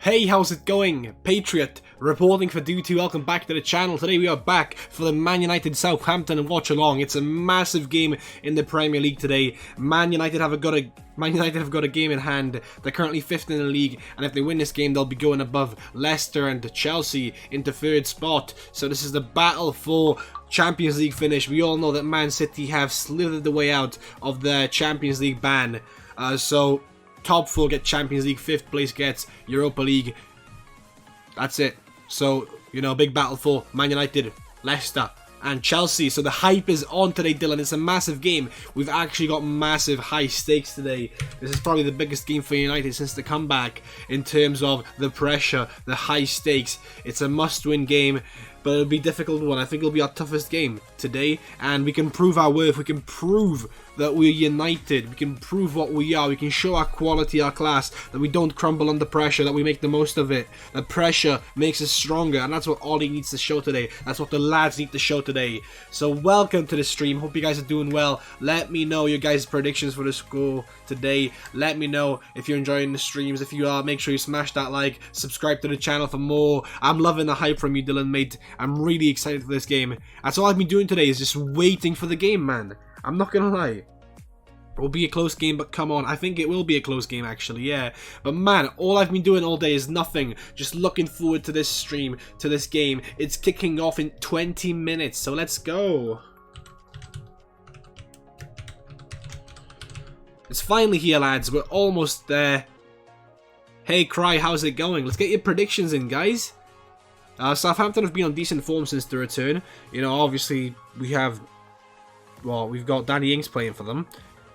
Hey, how's it going? Patriot, reporting for Duty. Welcome back to the channel. Today we are back for the Man United Southampton and Watchalong. It's a massive game in the Premier League today. Man United have got a game in hand. They're currently 5th in the league, and if they win this game, they'll be going above Leicester and Chelsea into 3rd spot. So this is the battle for Champions League finish. We all know that Man City have slithered the way out of their Champions League ban. So top 4 get Champions League, 5th place gets Europa League. That's it. So, you know, big battle for Man United, Leicester and Chelsea. So the hype is on today, Dylan. It's a massive game. We've actually got massive high stakes today. This is probably the biggest game for United since the comeback in terms of the pressure, the high stakes. It's a must-win game, but it'll be a difficult one. I think it'll be our toughest game today, and we can prove our worth. We can prove that we're united. We can prove what we are. We can show our quality, our class, that we don't crumble under pressure, that we make the most of it. That pressure makes us stronger, and that's what Ollie needs to show today. That's what the lads need to show today. So welcome to the stream. Hope you guys are doing well. Let me know your guys' predictions for the score today. Let me know if you're enjoying the streams. If you are, make sure you smash that like, subscribe to the channel for more. I'm loving the hype from you, Dylan, mate. I'm really excited for this game. That's all I've been doing today, is just waiting for the game, man. I'm not gonna lie. It will be a close game, but come on. I think it will be a close game, actually, yeah. But man, all I've been doing all day is nothing. Just looking forward to this stream, to this game. It's kicking off in 20 minutes, so let's go. It's finally here, lads. We're almost there. Hey, Cry, how's it going? Let's get your predictions in, guys. Southampton have been on decent form since the return. You know, obviously, we've got Danny Ings playing for them.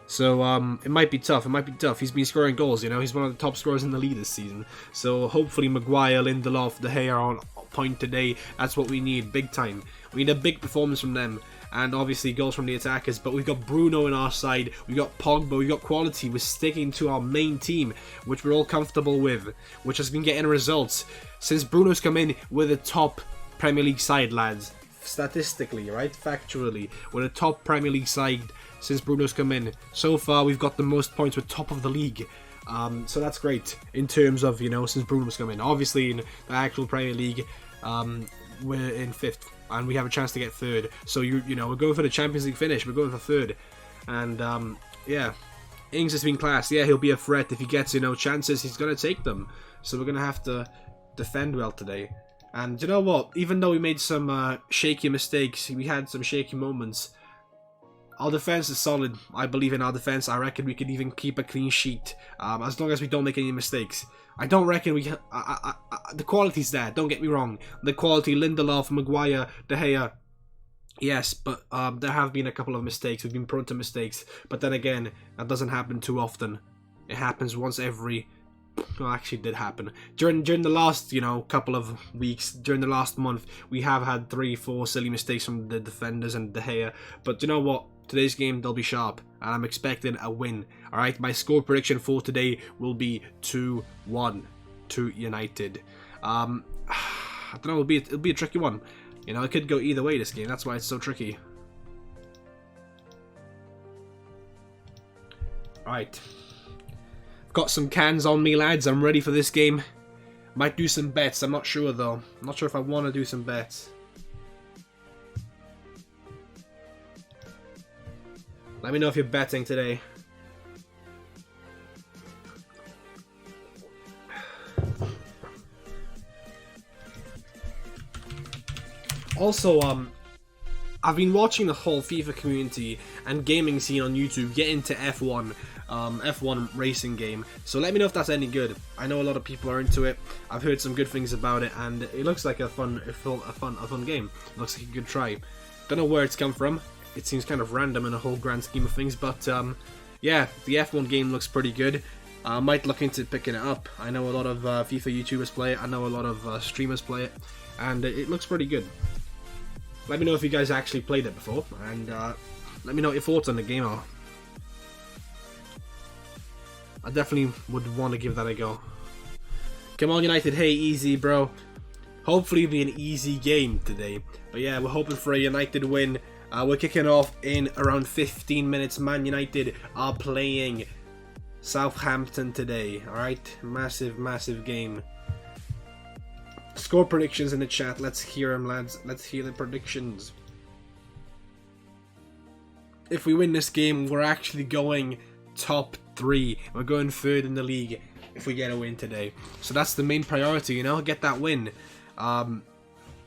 So, it might be tough. It might be tough. He's been scoring goals, you know. He's one of the top scorers in the league this season. So, hopefully, Maguire, Lindelof, De Gea are on point today. That's what we need, big time. We need a big performance from them. And, obviously, goals from the attackers. But we've got Bruno on our side. We've got Pogba. We've got quality. We're sticking to our main team, which we're all comfortable with, which has been getting results. Since Bruno's come in, we're the top Premier League side, lads. Statistically, right? Factually, we're the top Premier League side since Bruno's come in. So far, we've got the most points. We're top of the league. So that's great in terms of, you know, since Bruno's come in. Obviously, in the actual Premier League, we're in 5th, and we have a chance to get 3rd. So, you know, we're going for the Champions League finish. We're going for 3rd. And, yeah, Ings has been class. Yeah, he'll be a threat. If he gets, you know, chances, he's going to take them. So we're going to have to defend well today. And you know what? Even though we made some shaky mistakes, we had some shaky moments, our defense is solid. I believe in our defense. I reckon we could even keep a clean sheet as long as we don't make any mistakes. I don't reckon we... the quality's there, don't get me wrong. The quality, Lindelof, Maguire, De Gea, yes, but there have been a couple of mistakes. We've been prone to mistakes. But then again, that doesn't happen too often. It happens once every... Well, actually did happen. During the last, you know, couple of weeks, during the last month, we have had 3-4 silly mistakes from the defenders and De Gea. But you know what? Today's game, they'll be sharp, and I'm expecting a win. Alright, my score prediction for today will be 2-1 to United. I don't know, it'll be a tricky one. You know, it could go either way this game, that's why it's so tricky. Alright. Got some cans on me, lads. I'm ready for this game. Might do some bets. I'm not sure, though. I'm not sure if I want to do some bets. Let me know if you're betting today. Also, I've been watching the whole FIFA community and gaming scene on YouTube get into F1. F1 racing game. So let me know if that's any good. I know a lot of people are into it. I've heard some good things about it, and it looks like a fun game. It looks like a good try. Don't know where it's come from. It seems kind of random in a whole grand scheme of things, but yeah, the F1 game looks pretty good. I might look into picking it up. I know a lot of FIFA YouTubers play it. I know a lot of streamers play it, and it looks pretty good. Let me know if you guys actually played it before, and let me know what your thoughts on the game are. I definitely would want to give that a go. Come on, United. Hey, easy, bro. Hopefully it'll be an easy game today. But yeah, we're hoping for a United win. We're kicking off in around 15 minutes. Man United are playing Southampton today. Alright? Massive, massive game. Score predictions in the chat. Let's hear them, lads. Let's hear the predictions. If we win this game, we're actually going top 3. We're going third in the league if we get a win today. So that's the main priority, you know, get that win.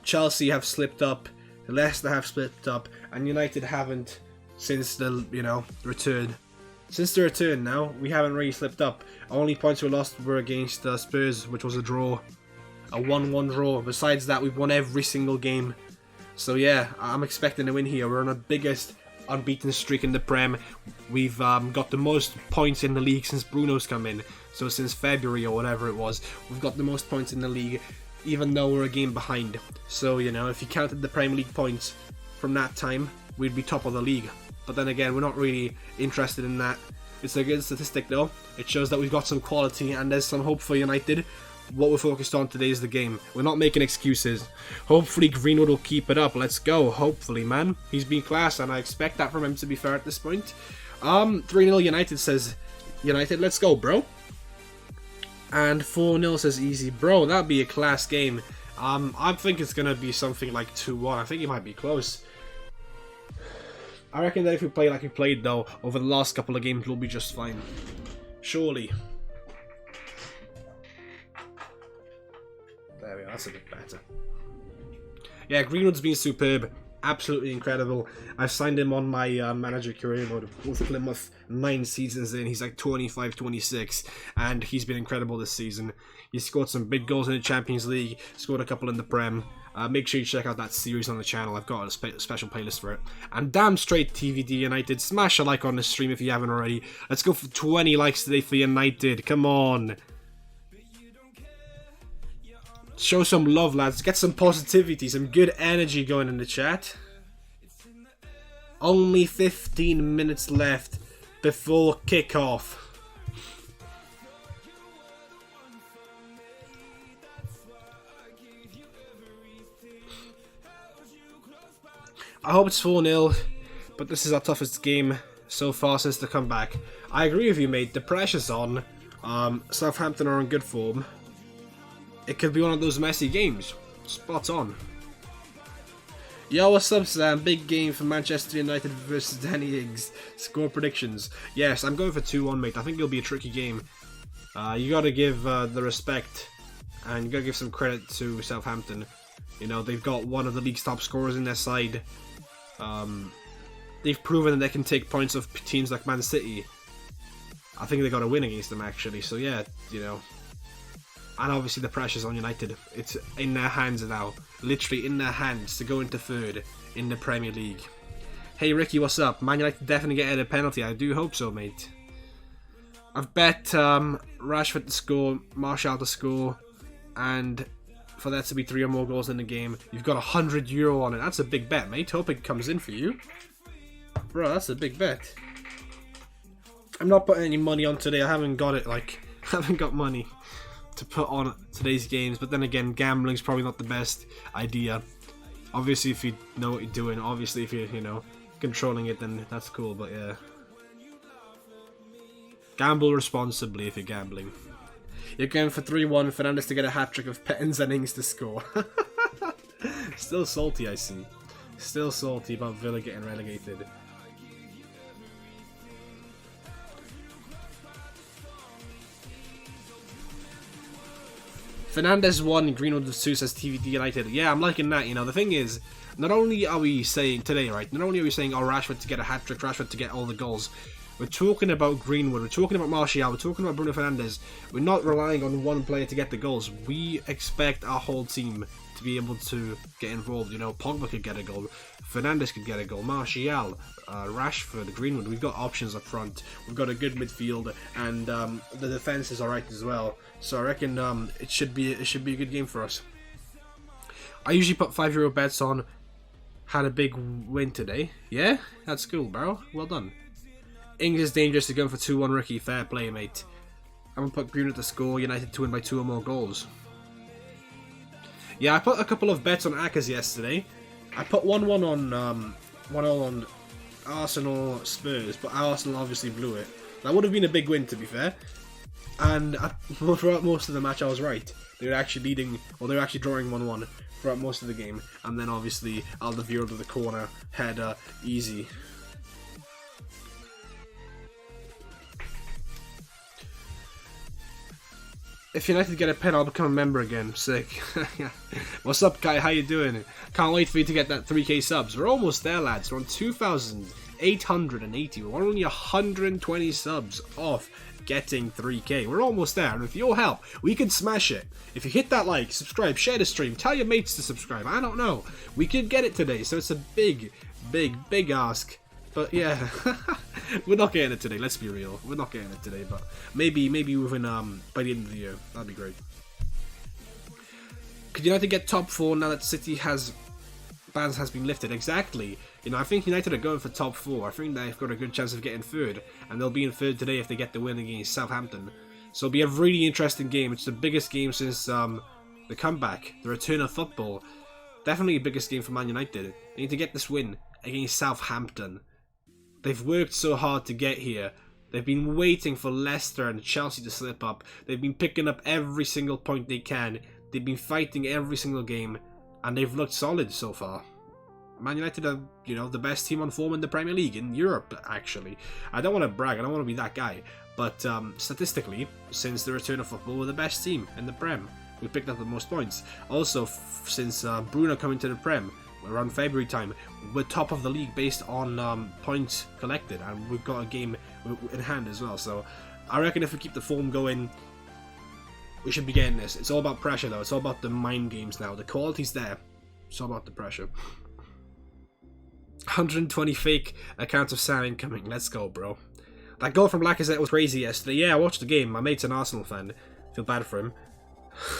Chelsea have slipped up, Leicester have slipped up, and United haven't since the, you know, return. Since the return now, we haven't really slipped up. Only points we lost were against Spurs, which was a draw. A 1-1 draw. Besides that, we've won every single game. So yeah, I'm expecting a win here. We're on the biggest unbeaten streak in the Prem. We've got the most points in the league since Bruno's come in. So since February or whatever it was, we've got the most points in the league, even though we're a game behind. So, you know, if you counted the Premier League points from that time, we'd be top of the league. But then again, we're not really interested in that. It's a good statistic though. It shows that we've got some quality and there's some hope for United. What we're focused on today is the game. We're not making excuses. Hopefully Greenwood will keep it up. Let's go. Hopefully, man. He's been class and I expect that from him, to be fair, at this point. 3-0 United says United. Let's go, bro. And 4-0 says easy, bro. That'd be a class game. I think it's going to be something like 2-1. I think it might be close. I reckon that if we play like we played, though, over the last couple of games, we'll be just fine. Surely. There we are, that's a bit better. Yeah, Greenwood's been superb. Absolutely incredible. I've signed him on my manager career mode with Plymouth 9 seasons in. He's like 25, 26, and he's been incredible this season. He scored some big goals in the Champions League, scored a couple in the Prem. Make sure you check out that series on the channel. I've got a special playlist for it. And damn straight TVD United. Smash a like on the stream if you haven't already. Let's go for 20 likes today for United. Come on. Show some love, lads. Get some positivity, some good energy going in the chat. Only 15 minutes left before kickoff. I hope it's 4-0, but this is our toughest game so far since the comeback. I agree with you, mate. The pressure's on. Southampton are in good form. It could be one of those messy games. Spot on. Yo, what's up, Sam? Big game for Manchester United versus Danny Ings. Score predictions. Yes, I'm going for 2-1, mate. I think it'll be a tricky game. You gotta give the respect, and you gotta give some credit to Southampton. You know, they've got one of the league's top scorers in their side. They've proven that they can take points off teams like Man City. I think they got a win against them, actually. So yeah, you know. And obviously the pressure's on United. It's in their hands now. Literally in their hands to go into third in the Premier League. Hey Ricky, what's up? Man United definitely get a penalty. I do hope so, mate. I've bet Rashford to score, Martial to score, and for there to be 3 or more goals in the game. You've got €100 on it. That's a big bet, mate. Hope it comes in for you. Bro, that's a big bet. I'm not putting any money on today. I haven't got it, like, I haven't got money to put on today's games, but then again, gambling's probably not the best idea. Obviously, if you know what you're doing, obviously if you're, you know, controlling it, then that's cool, but yeah. Gamble responsibly if you're gambling. You're going for 3-1, Fernandes to get a hat-trick of Pettins and Ings to score. Still salty, I see. Still salty about Villa getting relegated. Fernandes 1, Greenwood 2, says TVD United. Yeah, I'm liking that, you know. The thing is, not only are we saying today, right, not only are we saying, oh, Rashford to get a hat-trick, Rashford to get all the goals, we're talking about Greenwood, we're talking about Martial, we're talking about Bruno Fernandes. We're not relying on one player to get the goals. We expect our whole team to be able to get involved. You know, Pogba could get a goal, Fernandes could get a goal, Martial, Rashford, Greenwood. We've got options up front. We've got a good midfield, and the defense is alright as well. So I reckon it should be a good game for us. I usually put €5 bets on. Had a big win today. Yeah, that's cool, bro. Well done. Ings is dangerous to go for 2-1, Ricky. Fair play, mate. I'm going to put Greenwood to score, United to win by 2 or more goals. Yeah, I put a couple of bets on Ackers yesterday. I put 1-1 on 1-0 on Arsenal Spurs, but Arsenal obviously blew it. That would have been a big win, to be fair. And throughout most of the match I was right. They were actually leading, or they were actually drawing 1-1 throughout most of the game. And then obviously Alderweireld with the corner, header, easy. If United get a pen, I'll become a member again. Sick. What's up, Kai? How you doing? Can't wait for you to get that 3k subs. We're almost there, lads. We're on 2,880. We're only 120 subs off getting 3k. We're almost there, and with your help, we can smash it. If you hit that like, subscribe, share the stream, tell your mates to subscribe. I don't know. We could get it today, so it's a big ask. But yeah, we're not getting it today. Let's be real. We're not getting it today, but maybe within by the end of the year, that'd be great. Could United get top 4 now that City bans has been lifted? Exactly. You know, I think United are going for top 4. I think they've got a good chance of getting third, and they'll be in third today if they get the win against Southampton. So it'll be a really interesting game. It's the biggest game since the comeback, the return of football. Definitely the biggest game for Man United. They need to get this win against Southampton. They've worked so hard to get here. They've been waiting for Leicester and Chelsea to slip up. They've been picking up every single point they can. They've been fighting every single game, and they've looked solid so far. Man United are, you know, the best team on form in the Premier League, in Europe, actually. I don't want to brag, I don't want to be that guy, but statistically, since the return of football, we're the best team in the Prem. We picked up the most points. Also, since Bruno coming to the Prem, around February time, we're top of the league based on points collected, and we've got a game in hand as well. So I reckon if we keep the form going, we should be getting this. It's all about pressure though. It's all about the mind games now. The quality's there. It's all about the pressure. 120 fake accounts of Sam incoming. Let's go, bro. That goal from Lacazette was crazy yesterday. Yeah, I watched the game. My mate's an Arsenal fan. Feel bad for him.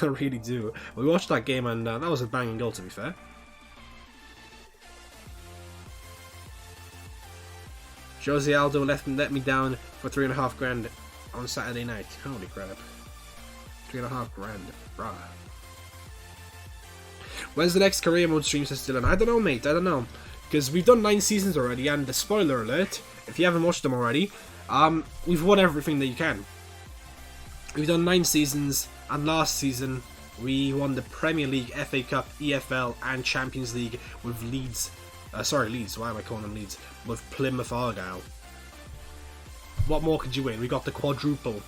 I really do. We watched that game, and that was a banging goal, to be fair. Jose Aldo let me down for 3.5 grand on Saturday night. Holy crap. 3.5 grand. Bruh. When's the next career mode stream, says Dylan? I don't know, mate. I don't know. Because we've done 9 seasons already, and the spoiler alert, if you haven't watched them already, we've won everything that you can. We've done 9 seasons, and last season we won the Premier League, FA Cup, EFL, and Champions League with Leeds. Leeds, why am I calling them Leeds? With Plymouth Argyle. What more could you win? We got the quadruple.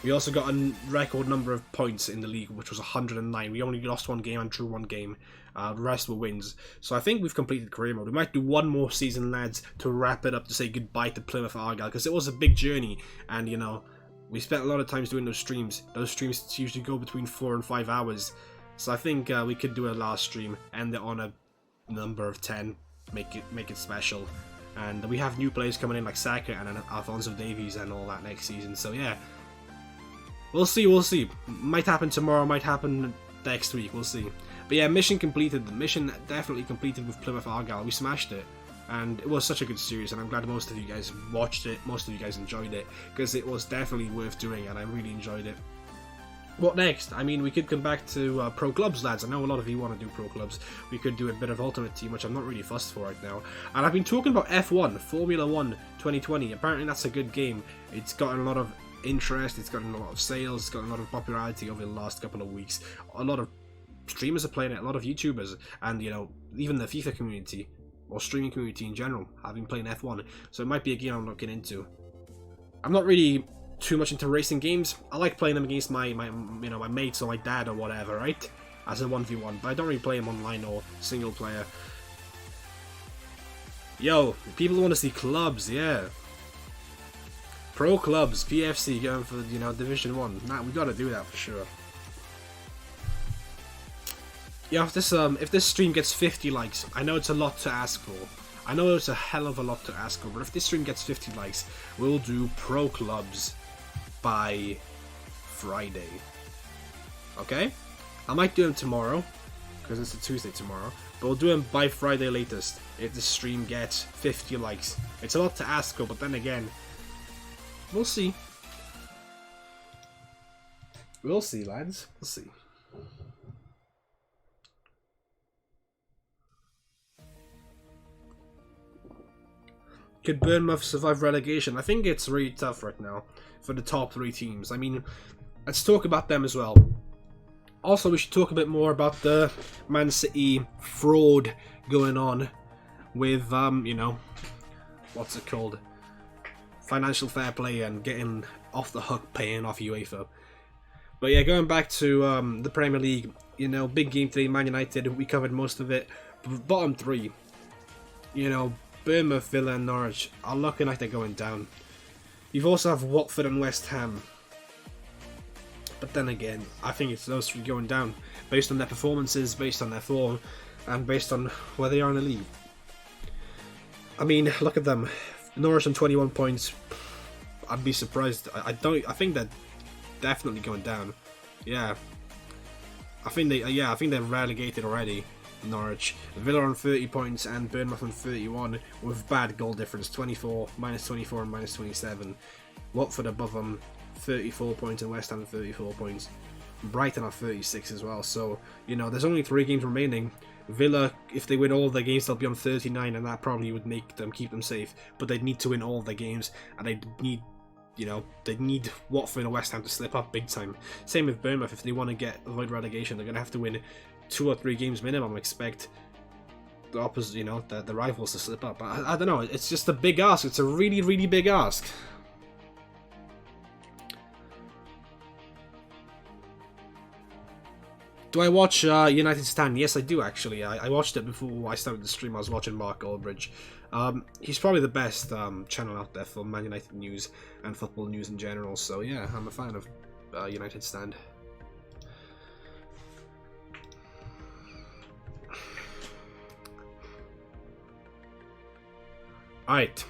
We also got a record number of points in the league, which was 109. We only lost 1 game and drew 1 game. The rest were wins. So I think we've completed career mode. We might do 1 more season, lads, to wrap it up, to say goodbye to Plymouth Argyle, because it was a big journey, and you know, we spent a lot of times doing those streams. Those streams usually go between 4 and 5 hours. So I think we could do a last stream, end it on a number of 10. Make it special, and we have new players coming in like Saka and Alphonso Davies and all that next season. So yeah, we'll see. Might happen tomorrow, might happen next week. We'll see. But yeah, mission completed. The mission definitely completed with Plymouth Argyle. We smashed it, and it was such a good series. And I'm glad most of you guys watched it. Most of you guys enjoyed it, because it was definitely worth doing, and I really enjoyed it. What next? I mean, we could come back to Pro Clubs, lads. I know a lot of you want to do Pro Clubs. We could do a bit of Ultimate Team, which I'm not really fussed for right now. And I've been talking about F1, Formula 1 2020. Apparently that's a good game. It's gotten a lot of interest, it's gotten a lot of sales, it's gotten a lot of popularity over the last couple of weeks. A lot of streamers are playing it, a lot of YouTubers, and you know, even the FIFA community, or streaming community in general, have been playing F1. So it might be a game I'm looking into. I'm not really too much into racing games. I like playing them against my mates or my dad or whatever, right? As a 1v1, but I don't really play them online or single player. Yo, people want to see clubs, yeah. Pro Clubs, PFC going for, you know, Division 1. Nah, we gotta do that for sure. Yeah, if this stream gets 50 likes, I know it's a lot to ask for. I know it's a hell of a lot to ask for, but if this stream gets 50 likes, we'll do Pro Clubs by Friday. Okay? I might do them tomorrow, because it's a Tuesday tomorrow, but we'll do them by Friday latest if the stream gets 50 likes. It's a lot to ask for, but then again, we'll see. We'll see, lads. We'll see. Could Bournemouth survive relegation? I think it's really tough right now for the top 3 teams. I mean, let's talk about them as well. Also, we should talk a bit more about the Man City fraud going on with, you know, what's it called? Financial fair play and getting off the hook paying off UEFA. But yeah, going back to the Premier League, you know, big game today, Man United, we covered most of it. Bottom 3, you know, Bournemouth, Villa and Norwich are looking like they're going down. You've also have Watford and West Ham. But then again, I think it's those 3 going down, based on their performances, based on their form, and based on where they are in the league. I mean, look at them. Norwich on 21 points. I'd be surprised. I think they're definitely going down. Yeah. I think they're relegated already. Norwich. Villa on 30 points and Bournemouth on 31 with bad goal difference, 24, -24 and -27. Watford above them, 34 points, and West Ham 34 points. Brighton are 36 as well. So, you know, there's only 3 games remaining. Villa, if they win all their games, they'll be on 39, and that probably would make them keep them safe. But they'd need to win all their games, and they'd need, you know, they need Watford and West Ham to slip up big time. Same with Bournemouth. If they want to avoid relegation, they're going to have to win 2 or 3 games minimum. Expect the opposite, you know, the rivals to slip up. I don't know. It's just a big ask. It's a really, really big ask. Do I watch United Stand? Yes, I do actually. I watched it before I started the stream. I was watching Mark Aldridge. He's probably the best channel out there for Man United news and football news in general. So yeah, I'm a fan of United Stand. Alright.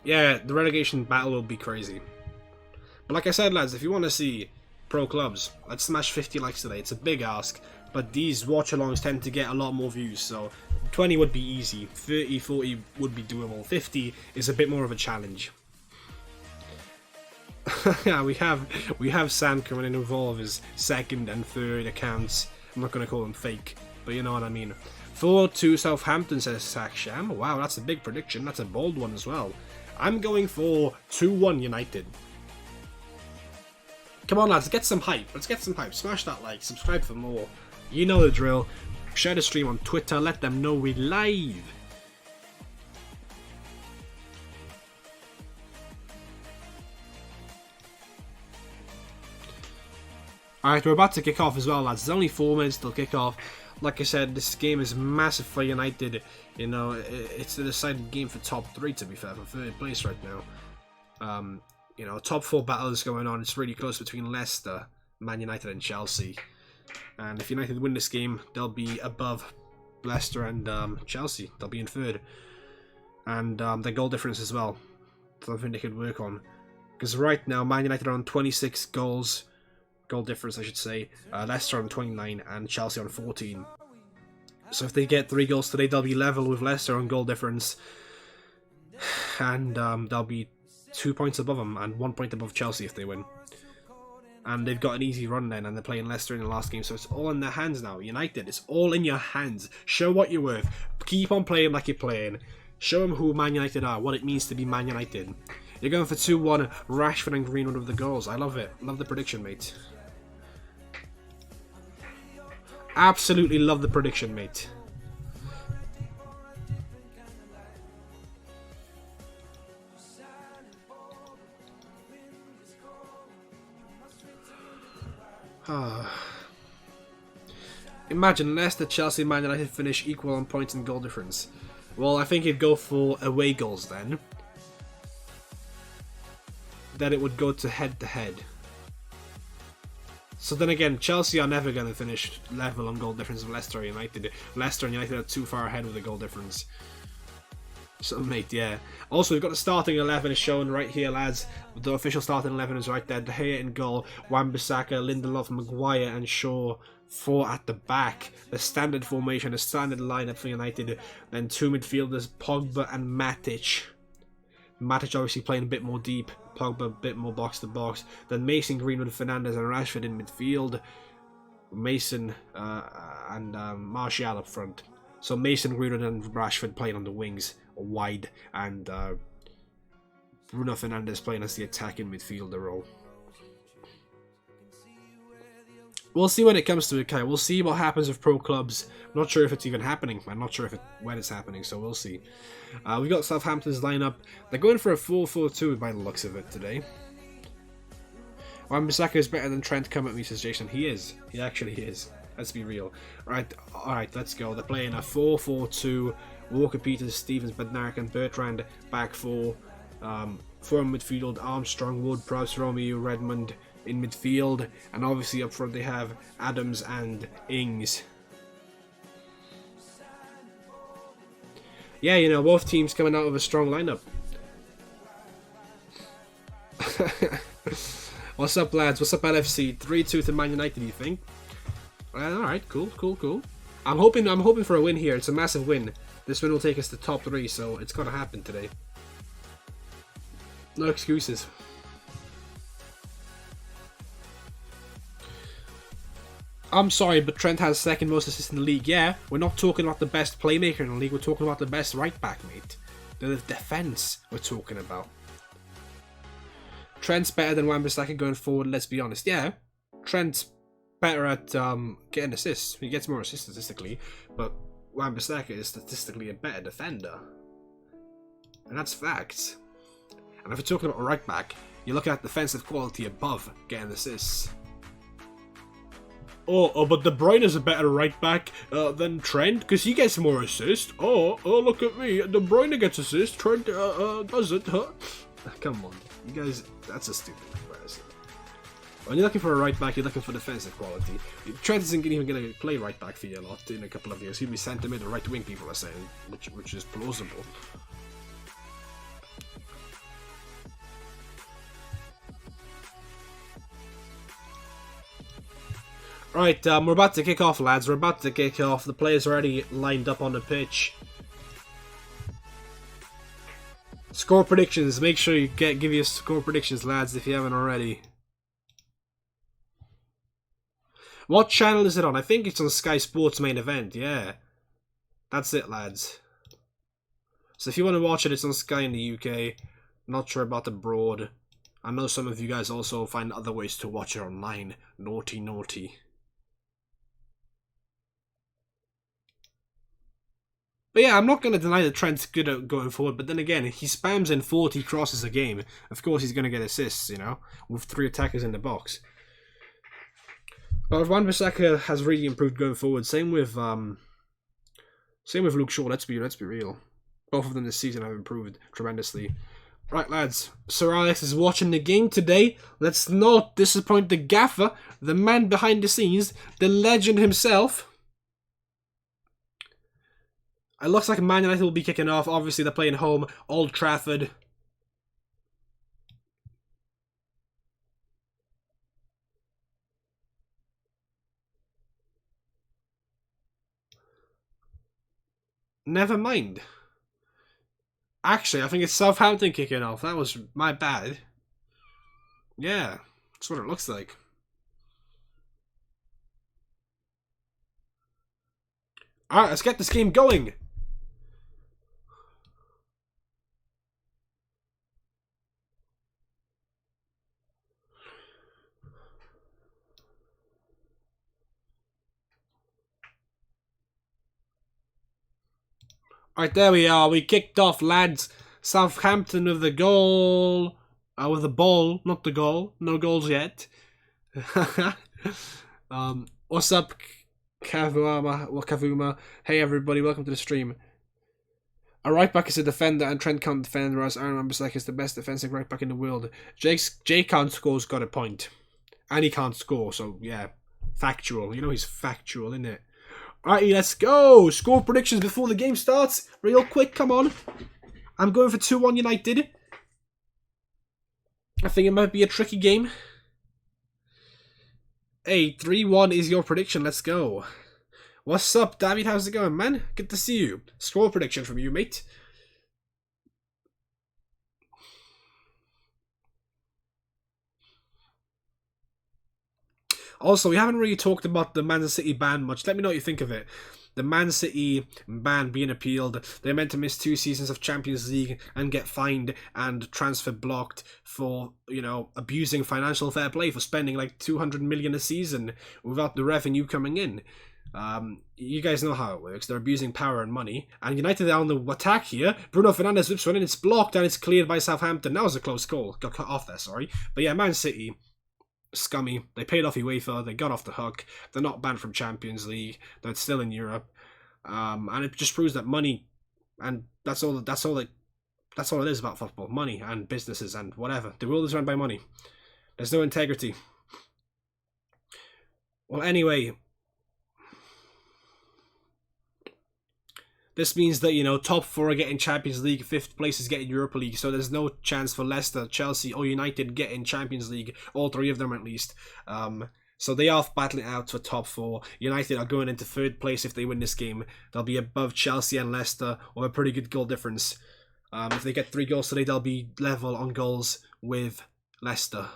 Yeah, the relegation battle will be crazy. But like I said, lads, if you want to see pro clubs, let's smash 50 likes today. It's a big ask, but these watch-alongs tend to get a lot more views, so 20 would be easy, 30, 40 would be doable, 50 is a bit more of a challenge. Yeah, we have Sam coming in with all of his 2nd and 3rd accounts. I'm not going to call them fake, but you know what I mean. 4-2 Southampton, says Saksham. Wow, that's a big prediction. That's a bold one as well. I'm going for 2-1 United. Come on, lads, get some hype. Let's get some hype. Smash that like, subscribe for more. You know the drill. Share the stream on Twitter. Let them know we're live. Alright, we're about to kick off as well, lads. There's only 4 minutes till kick off. Like I said, this game is massive for United. You know, it's the deciding game for top 3, to be fair, for 3rd place right now. You know, top 4 battles going on. It's really close between Leicester, Man United and Chelsea. And if United win this game, they'll be above Leicester and Chelsea. They'll be in 3rd. And their goal difference as well. Something they could work on. Because right now, Man United are on 26 goals. Goal difference, I should say. Leicester on 29 and Chelsea on 14. So if they get 3 goals today, they'll be level with Leicester on goal difference. And they'll be 2 points above them and 1 point above Chelsea if they win. And they've got an easy run then, and they're playing Leicester in the last game, so it's all in their hands now. United, it's all in your hands. Show what you're worth. Keep on playing like you're playing. Show them who Man United are, what it means to be Man United. You're going for 2-1, Rashford and Greenwood with the goals. I love it. Love the prediction, mate. Absolutely love the prediction, mate. Imagine Leicester, Chelsea, Man United finish equal on points and goal difference. Well, I think it'd go for away goals then. Then it would go to head-to-head. So then again, Chelsea are never going to finish level on goal difference with Leicester United. Leicester and United are too far ahead with the goal difference. So, mate, yeah. Also, we've got the starting 11 shown right here, lads. The official starting 11 is right there. De Gea in goal, Wan-Bissaka, Lindelof, Maguire and Shaw. 4 at the back. The standard formation, the standard lineup for United. Then 2 midfielders, Pogba and Matic. Matic obviously playing a bit more deep. Pogba a bit more box to box. Then Mason, Greenwood, Fernandes and Rashford in midfield. Mason and Martial up front. So Mason, Greenwood and Rashford playing on the wings, wide, and Bruno Fernandes playing as the attacking midfielder role. We'll see when it comes to it, Kai. We'll see what happens with pro clubs. I'm not sure if it's even happening. I'm not sure when it's happening, so we'll see. We've got Southampton's lineup. They're going for a 4-4-2 by the looks of it today. Wan-Bissaka is better than Trent, come at me, says Jason. He is. He actually is. Let's be real. Alright, let's go. They're playing a 4-4-2. Walker, Peters, Stevens, Bednarik and Bertrand back four. Four in midfield, Armstrong, Wood, Prowse, Romeo, Redmond in midfield. And obviously up front they have Adams and Ings. Yeah, you know, both teams coming out with a strong lineup. What's up, lads? What's up, LFC? 3-2 to Man United, you think? Alright, cool. I'm hoping for a win here. It's a massive win. This win will take us to top 3, so it's gotta happen today. No excuses. I'm sorry, but Trent has second most assists in the league. Yeah, we're not talking about the best playmaker in the league. We're talking about the best right back, mate. The defense we're talking about. Trent's better than Wan-Bissaka going forward, let's be honest. Yeah, Trent's better at getting assists. He gets more assists statistically, but Wan-Bissaka is statistically a better defender. And that's facts. And if we're talking about a right back, you look at defensive quality above getting assists. Oh, but De Bruyne is a better right back than Trent because he gets more assists. Oh, look at me. De Bruyne gets assists. Trent doesn't. Huh? Come on, you guys. That's a stupid comparison. When you're looking for a right back, you're looking for defensive quality. Trent isn't even going to play right back for you a lot in a couple of years. He'll be centre mid or right wing. People are saying, which is plausible. Right, we're about to kick off, lads. We're about to kick off. The players are already lined up on the pitch. Score predictions. Make sure you give your score predictions, lads, if you haven't already. What channel is it on? I think it's on Sky Sports main event. Yeah, that's it, lads. So if you want to watch it, it's on Sky in the UK. Not sure about abroad. I know some of you guys also find other ways to watch it online. Naughty, naughty. But yeah, I'm not going to deny that Trent's good at going forward, but then again, he spams in 40 crosses a game. Of course he's going to get assists, you know, with 3 attackers in the box. But Wan-Bissaka has really improved going forward. Same with Luke Shaw, let's be real. Both of them this season have improved tremendously. Right, lads, Sir Alex is watching the game today. Let's not disappoint the gaffer, the man behind the scenes, the legend himself. It looks like Man United will be kicking off. Obviously, they're playing home, Old Trafford. Never mind. Actually, I think it's Southampton kicking off. That was my bad. Yeah, that's what it looks like. Alright, let's get this game going. Alright, there we are. We kicked off, lads. Southampton with the goal. With the ball, not the goal. No goals yet. What's up, Kavuma? Hey, everybody. Welcome to the stream. A right back is a defender, and Trent can't defend, whereas Aaron Wan-Bissaka is the best defensive right back in the world. Jake can't score's got a point. And he can't score, so yeah. Factual. You know he's factual, isn't it? Alright, let's go! Score predictions before the game starts. Real quick, come on. I'm going for 2-1 United. I think it might be a tricky game. Hey, 3-1 is your prediction. Let's go. What's up, David? How's it going, man? Good to see you. Score prediction from you, mate. Also, we haven't really talked about the Man City ban much. Let me know what you think of it. the Man City ban being appealed. They're meant to miss 2 seasons of Champions League and get fined and transfer blocked for, you know, abusing financial fair play, for spending like 200 million a season without the revenue coming in. You guys know how it works. They're abusing power and money. And United are on the attack here. Bruno Fernandes whips one in. It's blocked and it's cleared by Southampton. That was a close goal. Got cut off there, sorry. But yeah, Man City, scummy. They paid off UEFA. They got off the hook. They're not banned from Champions League. They're still in Europe. And it just proves that money, and that's all it is about football. Money and businesses and whatever. The world is run by money. There's no integrity. Well, anyway, this means that, you know, top 4 are getting Champions League, 5th place is getting Europa League, so there's no chance for Leicester, Chelsea, or United getting Champions League, all 3 of them at least. So they are battling out for top 4. United are going into 3rd place if they win this game. They'll be above Chelsea and Leicester, with a pretty good goal difference. If they get 3 goals today, they'll be level on goals with Leicester.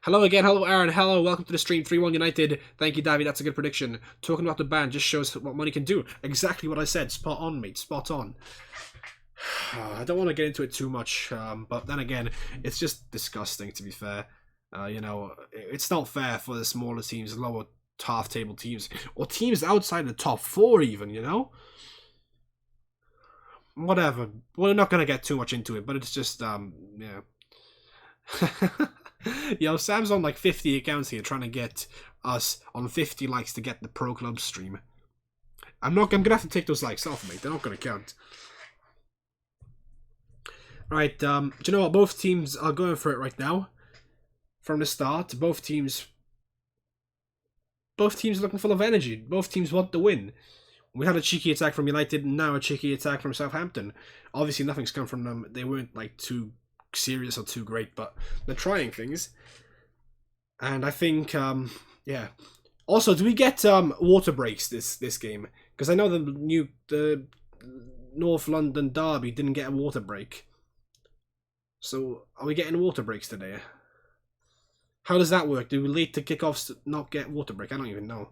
Hello again, hello Aaron, hello, welcome to the stream, 3-1 United. Thank you, Davey, that's a good prediction. Talking about the ban just shows what money can do. Exactly what I said, spot on, mate, spot on. I don't want to get into it too much, but then again, it's just disgusting, to be fair. You know, it's not fair for the smaller teams, lower half-table teams, or teams outside the top 4 even, you know? Whatever, we're not going to get too much into it, but it's just, yeah. Yo, Sam's on like 50 accounts here trying to get us on 50 likes to get the Pro Club stream. I'm gonna have to take those likes off, mate. They're not gonna count. Right, do you know what? Both teams are going for it right now. From the start, both teams are looking full of energy. Both teams want to win. We had a cheeky attack from United, and now a cheeky attack from Southampton. Obviously, nothing's come from them. They weren't like too serious or too great, but they're trying things. And I think, yeah. Also, do we get water breaks this game? Because I know the North London derby didn't get a water break. So, are we getting water breaks today? How does that work? Do we later kickoffs not get water break? I don't even know.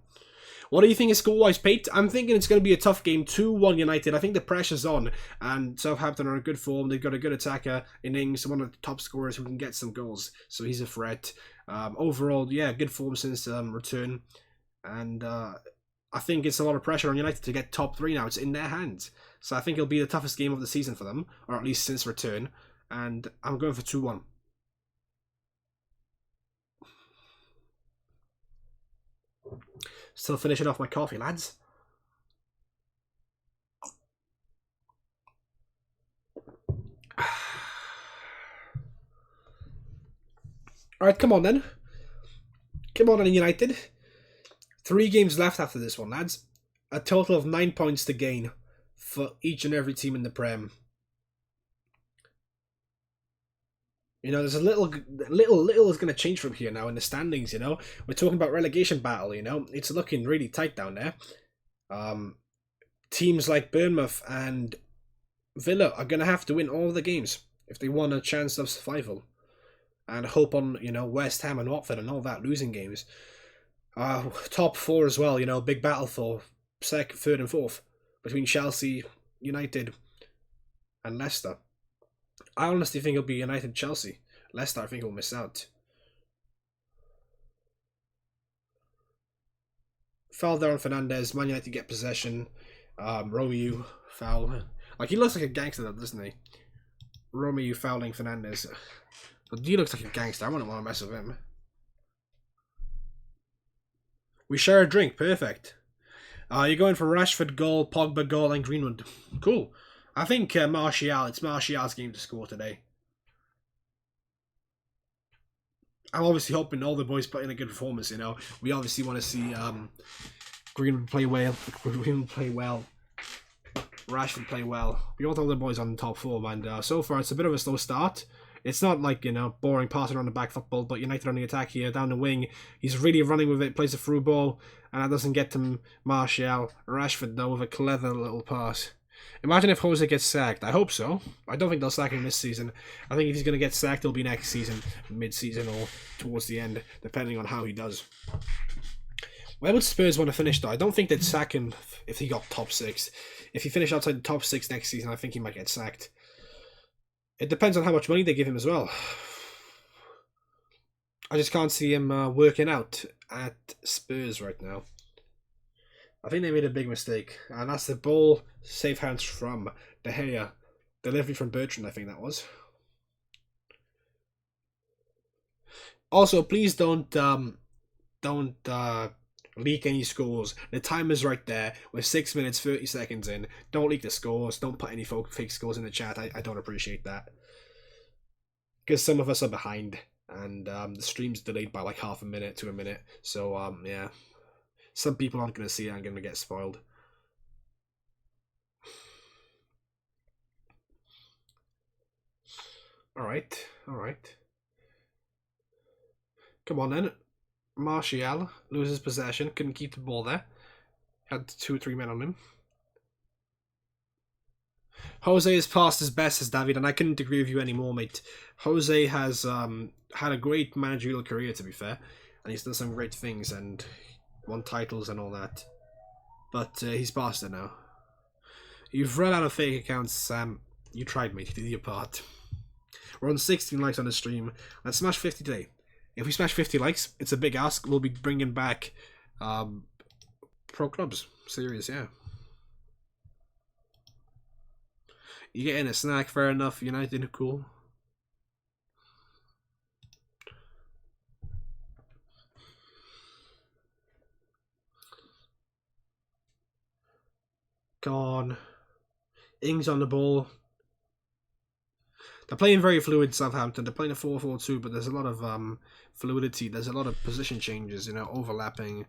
What do you think is score-wise, Pete? I'm thinking it's going to be a tough game. 2-1 United. I think the pressure's on. And Southampton are in good form. They've got a good attacker in Ings, one of the top scorers who can get some goals. So he's a threat. Overall, yeah, good form since return. And I think it's a lot of pressure on United to get top 3 now. It's in their hands. So I think it'll be the toughest game of the season for them. Or at least since return. And I'm going for 2-1. Still finishing off my coffee, lads. Alright, come on then. Come on then, United. 3 games left after this one, lads. A total of 9 points to gain for each and every team in the Prem. You know, there's a little is going to change from here now in the standings, you know. We're talking about relegation battle, you know. It's looking really tight down there. Teams like Bournemouth and Villa are going to have to win all the games if they want a chance of survival. And hope on, you know, West Ham and Watford and all that losing games. Top 4 as well, you know, big battle for 2nd, 3rd and 4th between Chelsea, United and Leicester. I honestly think it'll be United-Chelsea. Leicester, I think, will miss out. Foul there on Fernandes. Man United get possession. Romeo, foul. Like, he looks like a gangster, though, doesn't he? Romeo fouling Fernandes. But he looks like a gangster. I wouldn't want to mess with him. We share a drink. Perfect. You're going for Rashford goal, Pogba goal, and Greenwood. Cool. I think it's Martial's game to score today. I'm obviously hoping all the boys put in a good performance, you know. We obviously want to see Greenwood play well, Rashford play well. We want all the boys on top form, and so far it's a bit of a slow start. It's not like, you know, boring passing on the back football, but United on the attack here, down the wing. He's really running with it, plays a through ball, and that doesn't get to Martial. Rashford, though, with a clever little pass. Imagine if Jose gets sacked. I hope so. I don't think they'll sack him this season. I think if he's going to get sacked, it'll be next season, mid-season or towards the end, depending on how he does. Where would Spurs want to finish though? I don't think they'd sack him if he got top 6. If he finished outside the top 6 next season, I think he might get sacked. It depends on how much money they give him as well. I just can't see him working out at Spurs right now. I think they made a big mistake, and that's the ball safe hands from De Gea. Delivery from Bertrand, I think that was. Also, please don't leak any scores. The timer's right there. We're 6 minutes 30 seconds in. Don't leak the scores. Don't put any fake scores in the chat. I don't appreciate that, because some of us are behind, and the stream's delayed by like half a minute to a minute. So yeah, some people aren't going to see it and going to get spoiled. All right. Come on then. Martial loses possession, couldn't keep the ball there. Had 2 or 3 men on him. Jose has passed his best as David, and I couldn't agree with you anymore, mate. Jose has had a great managerial career, to be fair, and he's done some great things and won titles and all that. But he's past it now. You've run out of fake accounts, Sam. You tried, mate. You did your part. We're on 16 likes on the stream. Let's smash 50 today. If we smash 50 likes, it's a big ask. We'll be bringing back Pro Clubs series, yeah. You getting a snack, fair enough. United, cool. Come on. Ings on the ball. They're playing very fluid, Southampton. They're playing a 4-4-2, but there's a lot of fluidity. There's a lot of position changes, overlapping,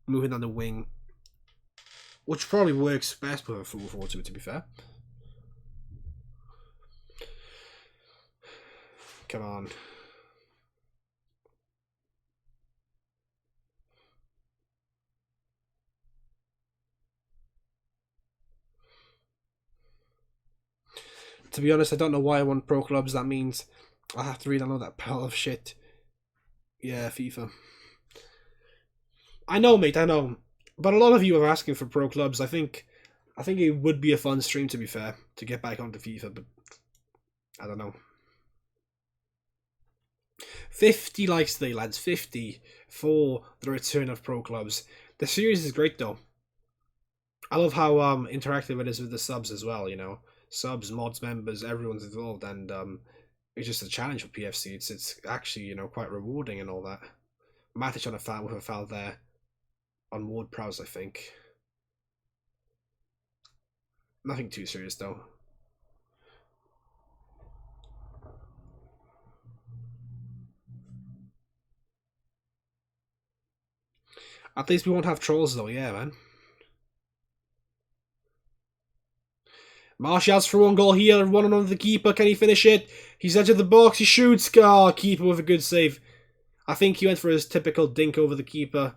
moving on the wing, which probably works best with a 4-4-2, to be fair. Come on. To be honest, I don't know why I want Pro Clubs. That means I have to re-download that pile of shit. Yeah, FIFA. I know, mate, I know. But a lot of you are asking for Pro Clubs. I think it would be a fun stream, to be fair, to get back onto FIFA, but I don't know. 50 likes today, lads. 50 for the return of Pro Clubs. The series is great, though. I love how interactive it is with the subs as well, Subs, mods, members, everyone's involved, and it's just a challenge for PFC. It's actually, quite rewarding and all that. Matic on a foul with a foul there on Ward Prowse, I think. Nothing too serious, though. At least we won't have trolls, though, yeah, man. Martial's for 1 goal here, 1-on the keeper. Can he finish it? He's edge of the box, he shoots. Oh, keeper with a good save. I think he went for his typical dink over the keeper.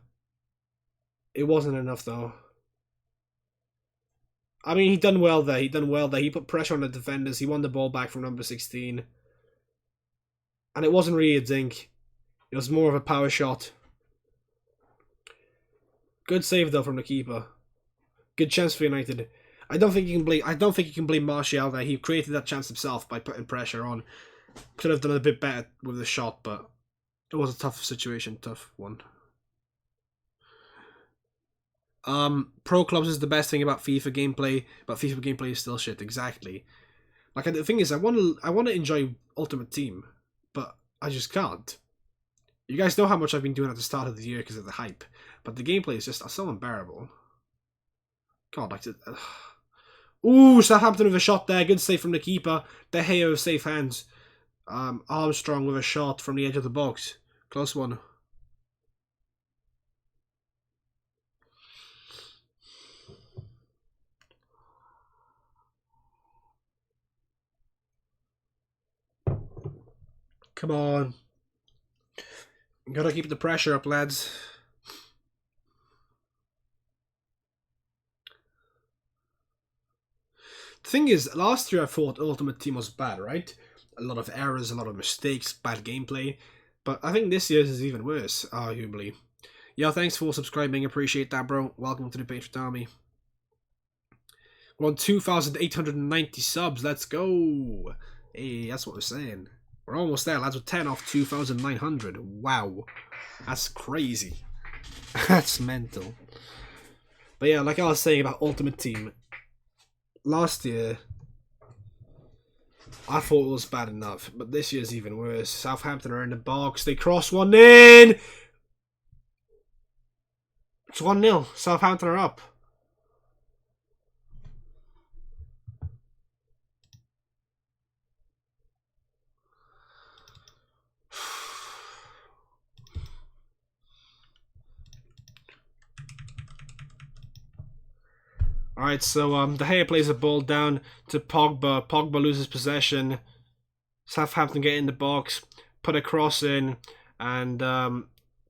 It wasn't enough, though. I mean, he done well there. He put pressure on the defenders. He won the ball back from number 16. And it wasn't really a dink. It was more of a power shot. Good save, though, from the keeper. Good chance for United. I don't think you can blame Martial there. He created that chance himself by putting pressure on. Could have done a bit better with the shot, but it was a tough situation, tough one. Pro Clubs is the best thing about FIFA gameplay, but FIFA gameplay is still shit. Exactly. Like, the thing is, I want to enjoy Ultimate Team, but I just can't. You guys know how much I've been doing at the start of the year because of the hype, but the gameplay is just so unbearable. God, like, ooh, Southampton with a shot there. Good save from the keeper. De Gea with safe hands. Armstrong with a shot from the edge of the box. Close one. Come on. Gotta keep the pressure up, lads. The thing is, last year I thought Ultimate Team was bad, right? A lot of errors, a lot of mistakes, bad gameplay. But I think this year's is even worse, arguably. Yo, thanks for subscribing. Appreciate that, bro. Welcome to the Patreon Army. We're on 2,890 subs. Let's go. Hey, that's what we're saying. We're almost there, lads. We're 10 off 2,900. Wow. That's crazy. That's mental. But yeah, like I was saying about Ultimate Team. Last year, I thought it was bad enough. But this year's even worse. Southampton are in the box. They cross one in. It's 1-0. Southampton are up. Alright, so De Gea plays the ball down to Pogba. Pogba loses possession. Southampton get in the box, put a cross in, and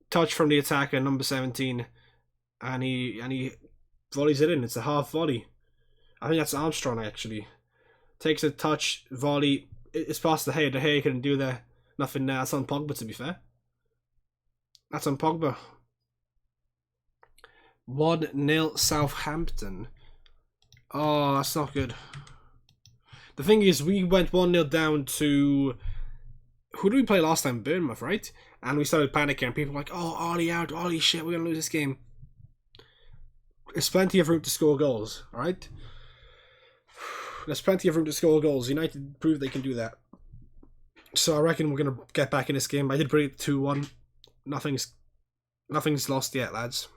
touch from the attacker, number 17, and he volleys it in. It's a half volley. I think that's Armstrong actually. Takes a touch, volley. It's past De Gea. De Gea couldn't do there. Nothing there. That's on Pogba, to be fair. That's on Pogba. 1-0 Southampton. Oh, that's not good. The thing is, we went 1-0 down to... Who did we play last time? Bournemouth, right? And we started panicking, and people were like, oh, Ollie out, Ollie shit, we're going to lose this game. There's plenty of room to score goals, alright? There's plenty of room to score goals. United proved they can do that. So I reckon we're going to get back in this game. I did bring it 2-1. Nothing's lost yet, lads.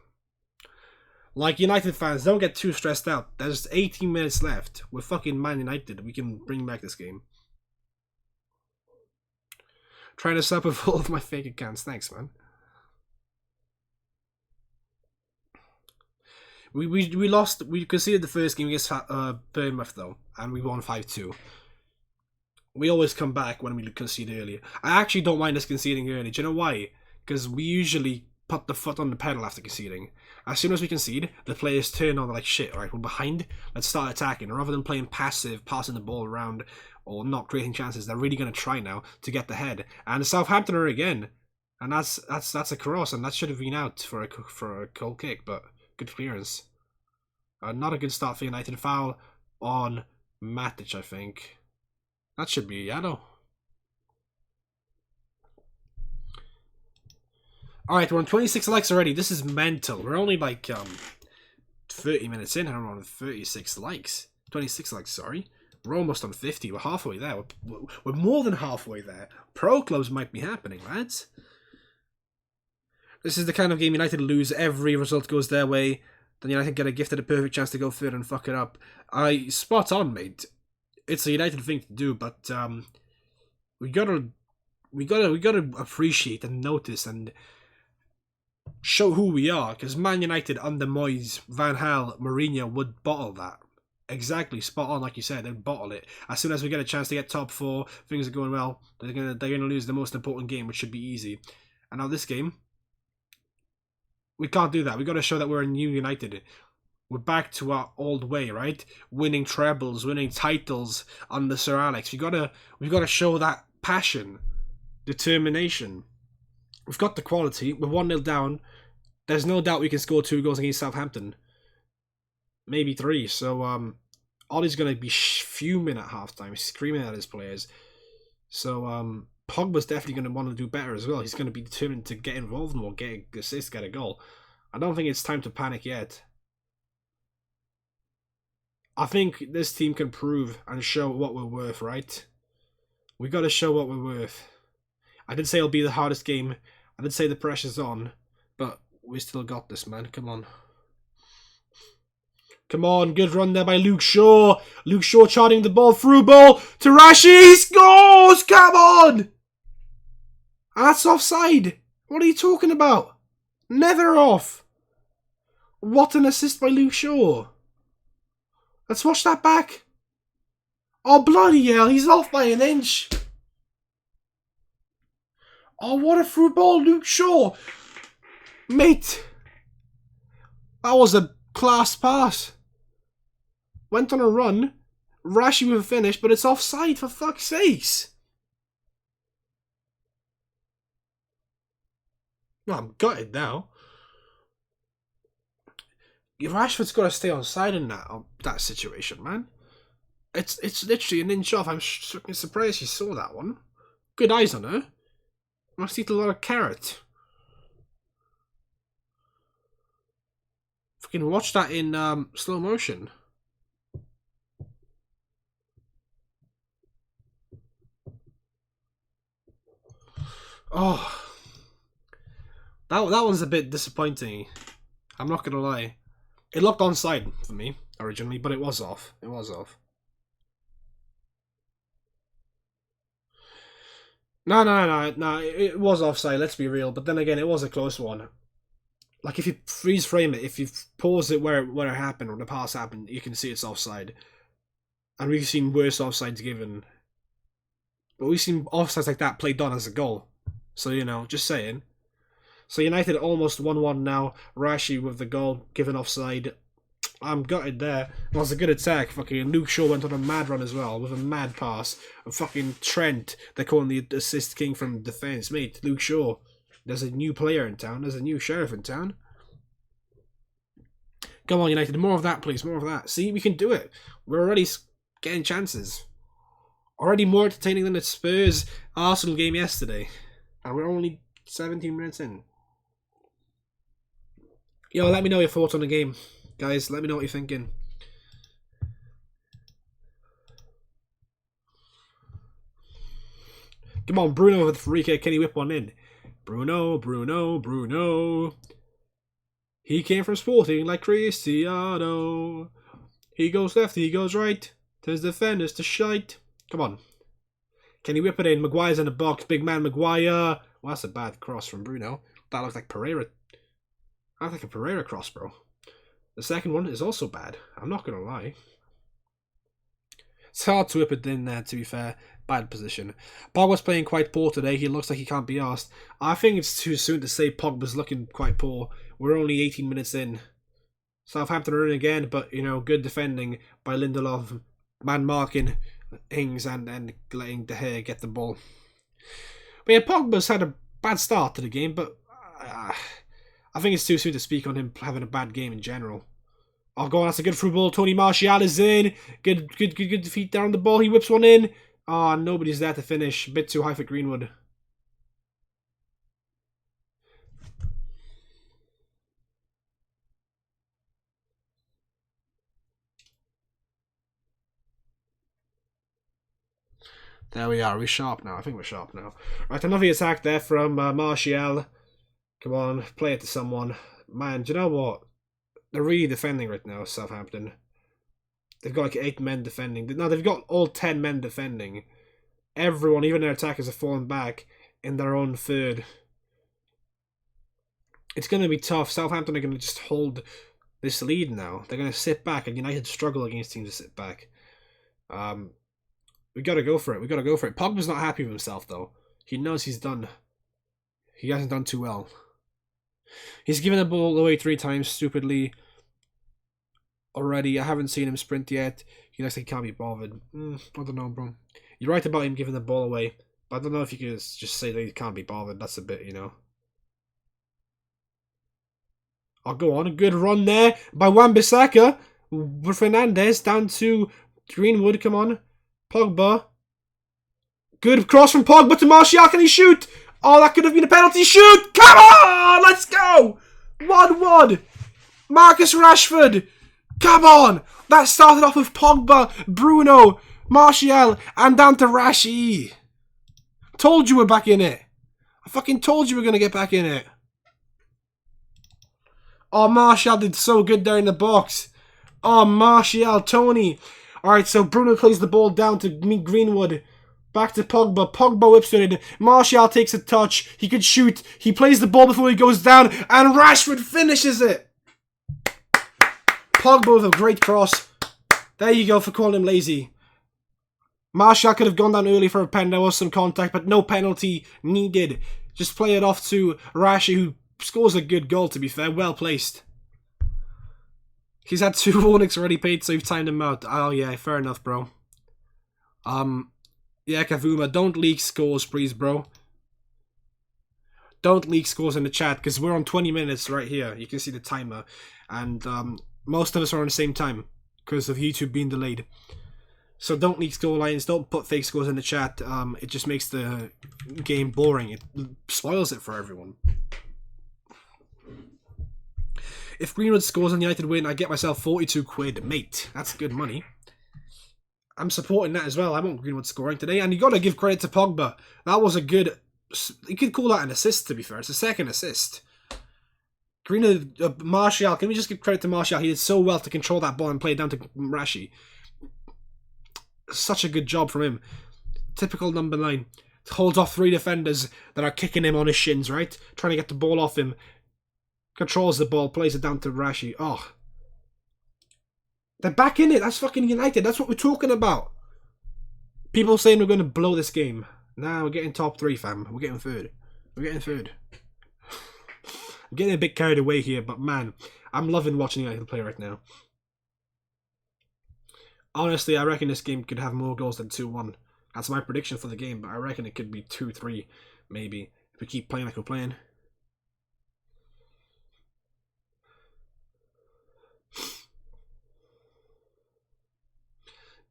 Like, United fans, don't get too stressed out. There's 18 minutes left. We're fucking Man United. We can bring back this game. Trying to sub with all of my fake accounts. Thanks, man. We lost. We conceded the first game against Bournemouth, though. And we won 5-2. We always come back when we concede early. I actually don't mind us conceding early. Do you know why? Because we usually put the foot on the pedal after conceding. As soon as we concede, the players turn on, they're like, shit, alright, we're behind, let's start attacking. Rather than playing passive, passing the ball around, or not creating chances, they're really going to try now to get the head. And Southampton are again. And that's a cross, and that should have been out for a goal kick, but good clearance. Not a good start for United. Foul on Matic, I think. That should be a yellow. Alright, we're on 26 likes already. This is mental. We're only like 30 minutes in and we're on 36 likes. 26 likes, sorry. We're almost on 50. We're halfway there. We're more than halfway there. Pro clubs might be happening, lads. This is the kind of game United lose. Every result goes their way. Then United get a gifted a perfect chance to go third and fuck it up. Spot on, mate. It's a United thing to do, but we gotta appreciate and notice and show who we are, because Man United under Moyes, Van Gaal, Mourinho would bottle that. Exactly, spot on, like you said, they'd bottle it. As soon as we get a chance to get top 4, things are going well, they're gonna lose the most important game, which should be easy. And now this game, we can't do that. We got to show that we're a new United. We're back to our old way, right? Winning trebles, winning titles under Sir Alex. We've got to show that passion, determination. We've got the quality. We're 1-0 down. There's no doubt we can score 2 goals against Southampton. Maybe 3. So, Ollie's going to be fuming at halftime, screaming at his players. So, Pogba's definitely going to want to do better as well. He's going to be determined to get involved more, get an assist, get a goal. I don't think it's time to panic yet. I think this team can prove and show what we're worth, right? We got to show what we're worth. I did say it'll be the hardest game. I did say the pressure's on, but we still got this, man. Come on. Come on, good run there by Luke Shaw. Luke Shaw charting the ball, through ball to Rashi. Scores! Come on! That's offside. What are you talking about? Never off. What an assist by Luke Shaw. Let's watch that back. Oh, bloody hell, he's off by an inch. Oh, what a through ball, Luke Shaw. Mate. That was a class pass. Went on a run. Rashi with a finish, but it's offside, for fuck's sakes. Well, I'm gutted now. Rashford's got to stay on side in that situation, man. It's literally an inch off. I'm surprised she saw that one. Good eyes on her. Must eat a lot of carrot. Fucking watch that in slow motion. Oh, that one's a bit disappointing. I'm not gonna lie. It looked onside for me originally, but it was off. It was off. No. It was offside. Let's be real. But then again, it was a close one. Like if you freeze frame it, if you pause it where it happened or the pass happened, you can see it's offside. And we've seen worse offsides given, but we've seen offsides like that played on as a goal. So you know, just saying. So United almost 1-1 now. Rashi with the goal given offside. I'm gutted there. It was a good attack. Fucking Luke Shaw went on a mad run as well with a mad pass. And fucking Trent, they're calling the assist king from defence. Mate, Luke Shaw. There's a new player in town. There's a new sheriff in town. Come on, United. More of that, please. More of that. See, we can do it. We're already getting chances. Already more entertaining than the Spurs Arsenal game yesterday. And we're only 17 minutes in. Yo, let me know your thoughts on the game. Guys, let me know what you're thinking. Come on, Bruno with the free kick. Can he whip one in? Bruno. He came from Sporting like Cristiano. He goes left, he goes right. Tells defenders to shite. Come on. Can he whip it in? Maguire's in the box. Big man Maguire. Well, that's a bad cross from Bruno. That looked like Pereira. That looked like a Pereira cross, bro. The second one is also bad. I'm not going to lie. It's hard to whip it in there, to be fair. Bad position. Pogba's playing quite poor today. He looks like he can't be asked. I think it's too soon to say Pogba's looking quite poor. We're only 18 minutes in. Southampton are in again, but, you know, good defending by Lindelof. Man marking Ings and letting De Gea get the ball. But yeah, Pogba's had a bad start to the game, but I think it's too soon to speak on him having a bad game in general. Oh, go on, that's a good through ball. Tony Martial is in. Good defeat there on the ball. He whips one in. Oh, nobody's there to finish. A bit too high for Greenwood. There we are. We're sharp now. I think we're sharp now. Right, another attack there from Martial. Come on, play it to someone. Man, do you know what? They're really defending right now, Southampton. They've got like 8 men defending. No, they've got all 10 men defending. Everyone, even their attackers, have fallen back in their own third. It's going to be tough. Southampton are going to just hold this lead now. They're going to sit back, and United struggle against teams to sit back. We got to go for it. We got to go for it. Pogba's not happy with himself, though. He knows he's done. He hasn't done too well. He's given the ball away 3 times, stupidly. Already, I haven't seen him sprint yet. He looks like he can't be bothered. I don't know, bro. You're right about him giving the ball away, but I don't know if you can just say that he can't be bothered. That's a bit, you know. I'll go on. A good run there by Wan-Bissaka. With Fernandes down to Greenwood. Come on. Pogba. Good cross from Pogba to Martial. Can he shoot? Oh, that could have been a penalty. Shoot! Come on! Let's go! 1-1. Marcus Rashford. Come on! That started off with Pogba, Bruno, Martial, and down to Rashi. Told you we're back in it. I fucking told you we're going to get back in it. Oh, Martial did so good there in the box. Oh, Martial, Tony. Alright, so Bruno plays the ball down to Greenwood. Back to Pogba. Pogba whips it in. Martial takes a touch. He could shoot. He plays the ball before he goes down. And Rashford finishes it. Pogba with a great cross. There you go for calling him lazy. Martial could have gone down early for a pen. There was some contact, but no penalty needed. Just play it off to Rashi, who scores a good goal, to be fair. Well placed. He's had 2 warnings already paid, so you've timed him out. Oh, yeah, fair enough, bro. Yeah, Kavuma, don't leak scores, please, bro. Don't leak scores in the chat, because we're on 20 minutes right here. You can see the timer. And Most of us are on the same time because of YouTube being delayed. So don't leak score lines, don't put fake scores in the chat. It just makes the game boring. It spoils it for everyone. If Greenwood scores and United win, I get myself 42 quid. Mate, that's good money. I'm supporting that as well. I want Greenwood scoring today. And you got to give credit to Pogba. That was a good... You could call that an assist, to be fair. It's a second assist. Greenwood, Martial. Can we just give credit to Martial? He did so well to control that ball and play it down to Rashi. Such a good job from him. Typical number 9. Holds off 3 defenders that are kicking him on his shins, right? Trying to get the ball off him. Controls the ball, plays it down to Rashi. Oh. They're back in it. That's fucking United. That's what we're talking about. People saying we're going to blow this game. Nah, we're getting top 3, fam. We're getting third. We're getting third. I'm getting a bit carried away here, but man, I'm loving watching United play right now. Honestly, I reckon this game could have more goals than 2-1. That's my prediction for the game, but I reckon it could be 2-3, maybe, if we keep playing like we're playing.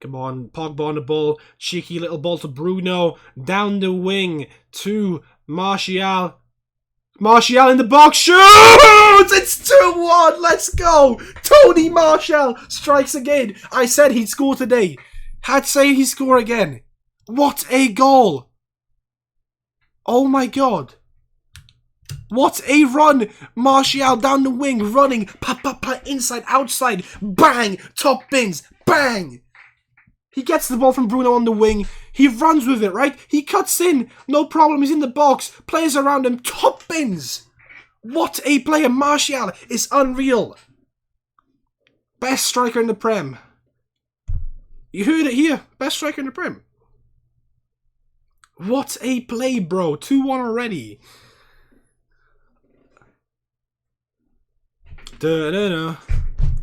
Come on, Pogba on the ball. Cheeky little ball to Bruno. Down the wing to Martial. Martial in the box. Shoots! It's 2-1. Let's go. Tony Martial strikes again. I said he'd score today. Had say he'd score again. What a goal. Oh my god. What a run. Martial down the wing. Running. Pa, pa, pa, inside, outside. Bang. Top bins. Bang. He gets the ball from Bruno on the wing. He runs with it, right? He cuts in. No problem. He's in the box. Players around him. Top bins. What a player. Martial is unreal. Best striker in the Prem. You heard it here. Best striker in the Prem. What a play, bro. 2-1 already. Da-da-da.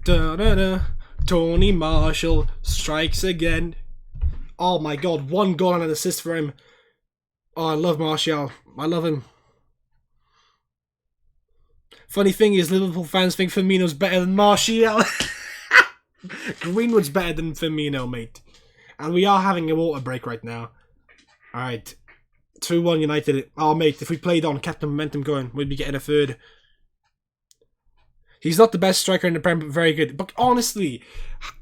Da-da-da. Tony Martial strikes again. Oh my god, 1 goal and an assist for him. Oh, I love Martial. I love him. Funny thing is, Liverpool fans think Firmino's better than Martial. Greenwood's better than Firmino, mate. And we are having a water break right now. Alright. 2-1 United. Oh, mate, if we played on, kept the momentum going, we'd be getting a third. He's not the best striker in the Prem, but very good. But honestly,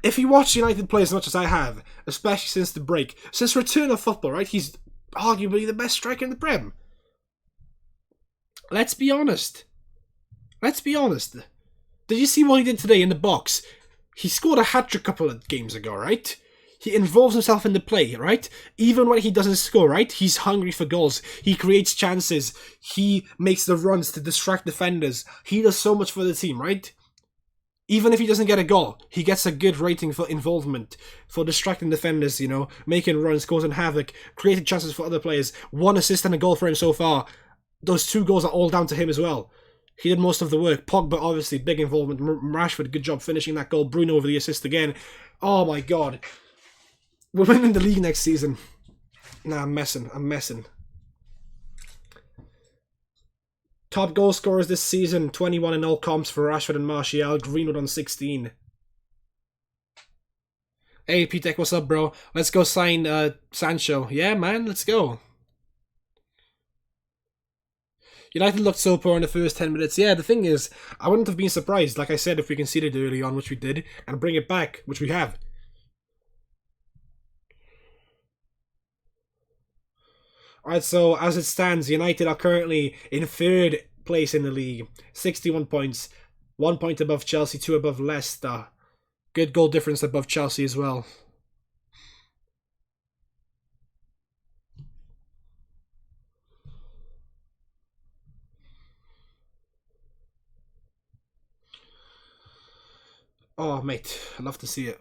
if you watch United play as much as I have, especially since the break, since return of football, right, he's arguably the best striker in the Prem. Let's be honest. Let's be honest. Did you see what he did today in the box? He scored a hat-trick a couple of games ago, right? He involves himself in the play, right? Even when he doesn't score, right? He's hungry for goals. He creates chances. He makes the runs to distract defenders. He does so much for the team, right? Even if he doesn't get a goal, he gets a good rating for involvement, for distracting defenders, you know, making runs, causing havoc, creating chances for other players. 1 assist and a goal for him so far. Those 2 goals are all down to him as well. He did most of the work. Pogba, obviously, big involvement. Rashford, good job finishing that goal. Bruno over the assist again. Oh my god. We're winning the league next season. Nah, I'm messing. Top goal scorers this season. 21 in all comps for Rashford and Martial. Greenwood on 16. Hey, P-Tech, what's up, bro? Let's go sign Sancho. Yeah, man, let's go. United looked so poor in the first 10 minutes. Yeah, the thing is, I wouldn't have been surprised, like I said, if we conceded early on, which we did, and bring it back, which we have. Alright, so as it stands, United are currently in 3rd place in the league. 61 points. 1 point above Chelsea, 2 above Leicester. Good goal difference above Chelsea as well. Oh, mate, I'd love to see it.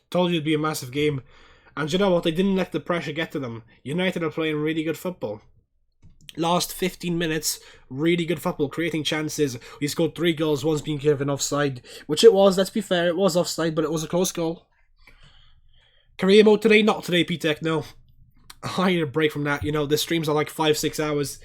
Told you it'd be a massive game. And you know what? They didn't let the pressure get to them. United are playing really good football. Last 15 minutes, really good football, creating chances. We scored 3 goals, one's being given offside. Which it was, let's be fair, it was offside, but it was a close goal. Career mode today? Not today, P-Tech, no. I need a break from that. You know, the streams are like 5-6 hours.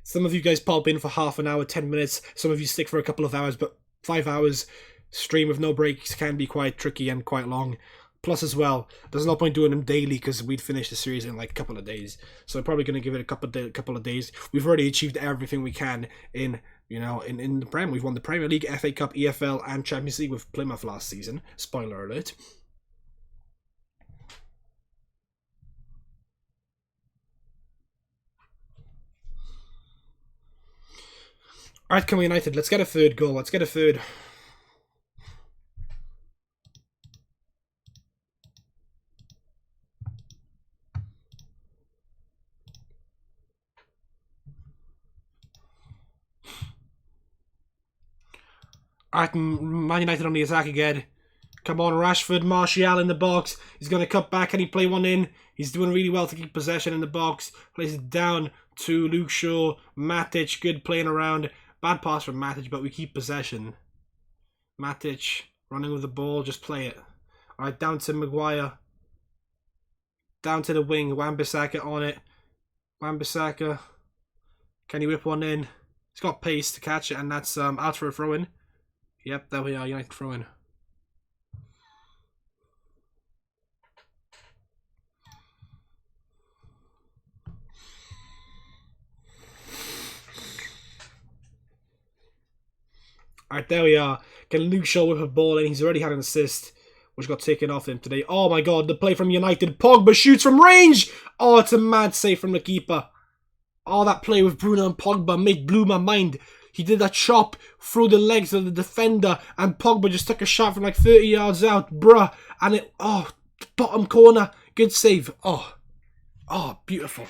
Some of you guys pop in for half an hour, 10 minutes. Some of you stick for a couple of hours, but 5 hours stream with no breaks can be quite tricky and quite long. Plus, as well, there's no point doing them daily because we'd finish the series in like a couple of days. So I'm probably going to give it a couple of days. We've already achieved everything we can in the Prem. We've won the Premier League, FA Cup, EFL, and Champions League with Plymouth last season. Spoiler alert. Alright, come on, United. Let's get a third goal. Let's get a third. Alright, Man United on the attack again. Come on, Rashford, Martial in the box. He's going to cut back. Can he play one in? He's doing really well to keep possession in the box. Plays it down to Luke Shaw. Matic, good playing around. Bad pass from Matic, but we keep possession. Matic running with the ball. Just play it. Alright, down to Maguire. Down to the wing. Wan-Bissaka on it. Wan-Bissaka. Can he whip one in? He's got pace to catch it, and that's out for a throw-in. Yep, there we are. United throw-in. Alright, there we are. Can Luke Shaw whip a ball in? He's already had an assist, which got taken off him today. Oh my god, the play from United. Pogba shoots from range! Oh, it's a mad save from the keeper. Oh, that play with Bruno and Pogba blew my mind. He did that chop through the legs of the defender, and Pogba just took a shot from like 30 yards out, bruh. And it, oh, bottom corner. Good save. Oh, beautiful.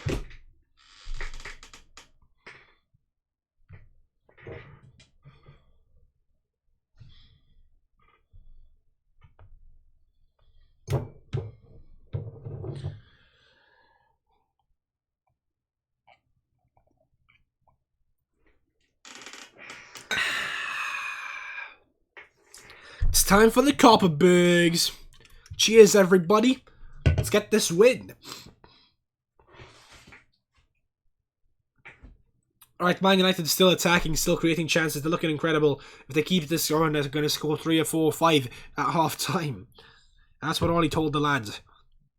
It's time for the Copperbergs. Cheers, everybody. Let's get this win. Alright, Man United still attacking, still creating chances. They're looking incredible. If they keep this going, they're going to score 3 or 4 or 5 at half time. That's what Ollie told the lads.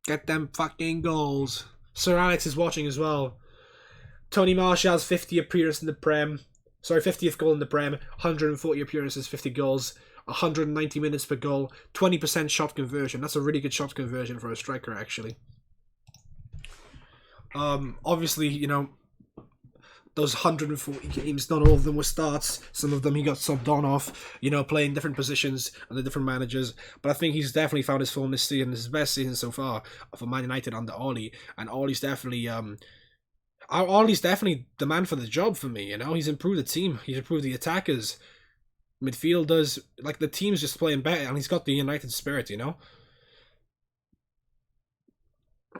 Get them fucking goals. Sir Alex is watching as well. Tony Martial's 50th appearance in the Prem. Sorry, 50th goal in the Prem. 140 appearances, 50 goals. 190 minutes per goal. 20% shot conversion. That's a really good shot conversion for a striker, actually. Obviously, you know, those 140 games, not all of them were starts. Some of them he got subbed on off, you know, playing different positions under different managers. But I think he's definitely found his form this season. This is his best season so far for Man United under Ollie. And Ollie's definitely the man for the job for me, you know. He's improved the team. He's improved the attackers. Midfielders, like the team's just playing better, and he's got the United spirit, you know.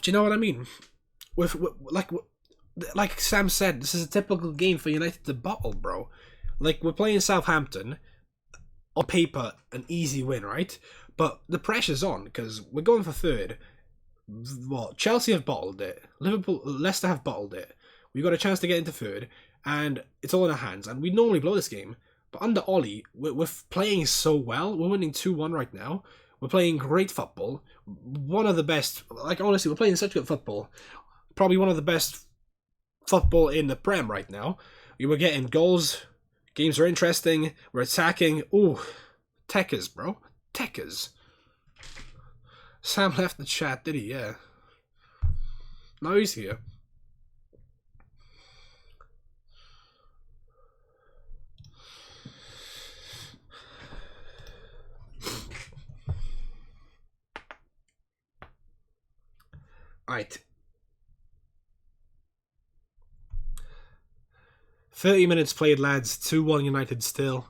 Do you know what I mean? Like Sam said, this is a typical game for United to bottle, bro. Like, we're playing Southampton. On paper, an easy win, right? But the pressure's on because we're going for third. What? Chelsea have bottled it. Leicester have bottled it. We've got a chance to get into third, and it's all in our hands. And we normally blow this game. But under Ollie, we're playing so well. We're winning 2-1 right now. We're playing great football. One of the best. Like, honestly, we're playing such good football. Probably one of the best football in the Prem right now. We were getting goals. Games are interesting. We're attacking. Ooh. Techers, bro. Techers. Sam left the chat, did he? Yeah. Now he's here. Alright. 30 minutes played, lads. 2-1 United still.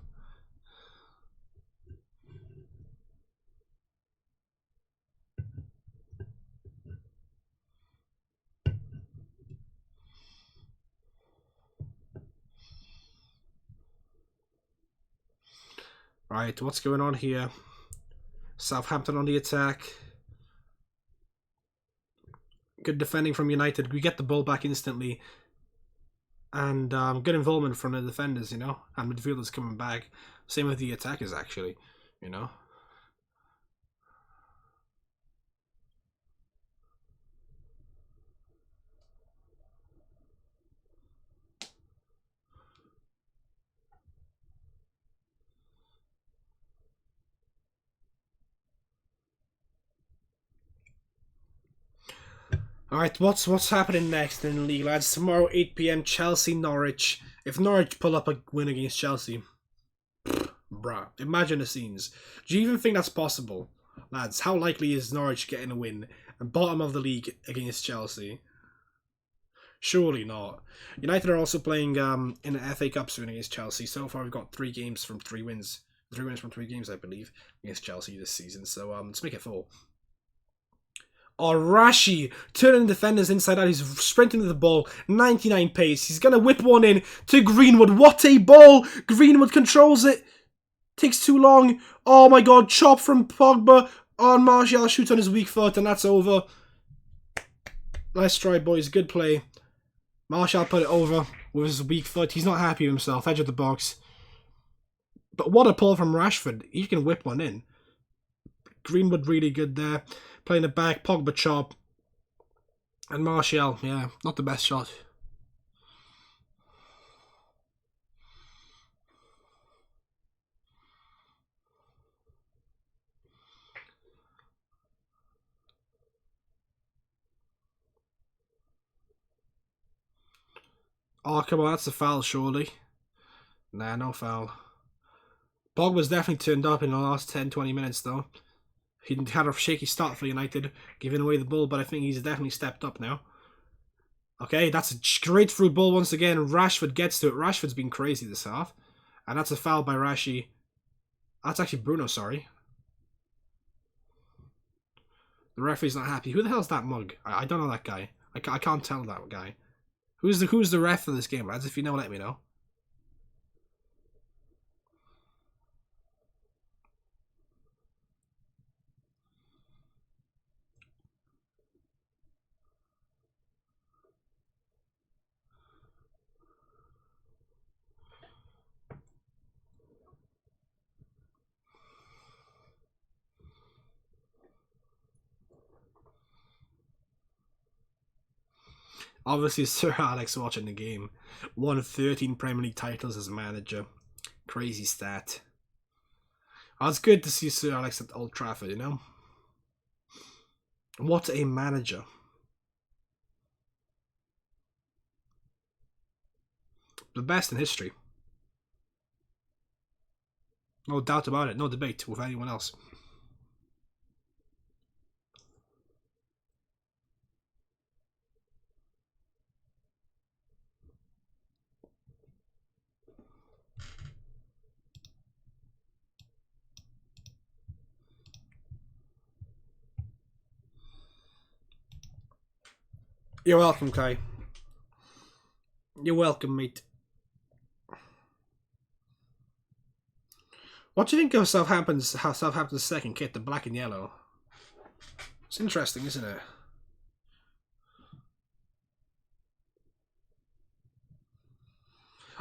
Right, what's going on here? Southampton on the attack. Good defending from United. We get the ball back instantly. And good involvement from the defenders, you know. And midfielders coming back. Same with the attackers, actually, you know. Alright, what's happening next in the league, lads? Tomorrow, 8 PM, Chelsea-Norwich. If Norwich pull up a win against Chelsea, bruh, imagine the scenes. Do you even think that's possible? Lads, how likely is Norwich getting a win and bottom of the league against Chelsea? Surely not. United are also playing in the FA Cup soon against Chelsea. So far, we've got 3 games from 3 wins. 3 wins from 3 games, I believe, against Chelsea this season. So let's make it 4. Oh, Rashi turning defenders inside out. He's sprinting to the ball. 99 pace. He's going to whip one in to Greenwood. What a ball! Greenwood controls it. Takes too long. Oh my god. Chop from Pogba. On Martial shoots on his weak foot, and that's over. Nice try, boys. Good play. Martial put it over with his weak foot. He's not happy with himself. Edge of the box. But what a pull from Rashford. He can whip one in. Greenwood really good there. Playing it back. Pogba chop. And Martial, yeah, not the best shot. Oh, come on, that's a foul, surely. Nah, no foul. Pogba's definitely turned up in the last 10-20 minutes, though. He had a shaky start for United, giving away the ball, but I think he's definitely stepped up now. Okay, that's a great through ball once again. Rashford gets to it. Rashford's been crazy this half. And that's a foul by Rashi. That's actually Bruno, sorry. The referee's not happy. Who the hell's that mug? I don't know that guy. I can't tell that guy. Who's the ref for this game, lads? If you know, let me know. Obviously, Sir Alex watching the game. Won 13 Premier League titles as manager. Crazy stat. Oh, it's good to see Sir Alex at Old Trafford, you know? What a manager. The best in history. No doubt about it. No debate with anyone else. You're welcome, Kai. You're welcome, mate. What do you think of Southampton's second kit, the black and yellow? It's interesting, isn't it?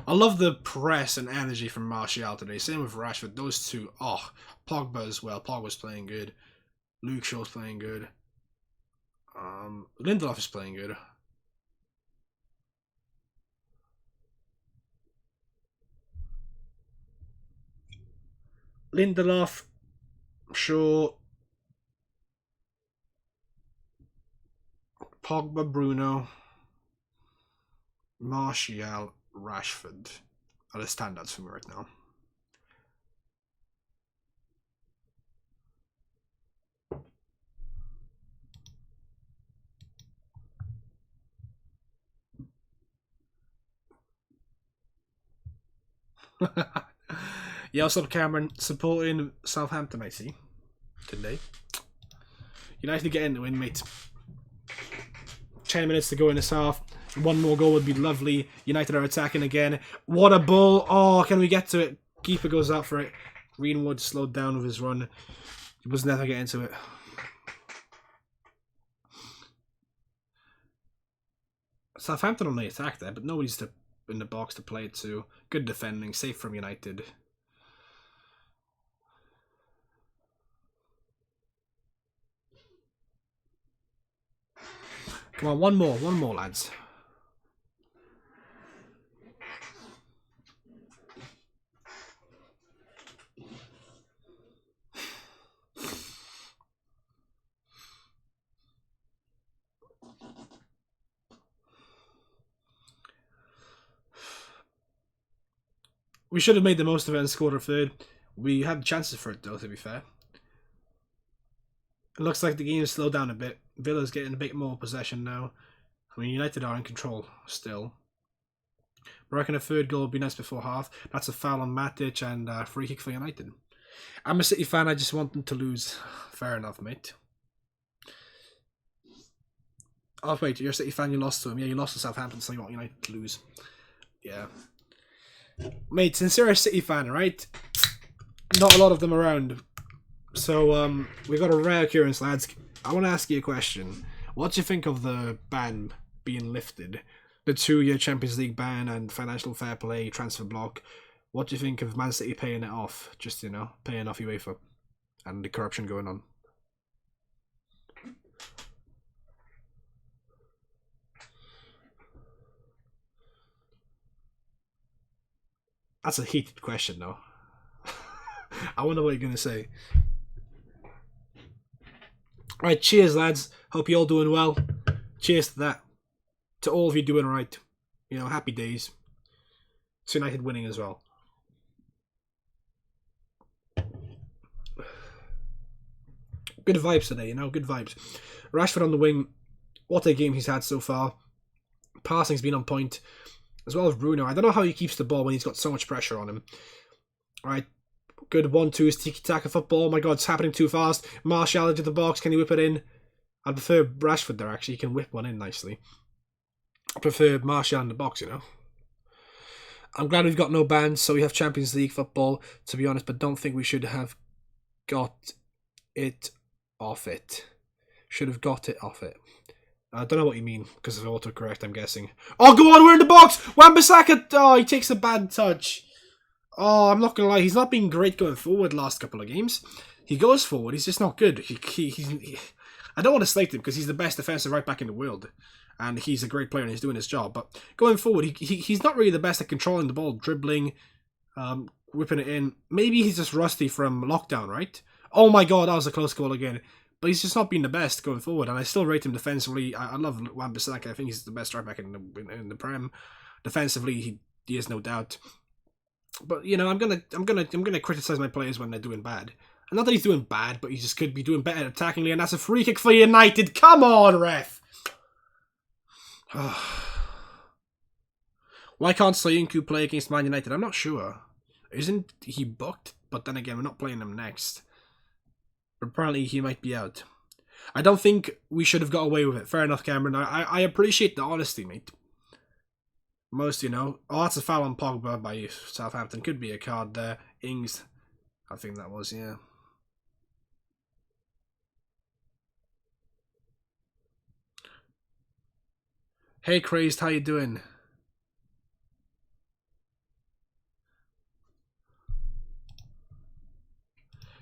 I love the press and energy from Martial today. Same with Rashford. Those two. Oh, Pogba as well. Pogba's playing good. Luke Shaw's playing good. Lindelof is playing good. Lindelof, Shaw, Pogba, Bruno, Martial, Rashford are the standouts for me right now. Yeah, what's up, Cameron? Supporting Southampton, I see. Today. United getting the win, mate. 10 minutes to go in this half. One more goal would be lovely. United are attacking again. What a ball. Oh, can we get to it? Keeper goes out for it. Greenwood slowed down with his run. He was never getting to it. Southampton on the attack there, but nobody's in the box to play it to. Good defending, safe from United. Come on, one more, lads. We should have made the most of it and scored a third. We had chances for it though, to be fair. It looks like the game has slowed down a bit. Villa's getting a bit more possession now. I mean, United are in control still. I reckon a third goal would be nice before half. That's a foul on Matic and a free kick for United. I'm a City fan, I just want them to lose. Fair enough, mate. Oh, wait, you're a City fan, you lost to him. Yeah, you lost to Southampton, so you want United to lose. Yeah. Mate, since you're a City fan, right? Not a lot of them around. So, we've got a rare occurrence, lads. I want to ask you a question. What do you think of the ban being lifted? The 2-year Champions League ban and financial fair play, transfer block. What do you think of Man City paying it off? Just, you know, paying off UEFA and the corruption going on. That's a heated question, though. I wonder what you're going to say. Alright, cheers, lads. Hope you're all doing well. Cheers to that. To all of you doing right. You know, happy days. It's United winning as well. Good vibes today, you know, good vibes. Rashford on the wing. What a game he's had so far. Passing's been on point. As well as Bruno. I don't know how he keeps the ball when he's got so much pressure on him. Alright. Good 1-2 tiki-taka football. Oh my god, it's happening too fast. Martial into the box. Can he whip it in? I prefer Rashford there, actually. He can whip one in nicely. I prefer Martial in the box, you know. I'm glad we've got no bans, so we have Champions League football, to be honest, but don't think we should have got it off it. Should have got it off it. I don't know what you mean, because of autocorrect, I'm guessing. Oh, go on, we're in the box! Wan-Bissaka! Oh, he takes a bad touch. Oh, I'm not going to lie, he's not been great going forward last couple of games. He goes forward, he's just not good. I don't want to slate him, because he's the best defensive right-back in the world. And he's a great player and he's doing his job. But going forward, he's not really the best at controlling the ball, dribbling, whipping it in. Maybe he's just rusty from lockdown, right? Oh my god, that was a close call again. But he's just not been the best going forward, and I still rate him defensively. I love Wan-Bissaka. I think he's the best right back in the Prem. Defensively, he is no doubt. But you know, I'm gonna criticize my players when they're doing bad. And not that he's doing bad, but he just could be doing better attackingly, and that's a free kick for United. Come on, ref. Why can't Soyuncu play against Man United? I'm not sure. Isn't he booked? But then again, we're not playing him next. But apparently he might be out. I don't think we should have got away with it. Fair enough, Cameron. I appreciate the honesty, mate. Most, you know. Oh, that's a foul on Pogba by Southampton. Could be a card there. Ings, I think that was, yeah. Hey, Crazed, how you doing?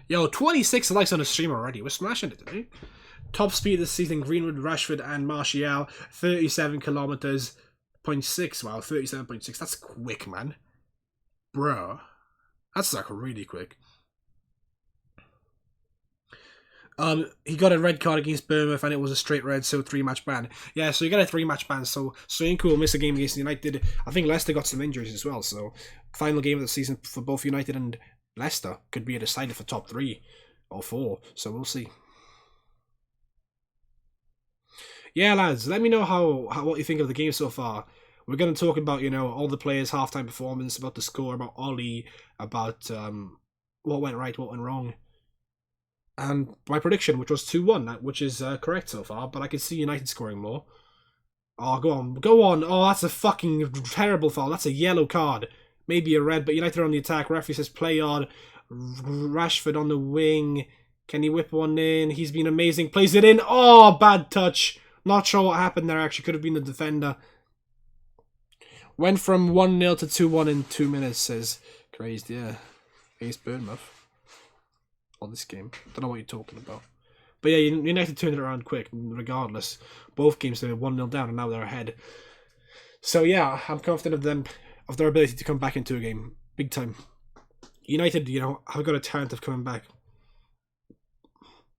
Yo, 26 likes on the stream already. We're smashing it today. Top speed this season, Greenwood, Rashford, and Martial. 37 kilometers. 0.6. Wow, 37.6. That's quick, man. Bro. That's like really quick. He got a red card against Bournemouth and it was a straight red, so 3-match ban. Yeah, so you get a 3-match ban, so Soyuncu will miss a game against United. I think Leicester got some injuries as well, so final game of the season for both United and Leicester could be a decider for top 3 or 4, so we'll see. Yeah, lads, let me know what you think of the game so far. We're going to talk about, you know, all the players' halftime performance, about the score, about Ollie, about what went right, what went wrong. And my prediction, which was 2-1, which is correct so far, but I can see United scoring more. Oh, go on, go on. Oh, that's a fucking terrible foul. That's a yellow card. Maybe a red, but United are on the attack. Referee says play on. Rashford on the wing. Can he whip one in? He's been amazing. Plays it in. Oh, bad touch. Not sure what happened there, actually. Could have been the defender. Went from 1-0 to 2-1 in 2 minutes, says Crazed, yeah. Against Bournemouth. On this game. Don't know what you're talking about. But yeah, United turned it around quick, regardless. Both games they were 1-0 down and now they're ahead. So yeah, I'm confident of them, of their ability to come back into a game. Big time. United, you know, have got a talent of coming back.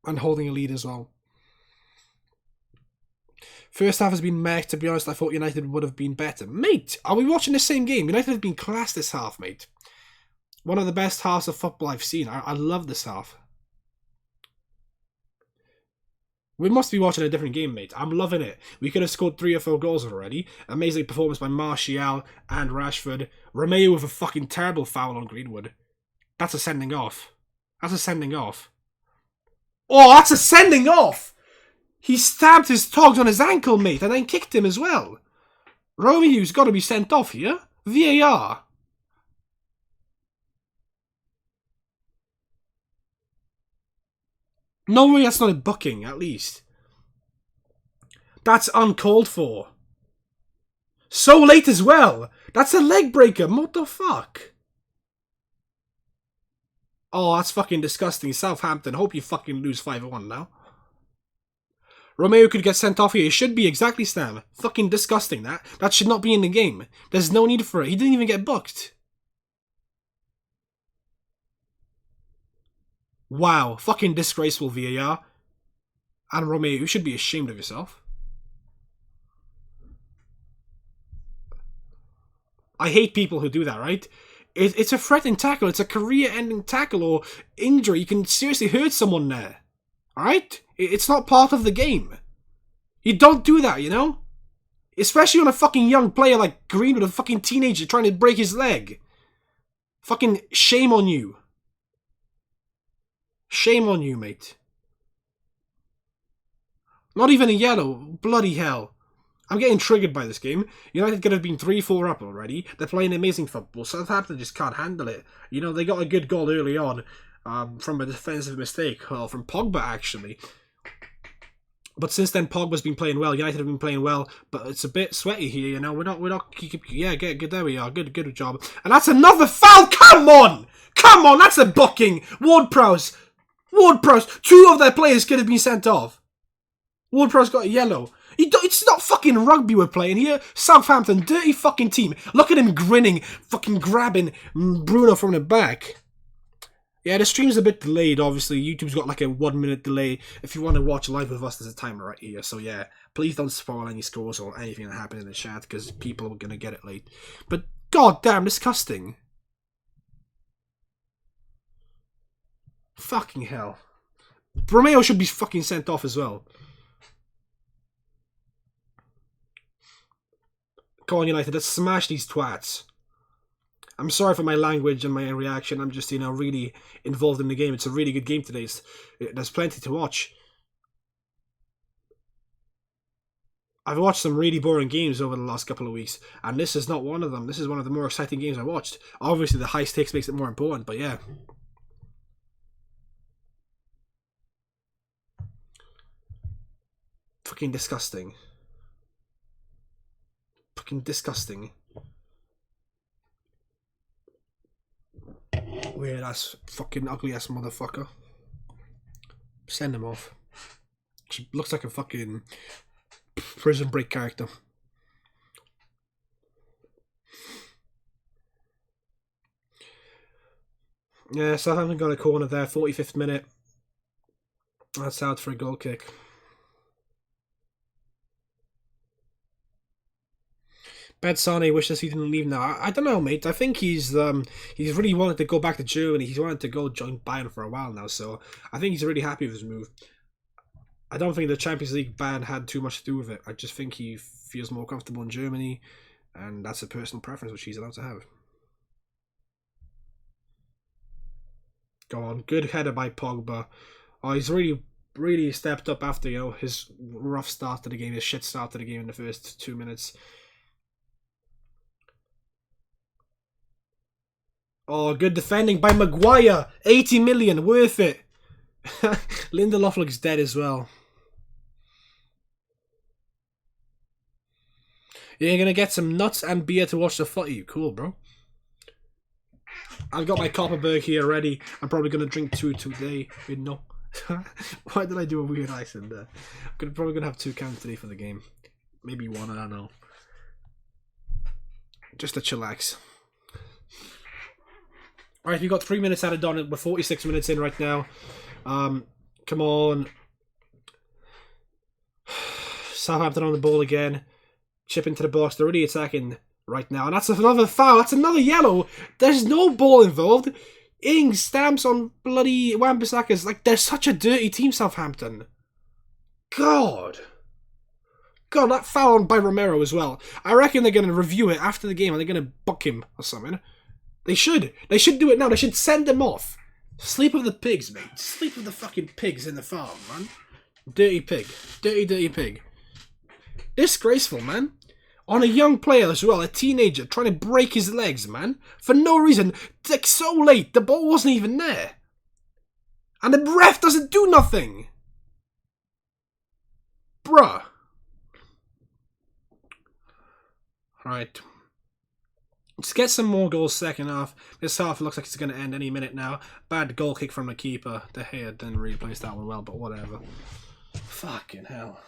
And holding a lead as well. First half has been meh, to be honest. I thought United would have been better. Mate, are we watching the same game? United have been class this half, mate. One of the best halves of football I've seen. I love this half. We must be watching a different game, mate. I'm loving it. We could have scored 3 or 4 goals already. Amazing performance by Martial and Rashford. Romeo with a fucking terrible foul on Greenwood. That's a sending off. That's a sending off. Oh, that's a sending off! He stabbed his togs on his ankle, mate, and then kicked him as well. Romeo's got to be sent off here. VAR. No way that's not a booking, at least. That's uncalled for. So late as well. That's a leg breaker. What the fuck? Oh, that's fucking disgusting. Southampton, hope you fucking lose 5-1 now. Romeo could get sent off here. It should be exactly, Stam. Fucking disgusting, that. That should not be in the game. There's no need for it. He didn't even get booked. Wow. Fucking disgraceful, VAR. And Romeo, you should be ashamed of yourself. I hate people who do that, right? It's a threatening tackle. It's a career-ending tackle or injury. You can seriously hurt someone there. Alright? It's not part of the game. You don't do that, you know? Especially on a fucking young player like Greenwood, a fucking teenager trying to break his leg. Fucking shame on you. Shame on you, mate. Not even a yellow. Bloody hell. I'm getting triggered by this game. United could have been 3-4 up already. They're playing amazing football. Southampton just can't handle it. You know, they got a good goal early on from a defensive mistake. Well, from Pogba, actually. But since then, Pogba's been playing well. United have been playing well. But it's a bit sweaty here, you know. We're not... Yeah, good. There we are. Good job. And that's another foul! Come on! Come on! That's a booking! Ward-Prowse! 2 of their players could have been sent off. Ward-Prowse got a yellow. It's not fucking rugby we're playing here. Southampton, dirty fucking team. Look at him grinning, fucking grabbing Bruno from the back. Yeah, the stream's a bit delayed, obviously. YouTube's got like a 1 minute delay. If you want to watch live with us, there's a timer right here. So yeah, please don't spoil any scores or anything that happens in the chat, because people are going to get it late. But goddamn, disgusting. Fucking hell. Romeo should be fucking sent off as well. Come on, United, let's smash these twats. I'm sorry for my language and my reaction. I'm just, you know, really involved in the game. It's a really good game today. There's plenty to watch. I've watched some really boring games over the last couple of weeks, and this is not one of them. This is one of the more exciting games I watched. Obviously, the high stakes makes it more important, but yeah. Fucking disgusting. Fucking disgusting. Weird ass, fucking ugly ass motherfucker. Send him off. She looks like a fucking Prison Break character. Yeah, Southampton got a corner there, 45th minute. That's out for a goal kick. Sane wishes he didn't leave now. I don't know, mate. I think he's really wanted to go back to Germany. He's wanted to go join Bayern for a while now, so I think he's really happy with his move. I don't think the Champions League ban had too much to do with it. I just think he feels more comfortable in Germany, and that's a personal preference which he's allowed to have. Go on, good header by Pogba. Oh, he's really stepped up after, you know, his rough start to the game, his shit start to the game in the first 2 minutes. Oh, good defending by Maguire. 80 million, worth it. Lindelof looks dead as well. You're gonna get some nuts and beer to watch the footy. Cool, bro. I've got my Copperberg here ready. I'm probably gonna drink 2 today. Wait, no. Why did I do a weird accent there? I'm probably gonna have 2 cans today for the game. Maybe 1, I don't know. Just to chillax. Alright, we've got 3 minutes added on. We're 46 minutes in right now. Come on. Southampton on the ball again. Chip into the box. They're really attacking right now. And that's another foul. That's another yellow. There's no ball involved. Ings stamps on bloody Wan-Bissaka's. Like, they're such a dirty team, Southampton. God. God, that foul by Romero as well. I reckon they're going to review it after the game and they're going to buck him or something. They should. They should do it now. They should send him off. Sleep with the pigs, mate. Sleep with the fucking pigs in the farm, man. Dirty pig. Dirty, dirty pig. Disgraceful, man. On a young player as well, a teenager, trying to break his legs, man. For no reason. Like, so late, the ball wasn't even there. And the ref doesn't do nothing. Bruh. Right. Let's get some more goals second half. This half looks like it's going to end any minute now. Bad goal kick from the keeper. De Gea didn't really place that one well, but whatever. Fucking hell.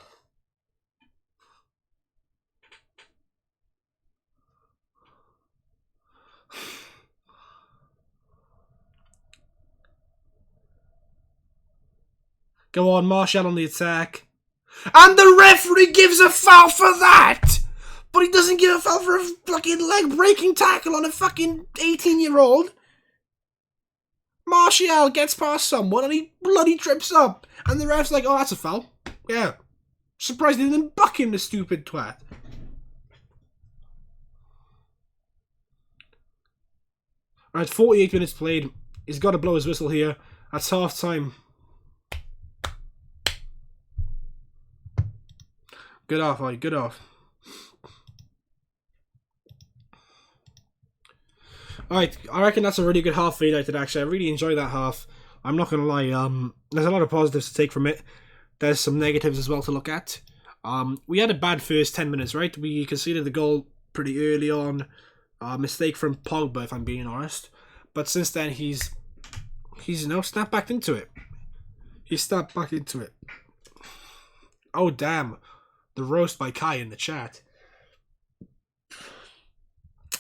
Go on, Martial on the attack. And the referee gives a foul for that! But he doesn't give a foul for a fucking leg-breaking tackle on a fucking 18-year-old. Martial gets past someone and he bloody trips up. And the ref's like, oh, that's a foul. Yeah. Surprised they didn't buck him, the stupid twat. Alright, 48 minutes played. He's got to blow his whistle here. That's half time. Good off, Ollie. Good off. Alright, I reckon that's a really good half for United, actually. I really enjoyed that half. I'm not going to lie. There's a lot of positives to take from it. There's some negatives as well to look at. We had a bad first 10 minutes, right? We conceded the goal pretty early on. Mistake from Pogba, if I'm being honest. But since then, he's snapped back into it. He's snapped back into it. Oh, damn. The roast by Kai in the chat.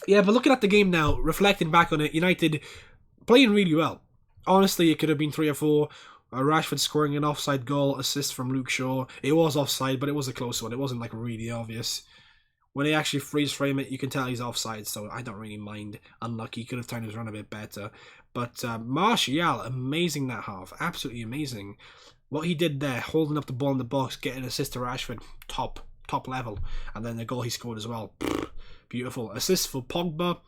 Yeah, but looking at the game now, reflecting back on it, United playing really well. Honestly, it could have been 3 or 4. Rashford scoring an offside goal, assist from Luke Shaw. It was offside, but it was a close one. It wasn't like really obvious. When they actually freeze frame it, you can tell he's offside, so I don't really mind. Unlucky, he could have timed his run a bit better. But Martial, amazing that half. Absolutely amazing. What he did there, holding up the ball in the box, getting an assist to Rashford, top level. And then the goal he scored as well. Beautiful. Assist for Pogba.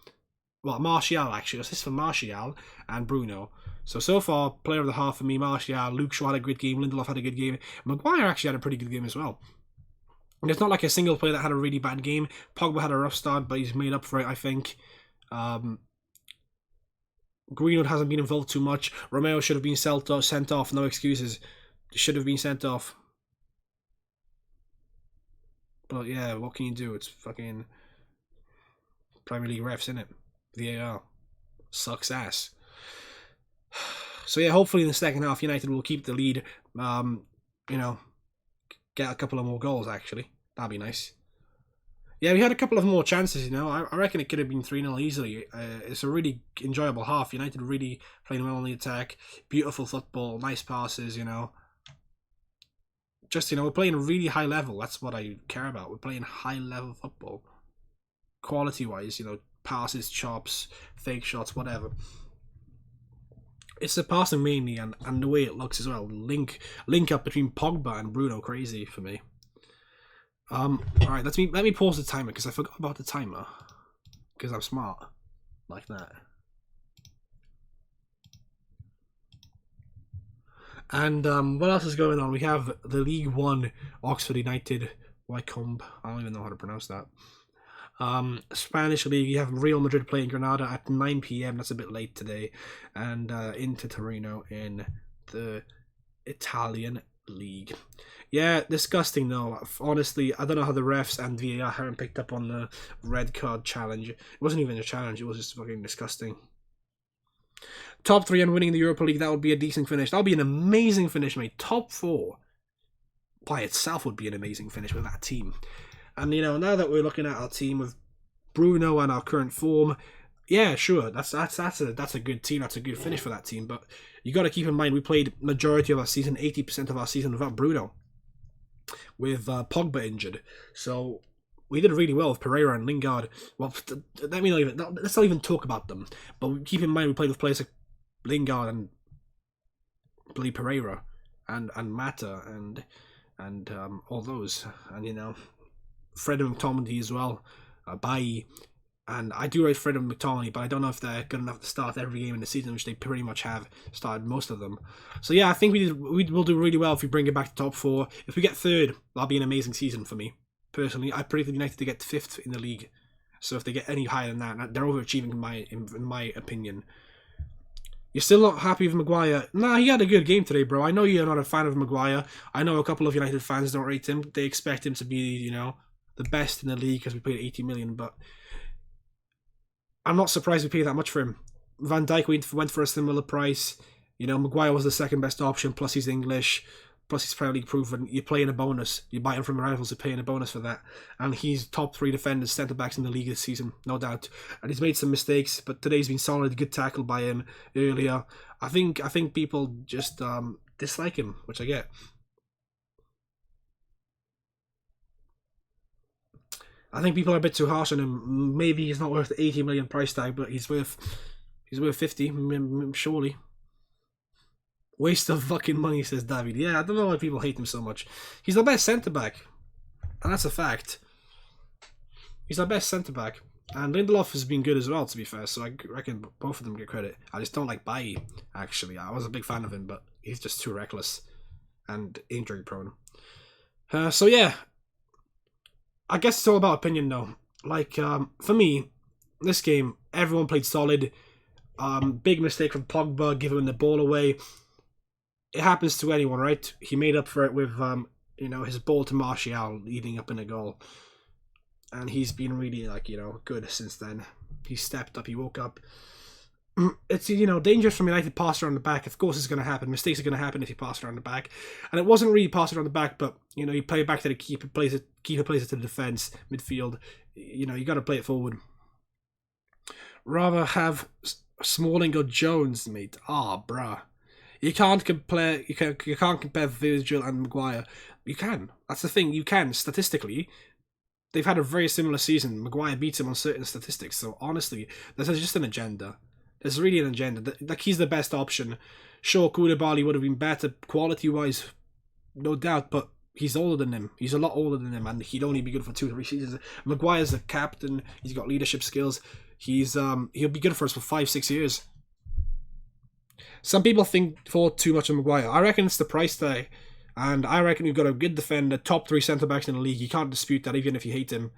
Well, Martial, actually. Assist for Martial and Bruno. So far, player of the half for me, Martial. Luke Shaw had a good game. Lindelof had a good game. Maguire actually had a pretty good game as well. And it's not like a single player that had a really bad game. Pogba had a rough start, but he's made up for it, I think. Greenwood hasn't been involved too much. Romeo should have been sent off. No excuses. Should have been sent off. But yeah, what can you do? It's fucking Premier League refs, innit? VAR. Sucks ass. So yeah, hopefully in the second half, United will keep the lead. You know, get a couple of more goals, actually. That'd be nice. Yeah, we had a couple of more chances, you know. I reckon it could have been 3-0 easily. It's a really enjoyable half. United really playing well on the attack. Beautiful football, nice passes, you know. Just, you know, we're playing a really high level. That's what I care about. We're playing high level football. Quality-wise, you know, passes, chops, fake shots, whatever. It's the passing mainly and the way it looks as well. Link up between Pogba and Bruno, crazy for me. Alright, let me pause the timer because I forgot about the timer. Because I'm smart. Like that. And what else is going on? We have the League One, Oxford United, Wycombe. I don't even know how to pronounce that. Spanish League, you have Real Madrid playing Granada at 9 PM. That's a bit late today. And Inter Torino in the Italian league. Yeah, disgusting though. Honestly, I don't know how the refs and VAR haven't picked up on the red card challenge. It wasn't even a challenge, it was just fucking disgusting. Top 3 and winning the Europa League, that would be a decent finish. That would be an amazing finish, mate. Top 4 by itself would be an amazing finish with that team. And, you know, now that we're looking at our team with Bruno and our current form, yeah, sure, that's a good team. That's a good finish for that team. But you got to keep in mind, we played majority of our season, 80% of our season without Bruno, with Pogba injured. So we did really well with Pereira and Lingard. Well, let's not even talk about them. But keep in mind, we played with players like Lingard and Pereira and Mata and all those, and you know, Fred and McTominay as well, Bailly. And I do rate Fred and McTominay, but I don't know if they're good enough to start every game in the season, which they pretty much have started most of them. So yeah, I think we will do really well if we bring it back to top 4. If we get 3rd, that'll be an amazing season for me. Personally, I predict United to get 5th in the league. So if they get any higher than that, they're overachieving in my opinion. You're still not happy with Maguire? Nah, he had a good game today, bro. I know you're not a fan of Maguire. I know a couple of United fans don't rate him. They expect him to be, you know, the best in the league because we paid 80 million, but I'm not surprised we paid that much for him. Van Dijk went for a similar price. You know, Maguire was the second best option, plus he's English, plus he's Premier League proven. You're playing a bonus. You buy him from rivals, you're paying a bonus for that. And he's top 3 defenders, centre-backs in the league this season, no doubt. And he's made some mistakes, but today's been solid. Good tackle by him earlier. I think people just dislike him, which I get. I think people are a bit too harsh on him. Maybe he's not worth the 80 million price tag, but he's worth 50, surely. Waste of fucking money, says David. Yeah, I don't know why people hate him so much. He's the best centre-back, and that's a fact. He's our best centre-back. And Lindelof has been good as well, to be fair, so I reckon both of them get credit. I just don't like Bailly, actually. I was a big fan of him, but he's just too reckless and injury-prone. So yeah, I guess it's all about opinion, though. Like, for me, this game, everyone played solid. Big mistake from Pogba, giving the ball away. It happens to anyone, right? He made up for it with, you know, his ball to Martial leading up in a goal. And he's been really, like, you know, good since then. He stepped up, he woke up. It's, you know, dangerous from United pass around the back. Of course it's going to happen. Mistakes are going to happen if you pass around the back. And it wasn't really passing around the back, but, you know, you play it back to the keeper, plays it to the defence, midfield. You know, you got to play it forward. Rather have Smalling or Jones, mate. Bruh. You can't compare Virgil and Maguire. You can. That's the thing. You can, statistically. They've had a very similar season. Maguire beats him on certain statistics. So, honestly, there's just an agenda. There's really an agenda. Like, he's the best option. Sure, Koulibaly would have been better quality-wise, no doubt, but he's older than him. He's a lot older than him, and he'd only be good for 2 or 3 seasons. Maguire's a captain. He's got leadership skills. He'll be good for us for 5-6 years. Some people thought too much of Maguire. I reckon it's the price tag. And I reckon we've got a good defender, top 3 centre-backs in the league. You can't dispute that, even if you hate him.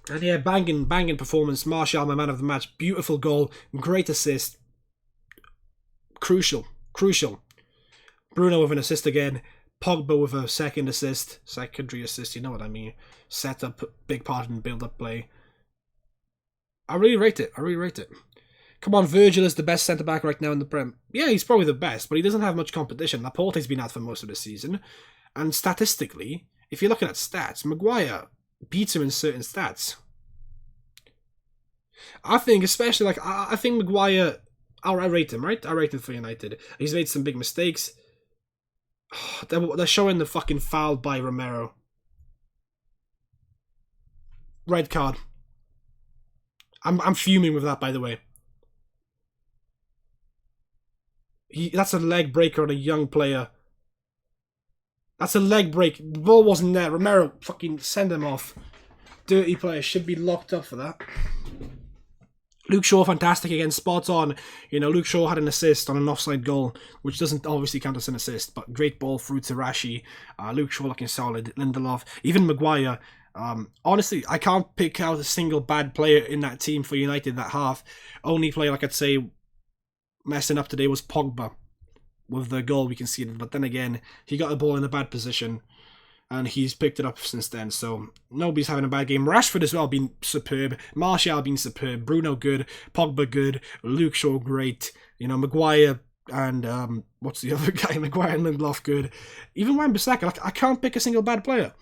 And yeah, banging performance. Martial, my man of the match. Beautiful goal. Great assist. Crucial. Bruno with an assist again. Pogba with a secondary assist, you know what I mean. Set up, big part in build-up play. I really rate it. Come on, Virgil is the best centre-back right now in the Prem. Yeah, he's probably the best, but he doesn't have much competition. Laporte's been out for most of the season. And statistically, if you're looking at stats, Maguire beats him in certain stats. I think, especially, like, I think Maguire, I rate him, right? I rate him for United. He's made some big mistakes. They're showing the fucking foul by Romero. Red card. I'm fuming with that, by the way. That's a leg breaker on a young player. That's a leg break. The ball wasn't there. Romero, fucking send him off. Dirty player. Should be locked up for that. Luke Shaw, fantastic again. Spot on. You know, Luke Shaw had an assist on an offside goal, which doesn't obviously count as an assist, but great ball through to Rashi. Luke Shaw looking solid. Lindelof. Even Maguire. Honestly, I can't pick out a single bad player in that team for United that half. Only player, like I'd say, messing up today was Pogba. with the goal we conceded. But then again, he got the ball in a bad position, and he's picked it up since then. So nobody's having a bad game. Rashford as well been superb. Martial been superb. Bruno good. Pogba good. Luke Shaw great. You know, Maguire and what's the other guy? Maguire and Lindelof good. Even Wan-Bissaka, like, I can't pick a single bad player.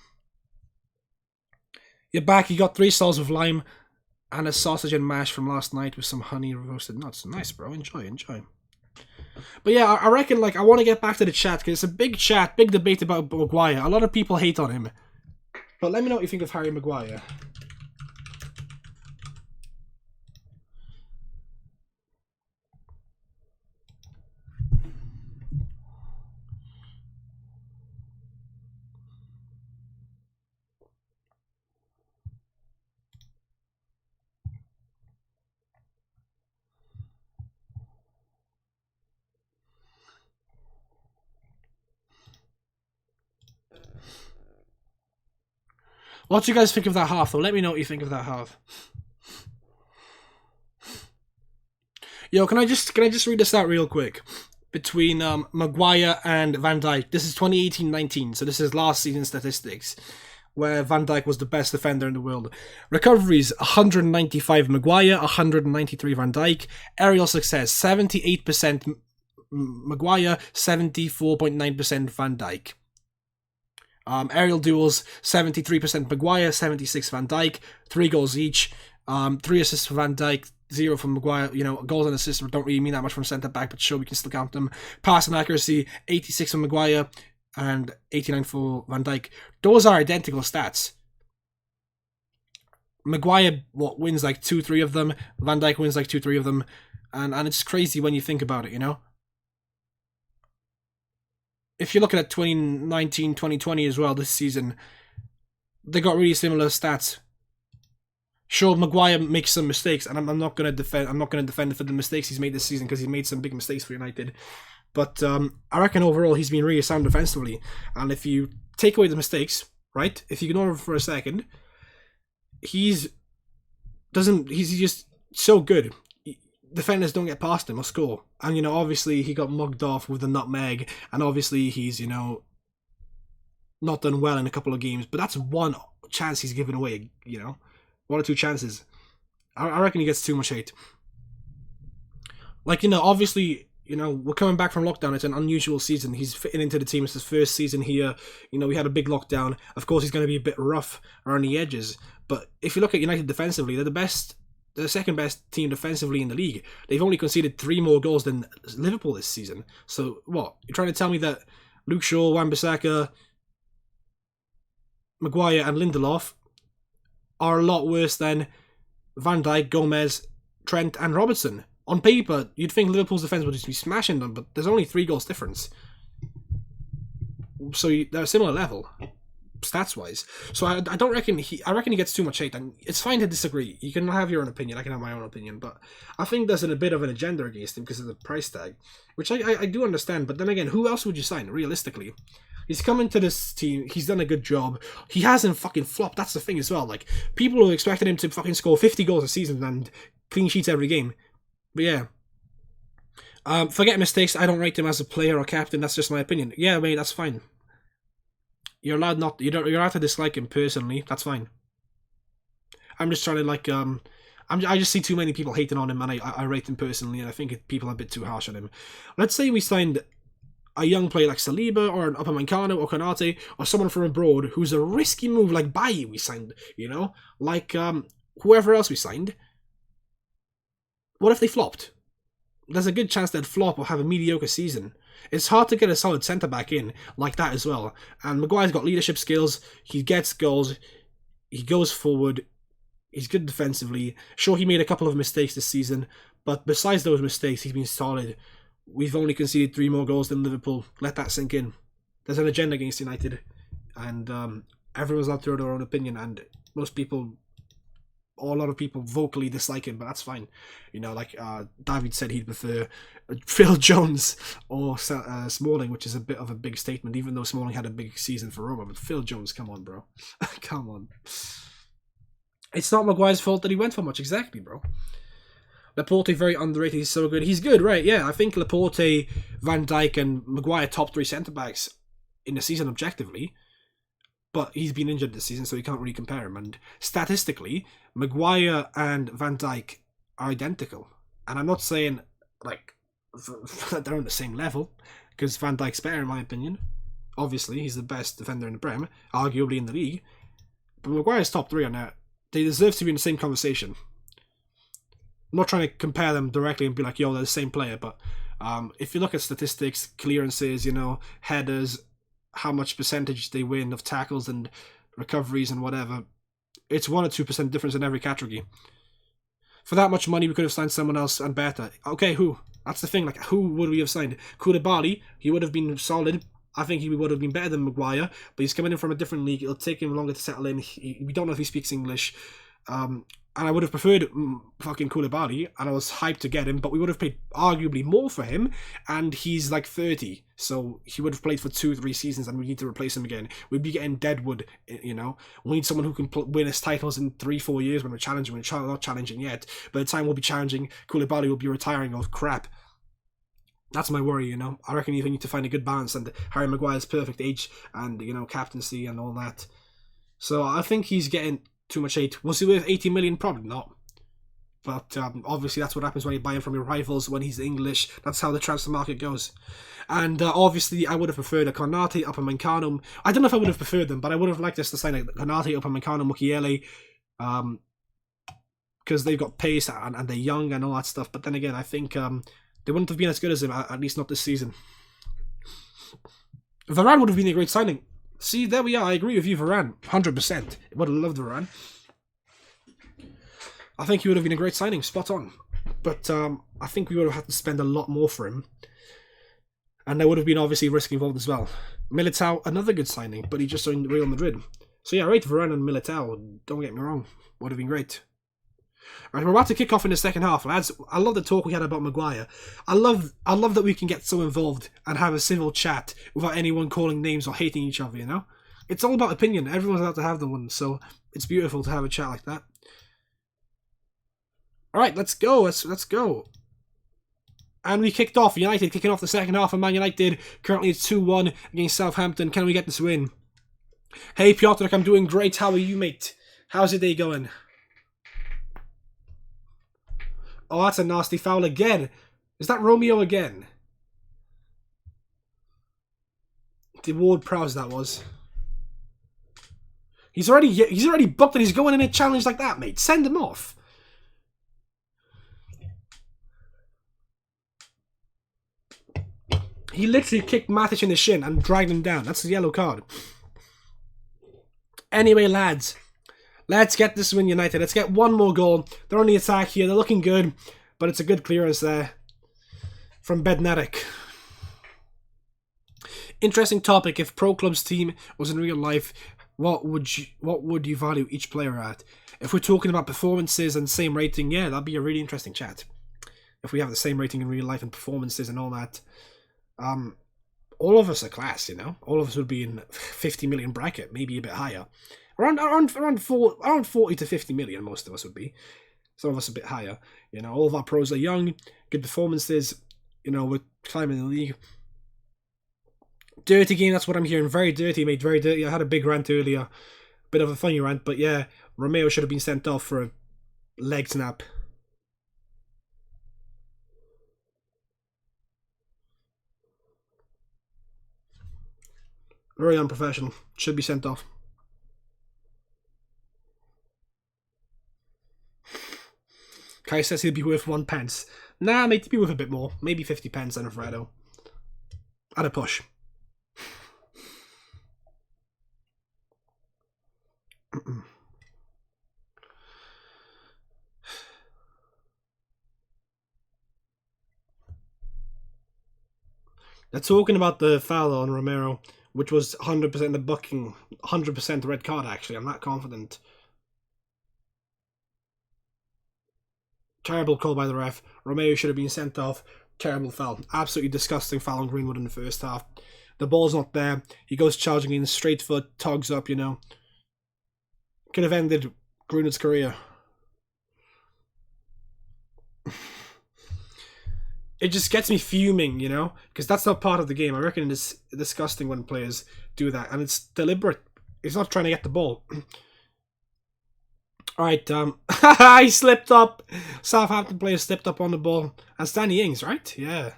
You're back. You got 3 stars of lime and a sausage and mash from last night with some honey roasted nuts. Nice, bro. Enjoy. But yeah, I reckon, like, I want to get back to the chat, because it's a big chat, big debate about Maguire. A lot of people hate on him. But let me know what you think of Harry Maguire. What do you guys think of that half, though? Let me know what you think of that half. Yo, can I just read this out real quick? Between Maguire and Van Dijk. This is 2018-19, so this is last season statistics, where Van Dijk was the best defender in the world. Recoveries, 195 Maguire, 193 Van Dijk. Aerial success, 78% Maguire, 74.9% Van Dijk. Aerial duels, 73% Maguire, 76 Van Dijk, 3 goals each, 3 assists for Van Dijk, 0 from Maguire. You know, goals and assists don't really mean that much from centre back, but sure, we can still count them. Pass and accuracy, 86 for Maguire and 89 for Van Dijk. Those are identical stats. Maguire wins like 2-3 of them, Van Dijk wins like 2-3 of them, and it's crazy when you think about it, you know? If you're looking at 2019, 2020 as well, this season, they got really similar stats. Sure, Maguire makes some mistakes, and I'm not going to defend. I'm not going to defend for the mistakes he's made this season, because he made some big mistakes for United. But I reckon overall he's been really sound defensively. And if you take away the mistakes, right? If you ignore him for a second, he's just so good. Defenders don't get past him or score. And, you know, obviously he got mugged off with the nutmeg, and obviously he's, you know, not done well in a couple of games, but that's one chance he's given away, you know? 1 or 2 chances. I reckon he gets too much hate. Like, you know, obviously, you know, we're coming back from lockdown. It's an unusual season. He's fitting into the team. It's his first season here. You know, we had a big lockdown. Of course, he's going to be a bit rough around the edges. But if you look at United defensively, they're the second best team defensively in the league. They've only conceded 3 more goals than Liverpool this season. So, what? You're trying to tell me that Luke Shaw, Wan-Bissaka, Maguire and Lindelof are a lot worse than Van Dijk, Gomez, Trent and Robertson? On paper, you'd think Liverpool's defence would just be smashing them, but there's only 3 goals difference. So they're a similar level, stats-wise. So I don't reckon I reckon he gets too much hate, and it's fine to disagree. You can have your own opinion, I can have my own opinion, but I think there's a bit of an agenda against him because of the price tag, which I do understand, but then again, who else would you sign, realistically? He's come into this team, he's done a good job, he hasn't fucking flopped, that's the thing as well. Like, people who expected him to fucking score 50 goals a season and clean sheets every game. But yeah. Forget mistakes, I don't rate him as a player or captain, that's just my opinion. Yeah, mate, that's fine. You're allowed you're allowed to dislike him personally, that's fine. I'm just trying to, like, I just see too many people hating on him, and I rate him personally, and I think people are a bit too harsh on him. Let's say we signed a young player like Saliba, or an Upamecano, or Konate, or someone from abroad who's a risky move, like Bailly we signed, you know? Like, whoever else we signed. What if they flopped? There's a good chance they'd flop or have a mediocre season. It's hard to get a solid centre-back in like that as well. And Maguire's got leadership skills, he gets goals, he goes forward, he's good defensively. Sure, he made a couple of mistakes this season, but besides those mistakes, he's been solid. We've only conceded 3 more goals than Liverpool. Let that sink in. There's an agenda against United, and everyone's out there their own opinion, and most people, or a lot of people, vocally dislike him, but that's fine. You know, like David said he'd prefer Phil Jones or Smalling, which is a bit of a big statement, even though Smalling had a big season for Roma. But Phil Jones, come on, bro. Come on. It's not Maguire's fault that he went for much, exactly, bro. Laporte very underrated. He's so good. He's good, right? Yeah, I think Laporte, Van Dijk, and Maguire top 3 centre backs in the season objectively. But he's been injured this season, so you can't really compare him. And statistically, Maguire and Van Dijk are identical. And I'm not saying like they're on the same level, because Van Dijk's better in my opinion. Obviously, he's the best defender in the Prem, arguably in the league. But Maguire's top 3 on that. They deserve to be in the same conversation. I'm not trying to compare them directly and be like, yo, they're the same player, but if you look at statistics, clearances, headers, how much percentage they win of tackles and recoveries and whatever, it's 1 or 2% difference in every category. For that much money, we could have signed someone else and better. Okay, who? That's the thing, like, who would we have signed? Koulibaly, he would have been solid. I think he would have been better than Maguire, but he's coming in from a different league. It'll take him longer to settle in. We don't know if he speaks English. And I would have preferred fucking Koulibaly, and I was hyped to get him, but we would have paid arguably more for him, and he's like 30, so he would have played for 2-3 seasons, and we need to replace him again. We'd be getting Deadwood, We need someone who can win us titles in 3-4 years when we're challenging. We're not challenging yet. By the time we'll be challenging, Koulibaly will be retiring or crap. That's my worry, I reckon you need to find a good balance, and Harry Maguire's perfect age, and, captaincy and all that. So I think he's getting too much hate. Was he worth 80 million? Probably not. But obviously that's what happens when you buy him from your rivals, when he's English. That's how the transfer market goes. And obviously I would have preferred a Konate, Upamecano. I don't know if I would have preferred them, but I would have liked us to sign a Konate, Upamecano, Mukiele, because they've got pace and they're young and all that stuff. But then again, I think they wouldn't have been as good as him, at least not this season. Varane would have been a great signing. See, there we are. I agree with you, Varane. 100%. Would have loved Varane. I think he would have been a great signing. Spot on. But I think we would have had to spend a lot more for him. And there would have been obviously risk involved as well. Militao, another good signing, but he just joined Real Madrid. So yeah, rate Varane and Militao. Don't get me wrong. Would have been great. Right, we're about to kick off in the second half, lads. I love the talk we had about Maguire. I love that we can get so involved and have a civil chat without anyone calling names or hating each other, It's all about opinion. Everyone's allowed to have the one, so it's beautiful to have a chat like that. Alright, let's go. Let's go. And we kicked off. United kicking off the second half, and Man United currently it's 2-1 against Southampton. Can we get this win? Hey, Piotr, I'm doing great. How are you, mate? How's your day going? Oh, that's a nasty foul again. Is that Romeo again? The Ward-Prowse that was. He's already booked and he's going in a challenge like that, mate. Send him off. He literally kicked Matic in the shin and dragged him down. That's a yellow card. Anyway, lads. Let's get this win, United. Let's get one more goal. They're on the attack here. They're looking good. But it's a good clearance there from Bednarik. Interesting topic. If Pro Club's team was in real life, what would you value each player at? If we're talking about performances and same rating, yeah, that'd be a really interesting chat. If we have the same rating in real life and performances and all that. All of us are class, All of us would be in 50 million bracket, maybe a bit higher. Around 40 to 50 million, most of us would be. Some of us a bit higher. All of our pros are young, good performances. We're climbing the league. Dirty game, that's what I'm hearing. Very dirty, mate, very dirty. I had a big rant earlier. Bit of a funny rant, but yeah, Romeo should have been sent off for a leg snap. Very unprofessional. Should be sent off. Kai says he'd be worth 1 pence. Nah, mate, he'd be worth a bit more. Maybe 50 pence and a Fredo. At a push. They're talking about the foul on Romero, which was 100% the booking, 100% red card, actually. I'm not confident. Terrible call by the ref. Romeo should have been sent off. Terrible foul. Absolutely disgusting foul on Greenwood in the first half. The ball's not there. He goes charging in, straight foot, tugs up, Could have ended Greenwood's career. It just gets me fuming, you know, because that's not part of the game. I reckon it's disgusting when players do that, and it's deliberate. It's not trying to get the ball. All right, I slipped up. Southampton player slipped up on the ball. And Danny Ings, right? Yeah.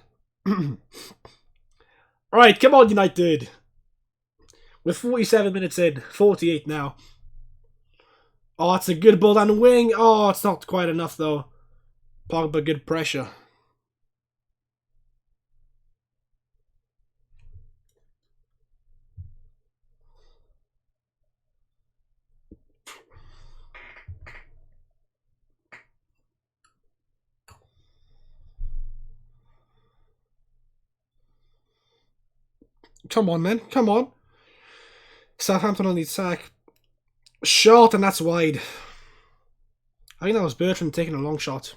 All right, come on, United. We're 47 minutes in, 48 now. Oh, it's a good ball down the wing. Oh, it's not quite enough, though. Pogba, good pressure. Come on, man. Come on. Southampton on the attack. Shot, and that's wide. I think that was Bertrand taking a long shot.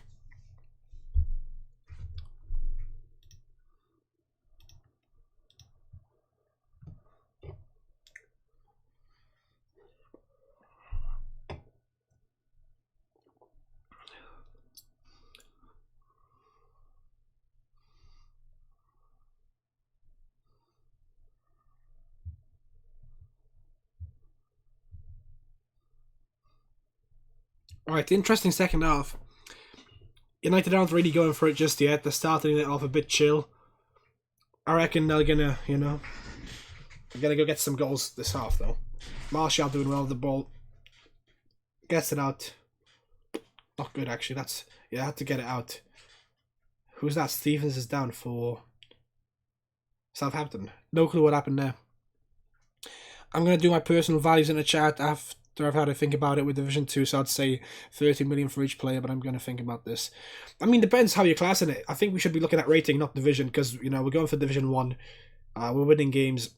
Alright, interesting second half. United aren't really going for it just yet. They're starting it off a bit chill. I reckon they're gonna, you know, they're gonna go get some goals this half, though. Martial doing well with the ball. Gets it out. Not good, actually. That's, yeah, I had to get it out. Who's that? Stevens is down for Southampton. No clue what happened there. I'm going to do my personal values in the chat after I've had to think about it with Division 2, so I'd say 30 million for each player, but I'm going to think about this. I mean, depends how you're classing it. I think we should be looking at rating, not division, because, you know, we're going for Division 1. We're winning games.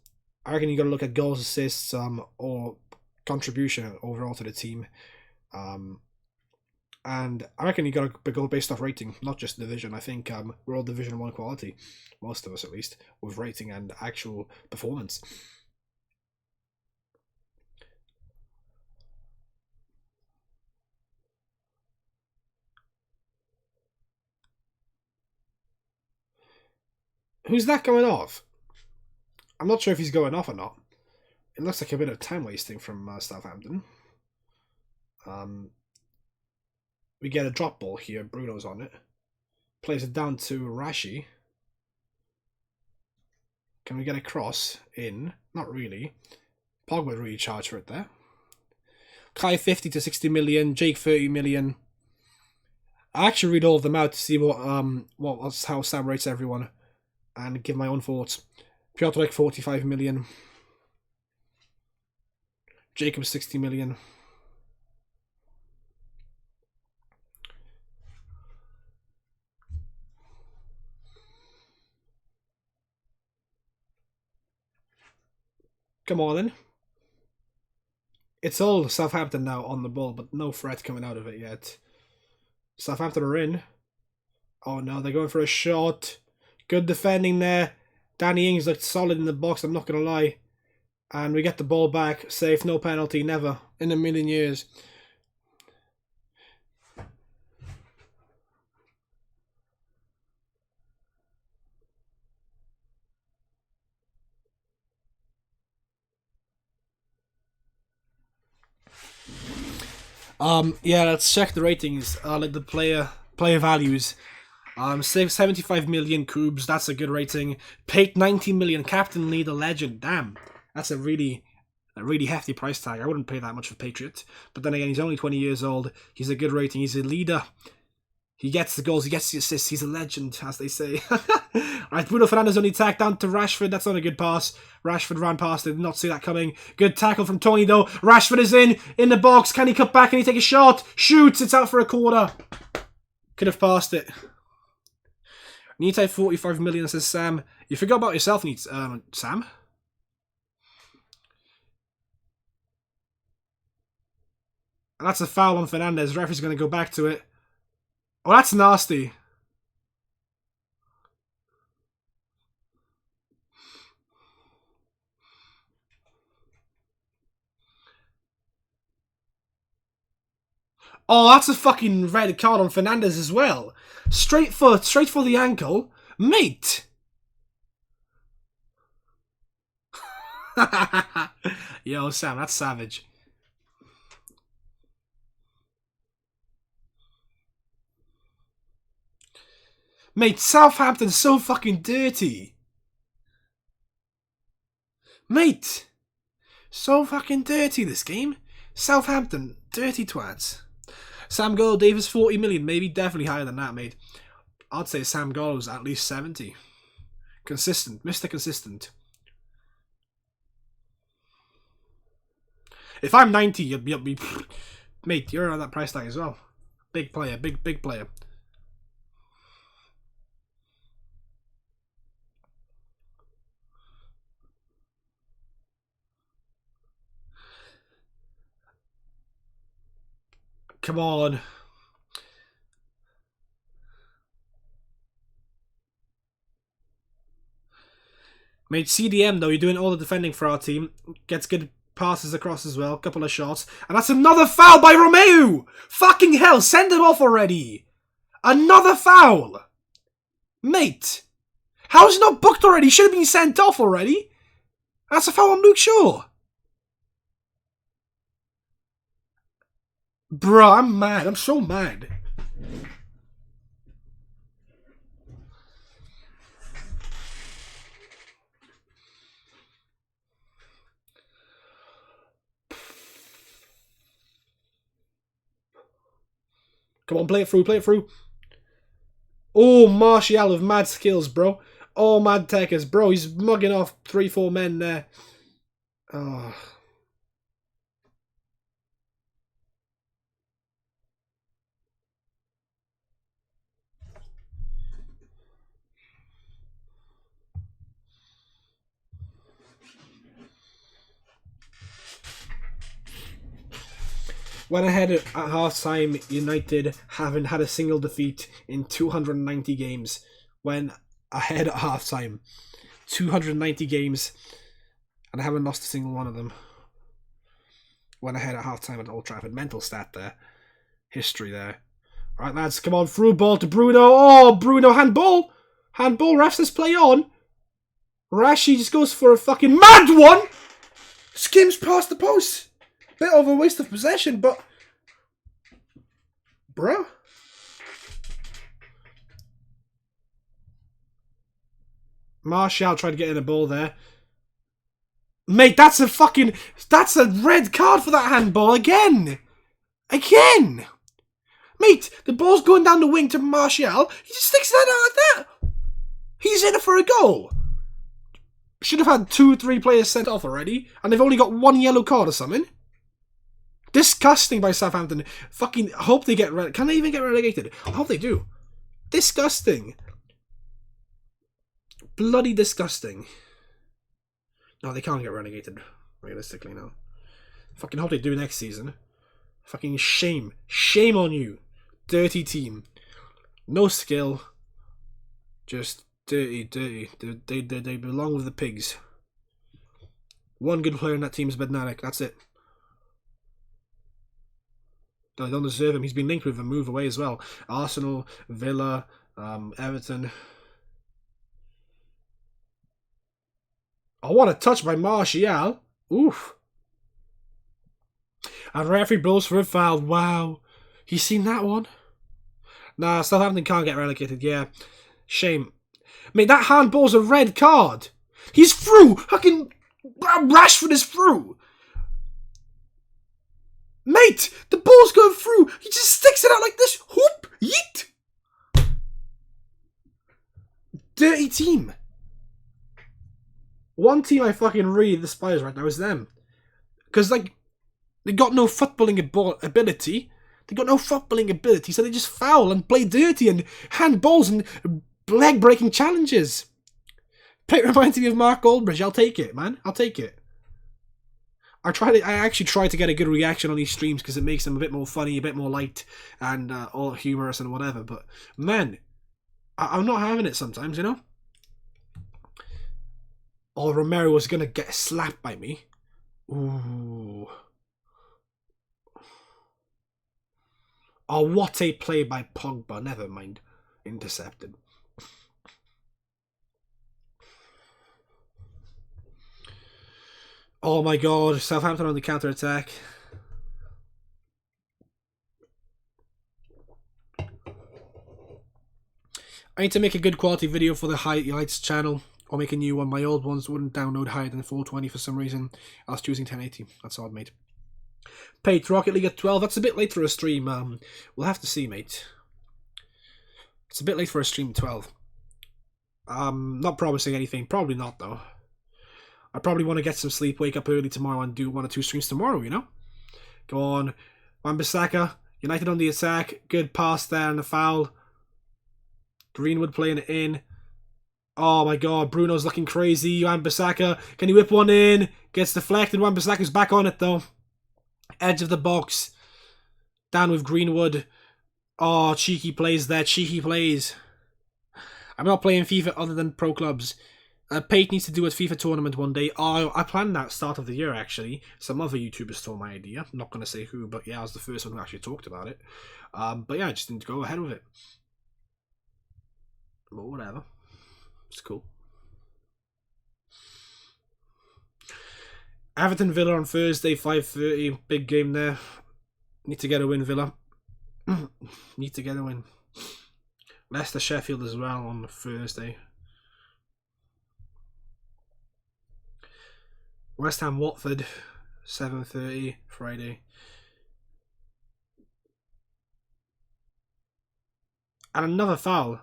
I reckon you got to look at goals, assists, or contribution overall to the team. And I reckon you got to go based off rating, not just division. I think we're all Division 1 quality, most of us at least, with rating and actual performance. Who's that going off? I'm not sure if he's going off or not. It looks like a bit of time wasting from Southampton. We get a drop ball here. Bruno's on it. Plays it down to Rashi. Can we get a cross in? Not really. Pogba really charged for it there. Kai 50 to 60 million. Jake 30 million. I actually read all of them out to see how Sam rates everyone and give my own thoughts. Piotrek 45 million. Jacob 60 million. Come on then. It's all Southampton now on the ball, but no threat coming out of it yet. Southampton are in. Oh no, they're going for a shot. Good defending there. Danny Ings looked solid in the box, I'm not going to lie. And we get the ball back. Safe, no penalty, never. In a million years. Yeah, let's check the ratings. Like the player values. 75 million Kubz, that's a good rating. Paid 90 million, captain, leader, legend. Damn, that's a really hefty price tag. I wouldn't pay that much for Patriot. But then again, he's only 20 years old. He's a good rating. He's a leader. He gets the goals. He gets the assists. He's a legend, as they say. Alright, Bruno Fernandes only tacked down to Rashford. That's not a good pass. Rashford ran past it. Did not see that coming. Good tackle from Tony, though. Rashford is in the box. Can he cut back? Can he take a shot? Shoots. It's out for a corner. Could have passed it. Need to 45 million, says Sam. You forgot about yourself, Sam? And that's a foul on Fernandes. Referee's going to go back to it. Oh, that's nasty. Oh, that's a fucking red card on Fernandez as well. Straight for the ankle. Mate! Yo, Sam, that's savage. Mate, Southampton's so fucking dirty. Mate! So fucking dirty, this game. Southampton, dirty twats. Sam Golo Davis, 40 million, maybe definitely higher than that, mate. I'd say Sam Golo's at least 70. Consistent, Mr. Consistent. If I'm 90, you'd be... Mate, you're on that price tag as well. Big player, big player. Come on. Mate, CDM though, you're doing all the defending for our team. Gets good passes across as well, couple of shots. And that's another foul by Romeu! Fucking hell, send him off already! Another foul! Mate! How's he not booked already? He should have been sent off already! That's a foul on Luke Shaw! Bruh, I'm mad. I'm so mad. Come on, play it through. Oh, Martial with mad skills, bro. Oh, mad techers, bro. He's mugging off 3-4 men there. Oh. Went ahead at half-time, United haven't had a single defeat in 290 games. Went ahead at half-time. 290 games, and I haven't lost a single one of them. Went ahead at half-time at Old Trafford. Mental stat there. History there. Right, lads, come on. Through ball to Bruno. Oh, Bruno, handball. Handball, refs, this play on. Rashi just goes for a fucking mad one. Skims past the post. Bit of a waste of possession, but... Bruh. Martial tried to get in a ball there. Mate, that's a red card for that handball again. Again. Mate, the ball's going down the wing to Martial. He just sticks that out like that. He's in it for a goal. Should have had 2-3 players sent off already, and they've only got one yellow card or something. Disgusting by Southampton. Fucking hope they get relegated. Can they even get relegated? I hope they do. Disgusting. Bloody disgusting. No, they can't get relegated. Realistically, no. Fucking hope they do next season. Fucking shame. Shame on you. Dirty team. No skill. Just dirty. They belong with the pigs. One good player in that team is Bednarik. That's it. They don't deserve him. He's been linked with a move away as well. Arsenal, Villa, Everton. Oh, what a touch by Martial. Oof. And referee blows for a foul. Wow. You seen that one? Nah, Southampton can't get relegated. Yeah. Shame. Mate, that handball's a red card. He's through. Fucking Rashford is through. Mate, the ball's going through. He just sticks it out like this. Whoop. Yeet. Dirty team. One team I fucking really despise right now is them. Because, like, they got no footballing ability. They got no footballing ability, so they just foul and play dirty and handballs and leg-breaking challenges. It reminds me of Mark Goldbridge. I'll take it, man. I'll take it. I actually try to get a good reaction on these streams because it makes them a bit more funny, a bit more light, and all humorous and whatever. But, man, I'm not having it sometimes, you know? Oh, Romero was going to get slapped by me. Ooh. Oh, what a play by Pogba. Never mind. Intercepted. Oh my god. Southampton on the counter-attack. I need to make a good quality video for the highlights channel. Or make a new one. My old ones wouldn't download higher than 420 for some reason. I was choosing 1080. That's odd, mate. Pate, Rocket League at 12. That's a bit late for a stream. We'll have to see, mate. It's a bit late for a stream at 12. Not promising anything. Probably not, though. I probably want to get some sleep, wake up early tomorrow, and do 1 or 2 streams tomorrow, you know? Go on. Wan-Bissaka. United on the attack. Good pass there and a foul. Greenwood playing it in. Oh my god, Bruno's looking crazy. Wan-Bissaka, can he whip one in? Gets deflected. Wan-Bissaka's back on it though. Edge of the box. Down with Greenwood. Oh, cheeky plays there. Cheeky plays. I'm not playing FIFA other than pro clubs. Pate needs to do a FIFA tournament one day. Oh, I planned that start of the year actually. Some other YouTubers stole my idea. I'm not going to say who, but yeah, I was the first one who actually talked about it. But yeah, I just didn't go ahead with it. But whatever. It's cool. Everton Villa on Thursday, 5:30. Big game there. Need to get a win, Villa. Need to get a win. Leicester Sheffield as well on Thursday. West Ham Watford, 7:30 Friday. And another foul.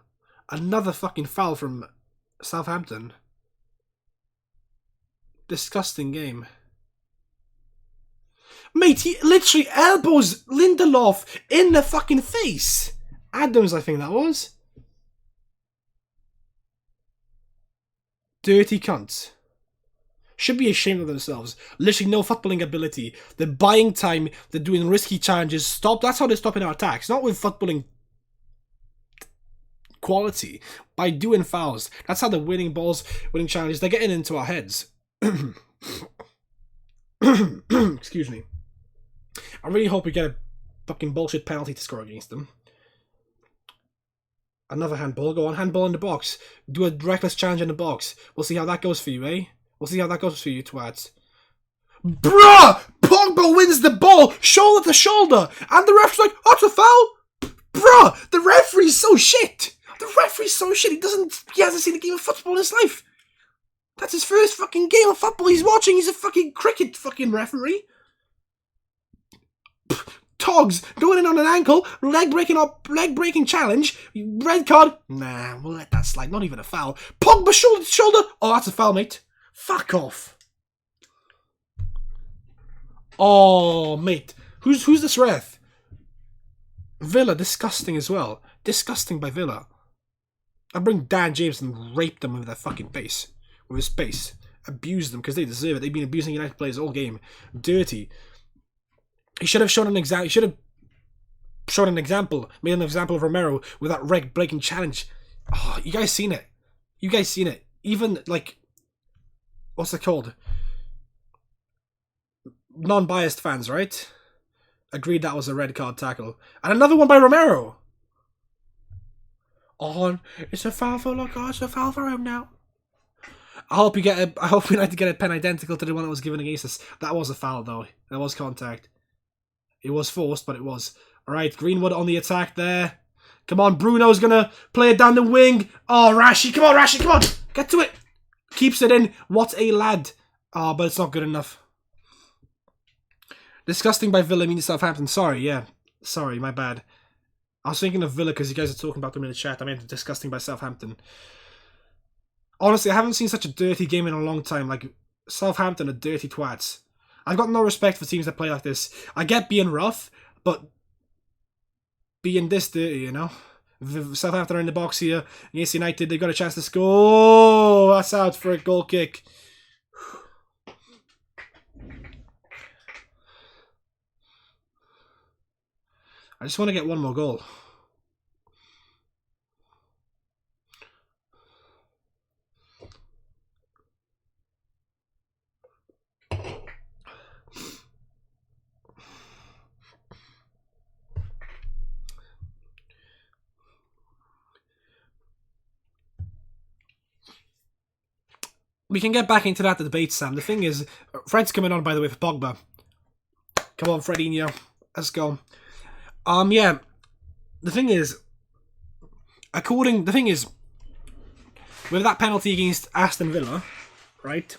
Another fucking foul from Southampton. Disgusting game. Mate, he literally elbows Lindelof in the fucking face. Adams, I think that was. Dirty cunts. Should be ashamed of themselves. Literally no footballing ability. They're buying time. They're doing risky challenges. Stop. That's how they're stopping our attacks. Not with footballing quality. By doing fouls. That's how they're winning balls, winning challenges. They're getting into our heads. Excuse me. I really hope we get a fucking bullshit penalty to score against them. Another handball. Go on, handball in the box. Do a reckless challenge in the box. We'll see how that goes for you, eh? We'll see how that goes for you, twats. Bruh! Pogba wins the ball, shoulder to shoulder, and the ref's like, oh, it's a foul? Bruh! The referee's so shit! The referee's so shit, he hasn't seen a game of football in his life. That's his first fucking game of football he's watching. He's a fucking cricket fucking referee. Togs going in on an ankle, leg breaking challenge, red card. Nah, we'll let that slide. Not even a foul. Pogba shoulder to shoulder. Oh, that's a foul, mate. Fuck off. Oh, mate. Who's this ref? Villa, disgusting as well. Disgusting by Villa. I bring Dan James and rape them with their fucking face. With his face. Abuse them because they deserve it. They've been abusing United players all game. Dirty. He should have shown an example. He should have shown an example. Made an example of Romero with that leg breaking challenge. Oh, you guys seen it? You guys seen it? Even like, what's it called? Non-biased fans, right? Agreed that was a red card tackle. And another one by Romero. Oh, it's a foul for Luka. It's a foul for him now. I hope we like to get a pen identical to the one that was given against us. That was a foul though. That was contact. It was forced, but it was. Alright, Greenwood on the attack there. Come on, Bruno's gonna play it down the wing. Oh, Rashi, come on, Rashi, come on. Get to it. Keeps it in. What a lad. Oh, but it's not good enough. Disgusting by Villa means Southampton. Sorry, yeah. Sorry, my bad. I was thinking of Villa because you guys are talking about them in the chat. I mean, disgusting by Southampton. Honestly, I haven't seen such a dirty game in a long time. Like, Southampton are dirty twats. I've got no respect for teams that play like this. I get being rough, but being this dirty, you know? Southampton are in the box here against United. They've got a chance to score. Oh, that's out for a goal kick. I just want to get one more goal. we can get back into that debate, Sam. The thing is, Fred's coming on, by the way, for Pogba. Come on, Fredinho. Let's go. Yeah. The thing is, with that penalty against Aston Villa, right?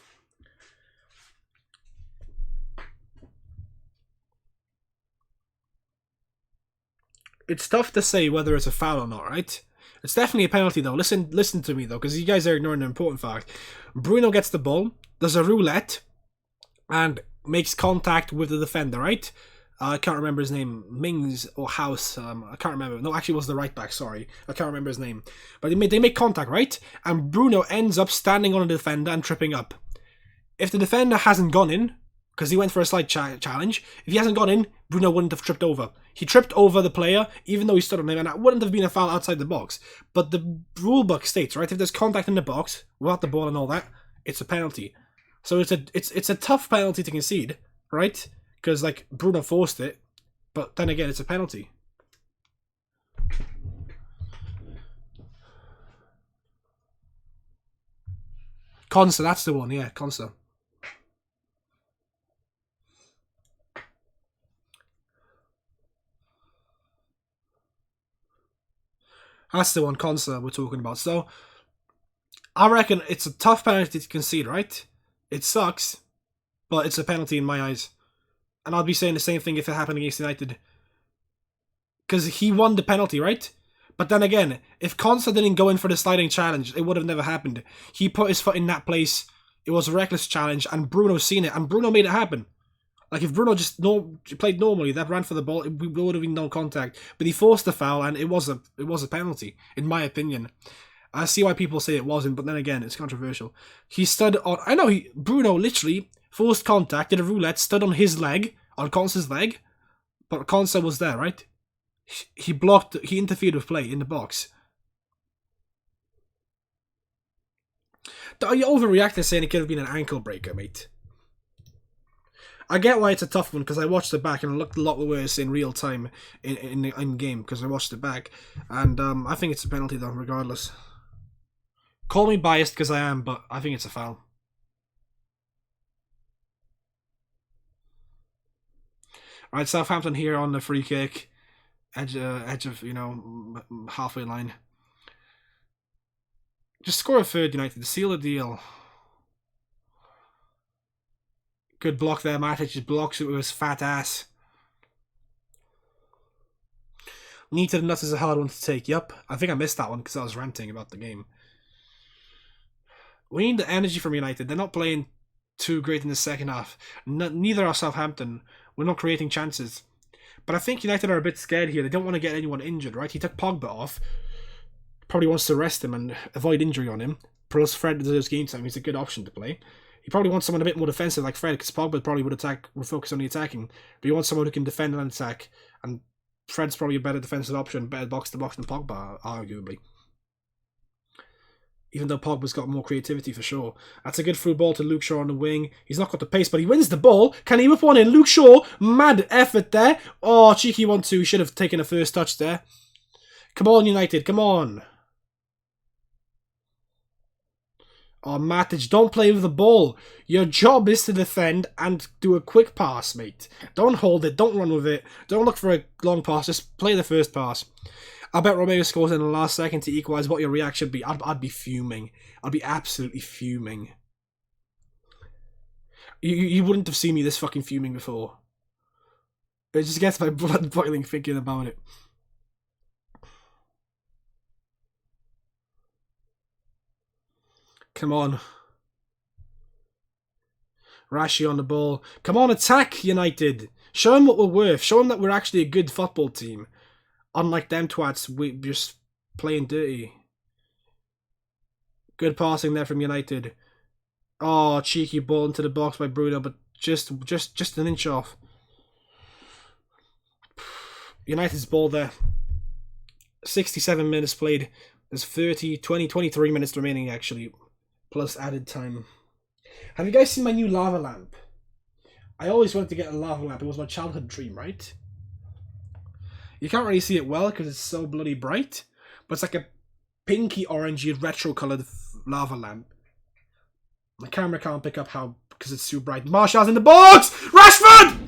It's tough to say whether it's a foul or not, right? It's definitely a penalty, though. Listen to me, though, because you guys are ignoring an important fact. Bruno gets the ball, does a roulette, and makes contact with the defender, right? I can't remember his name. Mings or House. I can't remember. No, actually it was the right back, sorry. I can't remember his name. But they make contact, right? And Bruno ends up standing on the defender and tripping up. If the defender hasn't gone in, because he went for a slight challenge, if he hasn't gone in, Bruno wouldn't have tripped over. He tripped over the player, even though he stood on him, and that wouldn't have been a foul outside the box. But the rule book states, right, if there's contact in the box, without the ball and all that, it's a penalty. So it's a tough penalty to concede, right? Because, like, Bruno forced it, but then again, it's a penalty. Consa, that's the one, yeah, Consa. That's the one, Consa, we're talking about. So, I reckon it's a tough penalty to concede, right? It sucks, but it's a penalty in my eyes. And I'll be saying the same thing if it happened against United. Because he won the penalty, right? But then again, if Consa didn't go in for the sliding challenge, it would have never happened. He put his foot in that place. It was a reckless challenge, and Bruno seen it, and Bruno made it happen. Like, if Bruno just played normally, that ran for the ball, we would have been no contact. But he forced the foul, and it was a penalty, in my opinion. I see why people say it wasn't, but then again, it's controversial. He stood on... Bruno literally forced contact, did a roulette, stood on his leg, on Consa's leg, but Consa was there, right? He interfered with play in the box. You overreacting saying it could have been an ankle breaker, mate. I get why it's a tough one, because I watched it back and it looked a lot worse in real time in game, because I watched it back. And I think it's a penalty, though, regardless. Call me biased, because I am, but I think it's a foul. Alright, Southampton here on the free kick. Edge of, halfway line. Just score a third, United, to seal the deal. Good block there, Matic just blocks it with his fat ass. Knee to the nuts is a hard one to take. Yep, I think I missed that one because I was ranting about the game. We need the energy from United. They're not playing too great in the second half. Neither are Southampton. We're not creating chances. But I think United are a bit scared here. They don't want to get anyone injured, right? He took Pogba off. Probably wants to rest him and avoid injury on him. Plus, Fred deserves game time. He's a good option to play. He probably wants someone a bit more defensive like Fred, because Pogba probably would focus on the attacking. But he wants someone who can defend and attack. And Fred's probably a better defensive option, better box-to-box than Pogba, arguably. Even though Pogba's got more creativity for sure. That's a good through ball to Luke Shaw on the wing. He's not got the pace, but he wins the ball. Can he whip one in? Luke Shaw, mad effort there. Oh, cheeky 1-2. Should have taken a first touch there. Come on, United, come on. Oh, Matic, don't play with the ball. Your job is to defend and do a quick pass, mate. Don't hold it. Don't run with it. Don't look for a long pass. Just play the first pass. I bet Romeo scores in the last second to equalise. What your reaction would be? I'd be fuming. I'd be absolutely fuming. You wouldn't have seen me this fucking fuming before. It just gets my blood boiling thinking about it. Come on. Rashi on the ball. Come on, attack, United. Show them what we're worth. Show them that we're actually a good football team. Unlike them twats, we're just playing dirty. Good passing there from United. Oh, cheeky ball into the box by Bruno, but just an inch off. United's ball there. 67 minutes played. There's 23 minutes remaining, actually. Plus added time. Have you guys seen my new lava lamp? I always wanted to get a lava lamp. It was my childhood dream, right? You can't really see it well because it's so bloody bright. But it's like a pinky orangey retro coloured lava lamp. My camera can't pick up how, because it's too bright. Martial's in the box! Rashford!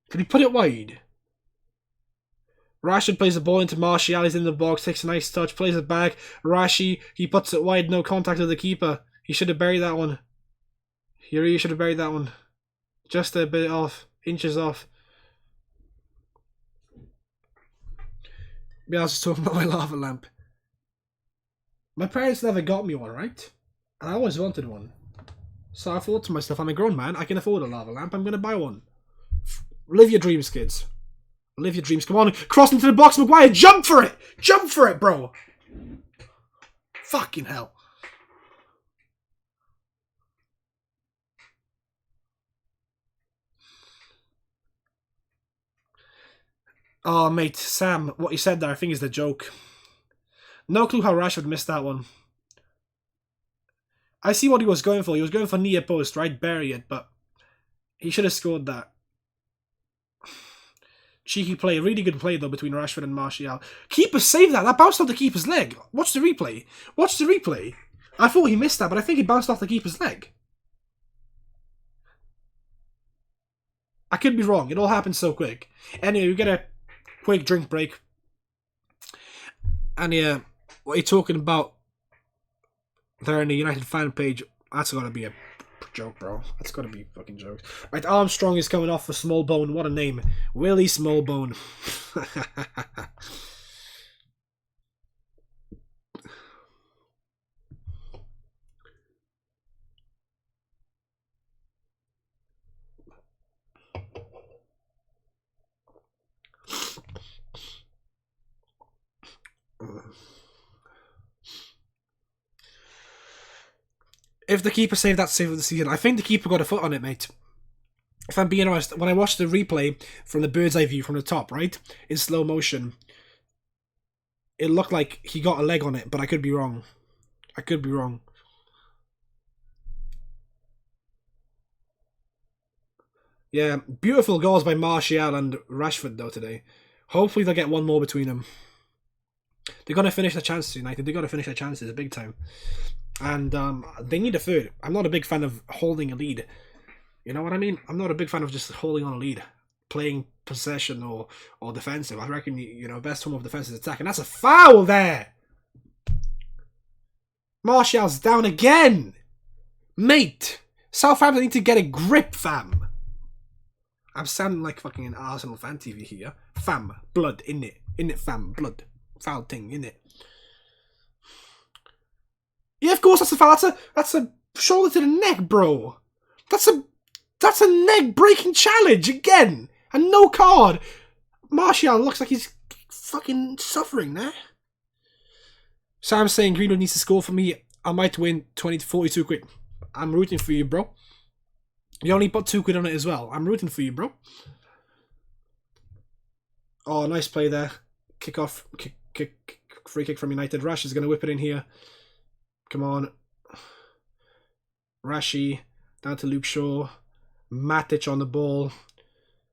Can he put it wide? Rashford plays the ball into Martial, he's in the box, takes a nice touch, plays it back. Rashi, he puts it wide, no contact with the keeper. He should have buried that one. He really should have buried that one. Just a bit off, inches off. Yeah, I was just talking about my lava lamp. My parents never got me one, right? And I always wanted one. So I thought to myself, I'm a grown man, I can afford a lava lamp, I'm going to buy one. Live your dreams, kids. Live your dreams. Come on, cross into the box, Maguire. Jump for it! Jump for it, bro! Fucking hell. Oh, mate, Sam, what you said there, I think is the joke. No clue how Rashford missed that one. I see what he was going for. He was going for near post, right? Bury it, but he should have scored that. Cheeky play. Really good play, though, between Rashford and Martial. Keeper saved that. That bounced off the keeper's leg. Watch the replay. Watch the replay. I thought he missed that, but I think he bounced off the keeper's leg. I could be wrong. It all happened so quick. Anyway, we get a quick drink break. And yeah, what are you talking about there in the United fan page? That's gotta be a joke, bro. That's gotta be fucking jokes. Right, Armstrong is coming off for Smallbone. What a name. Willie Smallbone. If the keeper saved that save of the season, I think the keeper got a foot on it, mate. If I'm being honest, when I watched the replay from the bird's eye view from the top, right, in slow motion, it looked like he got a leg on it, but I could be wrong. I could be wrong. Yeah, beautiful goals by Martial and Rashford, though, today. Hopefully they'll get one more between them. They're going to finish their chances, United. They've got to finish their chances big time. And they need a third. I'm not a big fan of holding a lead. You know what I mean? I'm not a big fan of just holding on a lead, playing possession or defensive. I reckon, you know, best form of defense is attack. And that's a foul there! Martial's down again! Mate! Southampton need to get a grip, fam! I'm sounding like fucking an Arsenal fan TV here. Fam. Blood, innit? Innit, fam. Blood. Foul thing, innit? Yeah, of course that's a foul. That's a shoulder to the neck, bro. That's a neck-breaking challenge again. And no card. Martial looks like he's fucking suffering there. Sam's saying Greenwood needs to score for me. I might win 20 to 42 quid. I'm rooting for you, bro. You only put 2 quid on it as well. I'm rooting for you, bro. Oh, nice play there. Kick off. Free kick from United. Rash is going to whip it in here. Come on. Rashi. Down to Luke Shaw. Matic on the ball.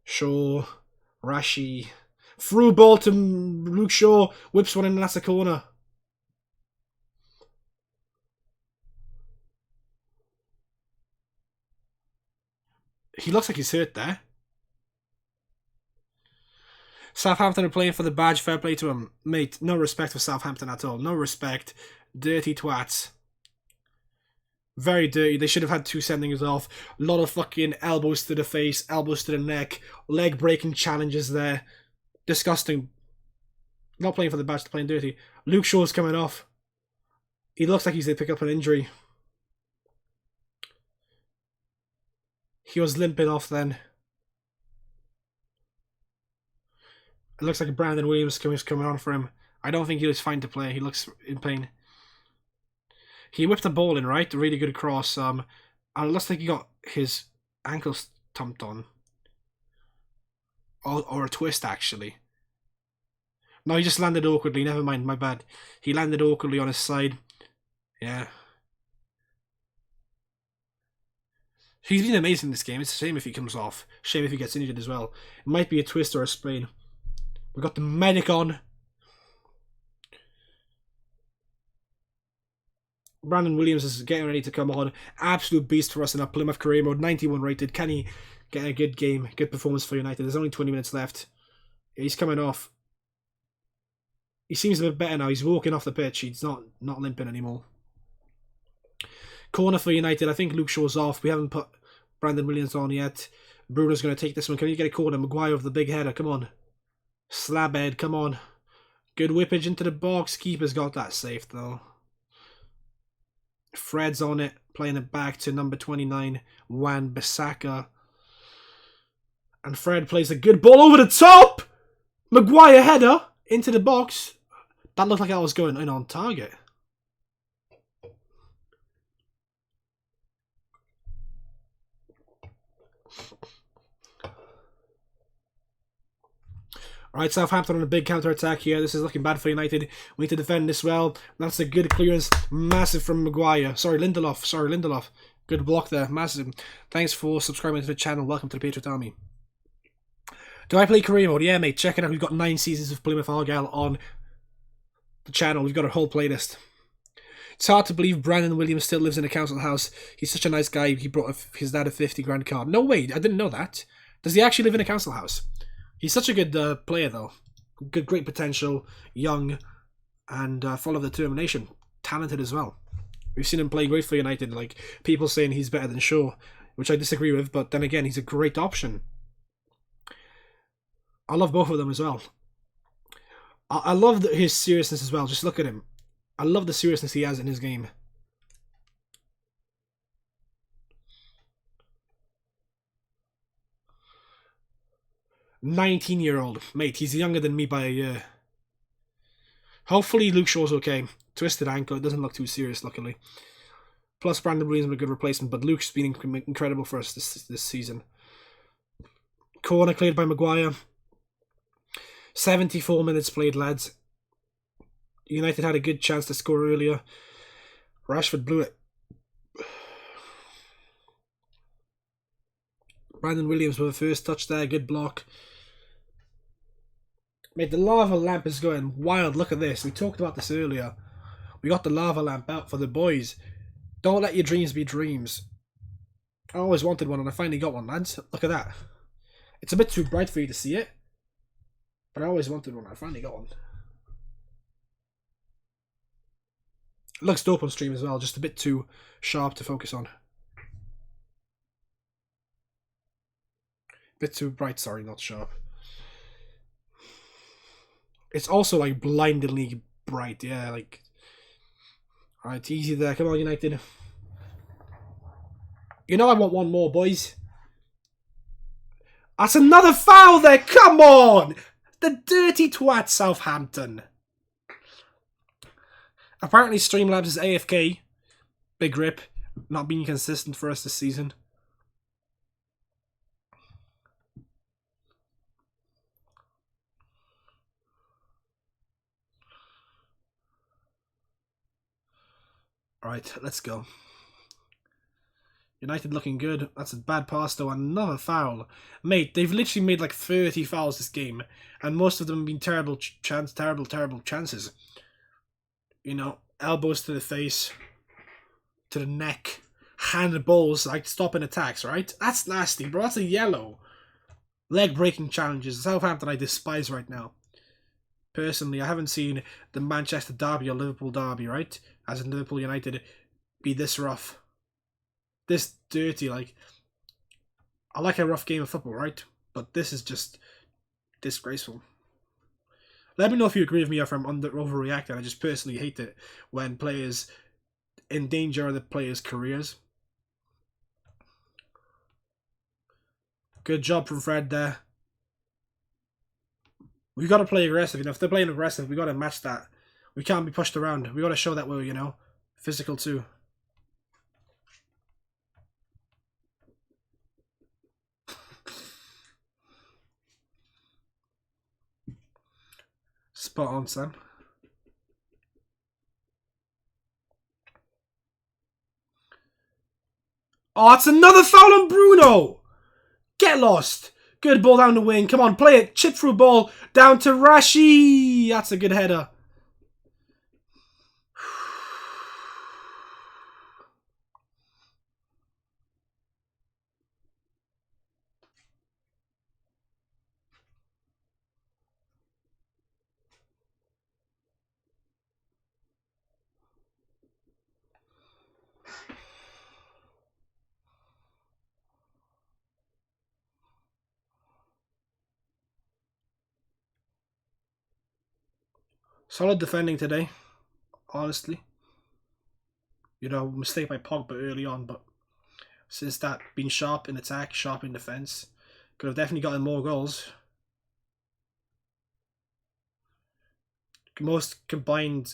Shaw. Rashi. Through ball to Luke Shaw. Whips one in, and that's a corner. He looks like he's hurt there. Southampton are playing for the badge. Fair play to him. Mate, no respect for Southampton at all. No respect. Dirty twats. Very dirty. They should have had 2 sendings off. A lot of fucking elbows to the face, elbows to the neck, leg breaking challenges there. Disgusting. Not playing for the badge, they're playing dirty. Luke Shaw's coming off. He looks like he's going to pick up an injury. He was limping off then. It looks like Brandon Williams is coming on for him. I don't think he was fine to play. He looks in pain. He whipped the ball in, right? A really good cross. It looks like he got his ankle stomped on. Or a twist, actually. No, he just landed awkwardly. Never mind, my bad. He landed awkwardly on his side. Yeah. He's been amazing in this game. It's a shame if he comes off. Shame if he gets injured as well. It might be a twist or a sprain. We got the medic on. Brandon Williams is getting ready to come on. Absolute beast for us in our Plymouth career mode. 91 rated. Can he get a good game? Good performance for United. There's only 20 minutes left. He's coming off. He seems a bit better now. He's walking off the pitch. He's not limping anymore. Corner for United. I think Luke Shaw's off. We haven't put Brandon Williams on yet. Bruno's going to take this one. Can he get a corner? Maguire with the big header. Come on. Slab head. Come on. Good whippage into the box. Keeper's got that safe though. Fred's on it. Playing it back to number 29. Wan-Bissaka. And Fred plays a good ball over the top. Maguire header into the box. That looked like I was going in on target. Alright, Southampton on a big counter-attack here. This is looking bad for United. We need to defend this well. That's a good clearance. Massive from Maguire. Sorry, Lindelof. Good block there. Massive. Thanks for subscribing to the channel. Welcome to the Patriot Army. Do I play career mode? Yeah, mate. Check it out. We've got 9 seasons of Plymouth Argyle on the channel. We've got a whole playlist. It's hard to believe Brandon Williams still lives in a council house. He's such a nice guy. He brought his dad a 50 grand car. No way. I didn't know that. Does he actually live in a council house? He's such a good player, though. Great potential, young, and full of determination. Talented as well. We've seen him play great for United. Like, people saying he's better than Shaw, which I disagree with, but then again, he's a great option. I love both of them as well. I love his seriousness as well. Just look at him. I love the seriousness he has in his game. "19-year-old. Mate, he's younger than me by a year. Hopefully Luke Shaw's okay. Twisted ankle. It doesn't look too serious, luckily. Plus, Brandon Williams is a good replacement, but Luke's been incredible for us this season. Corner cleared by Maguire. 74 minutes played, lads. United had a good chance to score earlier. Rashford blew it. Brandon Williams with a first touch there. Good block. Mate, the lava lamp is going wild. Look at this. We talked about this earlier. We got the lava lamp out for the boys. Don't let your dreams be dreams. I always wanted one and I finally got one, lads. Look at that. It's a bit too bright for you to see it. But I always wanted one. I finally got one. It looks dope on stream as well. Just a bit too sharp to focus on. Bit too bright, sorry, not sharp. It's also like blindingly bright, yeah, like. Alright, easy there. Come on, United. You know I want one more, boys. That's another foul there. Come on! The dirty twat, Southampton. Apparently Streamlabs is AFK. Big rip. Not being consistent for us this season. Alright, let's go. United looking good. That's a bad pass though. Another foul. Mate, they've literally made like 30 fouls this game. And most of them have been terrible chances. You know, elbows to the face. To the neck. Handballs, like stopping attacks, right? That's nasty, bro. That's a yellow. Leg-breaking challenges. Southampton I despise right now. Personally, I haven't seen the Manchester derby or Liverpool derby, right? As in Liverpool United, be this rough. This dirty, like... I like a rough game of football, right? But this is just disgraceful. Let me know if you agree with me or if I'm overreacting. I just personally hate it when players endanger other players' careers. Good job from Fred there. We've got to play aggressive. You know, if they're playing aggressive, we've got to match that. We can't be pushed around. We've got to show that we're, you know, physical too. Spot on, Sam. Oh, it's another foul on Bruno! Get lost! Good ball down the wing. Come on, play it. Chip through ball down to Rashi. That's a good header. Solid defending today, honestly. You know, mistake by Pogba early on, but since that, been sharp in attack, sharp in defence. Could have definitely gotten more goals. Most combined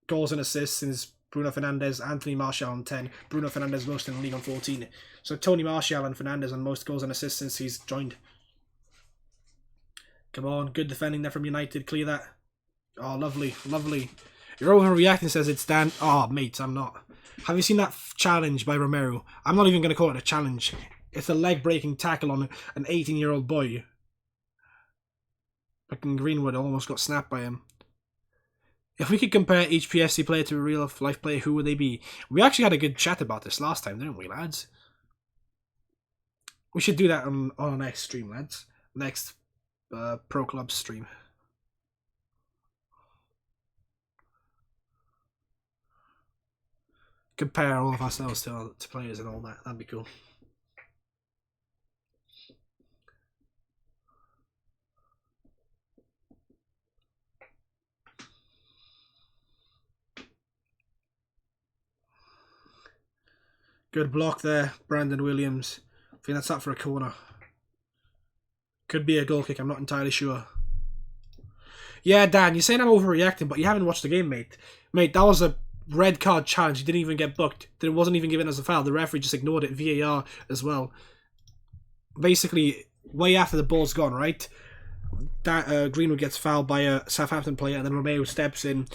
goals and assists since Bruno Fernandes, Anthony Martial on 10. Bruno Fernandes most in the league on 14. So Tony Martial and Fernandes on most goals and assists since he's joined. Come on, good defending there from United. Clear that. Oh, lovely, lovely. You're overreacting, says it's Dan. Oh, mate, I'm not. Have you seen that challenge by Romero? I'm not even going to call it a challenge. It's a leg-breaking tackle on an 18-year-old boy. Fucking Greenwood almost got snapped by him. If we could compare each PSC player to a real-life player, who would they be? We actually had a good chat about this last time, didn't we, lads? We should do that on our next stream, lads. Next Pro Club stream. Compare all of ourselves to players and all that. That'd be cool. Good block there, Brandon Williams. I think that's up for a corner. Could be a goal kick, I'm not entirely sure. Yeah, Dan, you're saying I'm overreacting, but you haven't watched the game, mate. Mate, that was a red card challenge. He didn't even get booked. It wasn't even given as a foul. The referee just ignored it. VAR as well. Basically, way after the ball's gone, right? That Greenwood gets fouled by a Southampton player, and then Romeo steps in.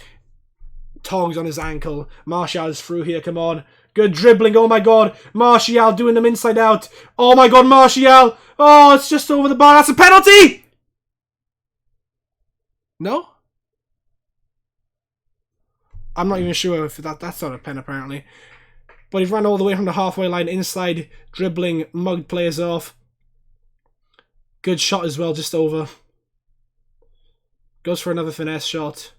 Tongs on his ankle. Martial is through here, come on. Good dribbling, oh my god. Martial doing them inside out. Oh my god, Martial. Oh, it's just over the bar. That's a penalty! No? I'm not even sure if that's not a pen, apparently. But he's run all the way from the halfway line inside, dribbling, mugged players off. Good shot as well, just over. Goes for another finesse shot.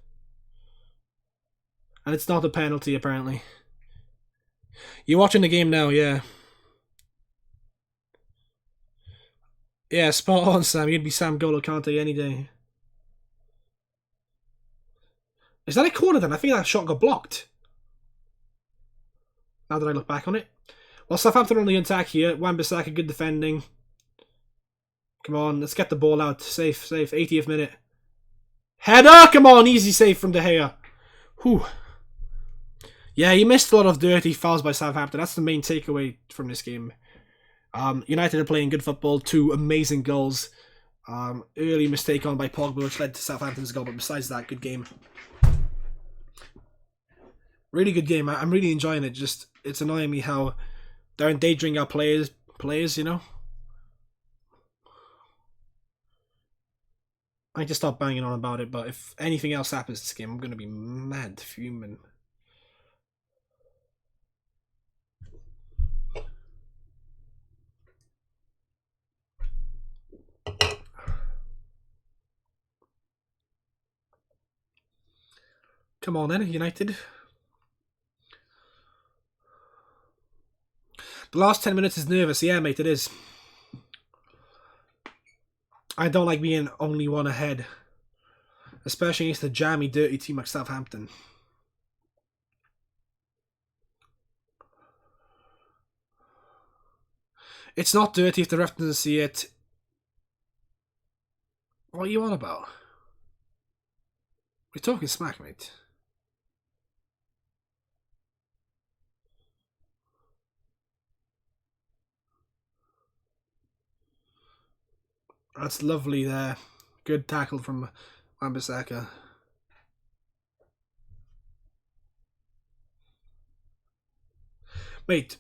And it's not a penalty, apparently. You're watching the game now, yeah. Yeah, spot on, Sam. You'd be Sam Golo Kante any day. Is that a corner then? I think that shot got blocked. Now that I look back on it. Well, Southampton on the attack here. Wan-Bissaka, good defending. Come on, let's get the ball out. Safe, safe. 80th minute. Header! Come on, easy save from De Gea. Whew. Yeah, he missed a lot of dirty fouls by Southampton. That's the main takeaway from this game. United are playing good football. 2 amazing goals. Early mistake on by Pogba, which led to Southampton's goal. But besides that, good game. Really good game. I'm really enjoying it. Just it's annoying me how they're endangering our players, you know. I just stop banging on about it, but if anything else happens this game, I'm going to be mad, fuming. Come on then, United. The last 10 minutes is nervous. Yeah, mate, it is. I don't like being only one ahead. Especially against the jammy, dirty team like Southampton. It's not dirty if the ref doesn't see it. What are you on about? We're talking smack, mate. That's lovely there. Good tackle from Wan-Bissaka. Mate,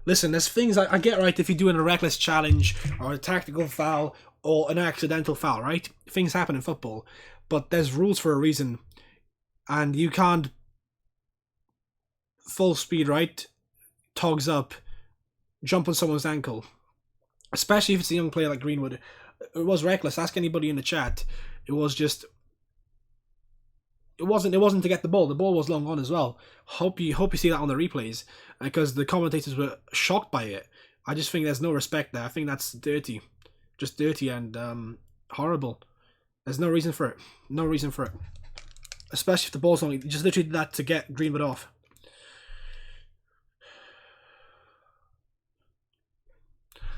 Listen, there's things I get, right, if you're doing a reckless challenge or a tactical foul or an accidental foul, right? Things happen in football. But there's rules for a reason. And you can't full speed, right? Togs up, jump on someone's ankle. Especially if it's a young player like Greenwood. It was reckless. Ask anybody in the chat. It was just... It wasn't to get the ball. The ball was long on as well. Hope you see that on the replays. Because the commentators were shocked by it. I just think there's no respect there. I think that's dirty. Just dirty and horrible. There's no reason for it. No reason for it. Especially if the ball's long. You just literally did that to get Greenwood off.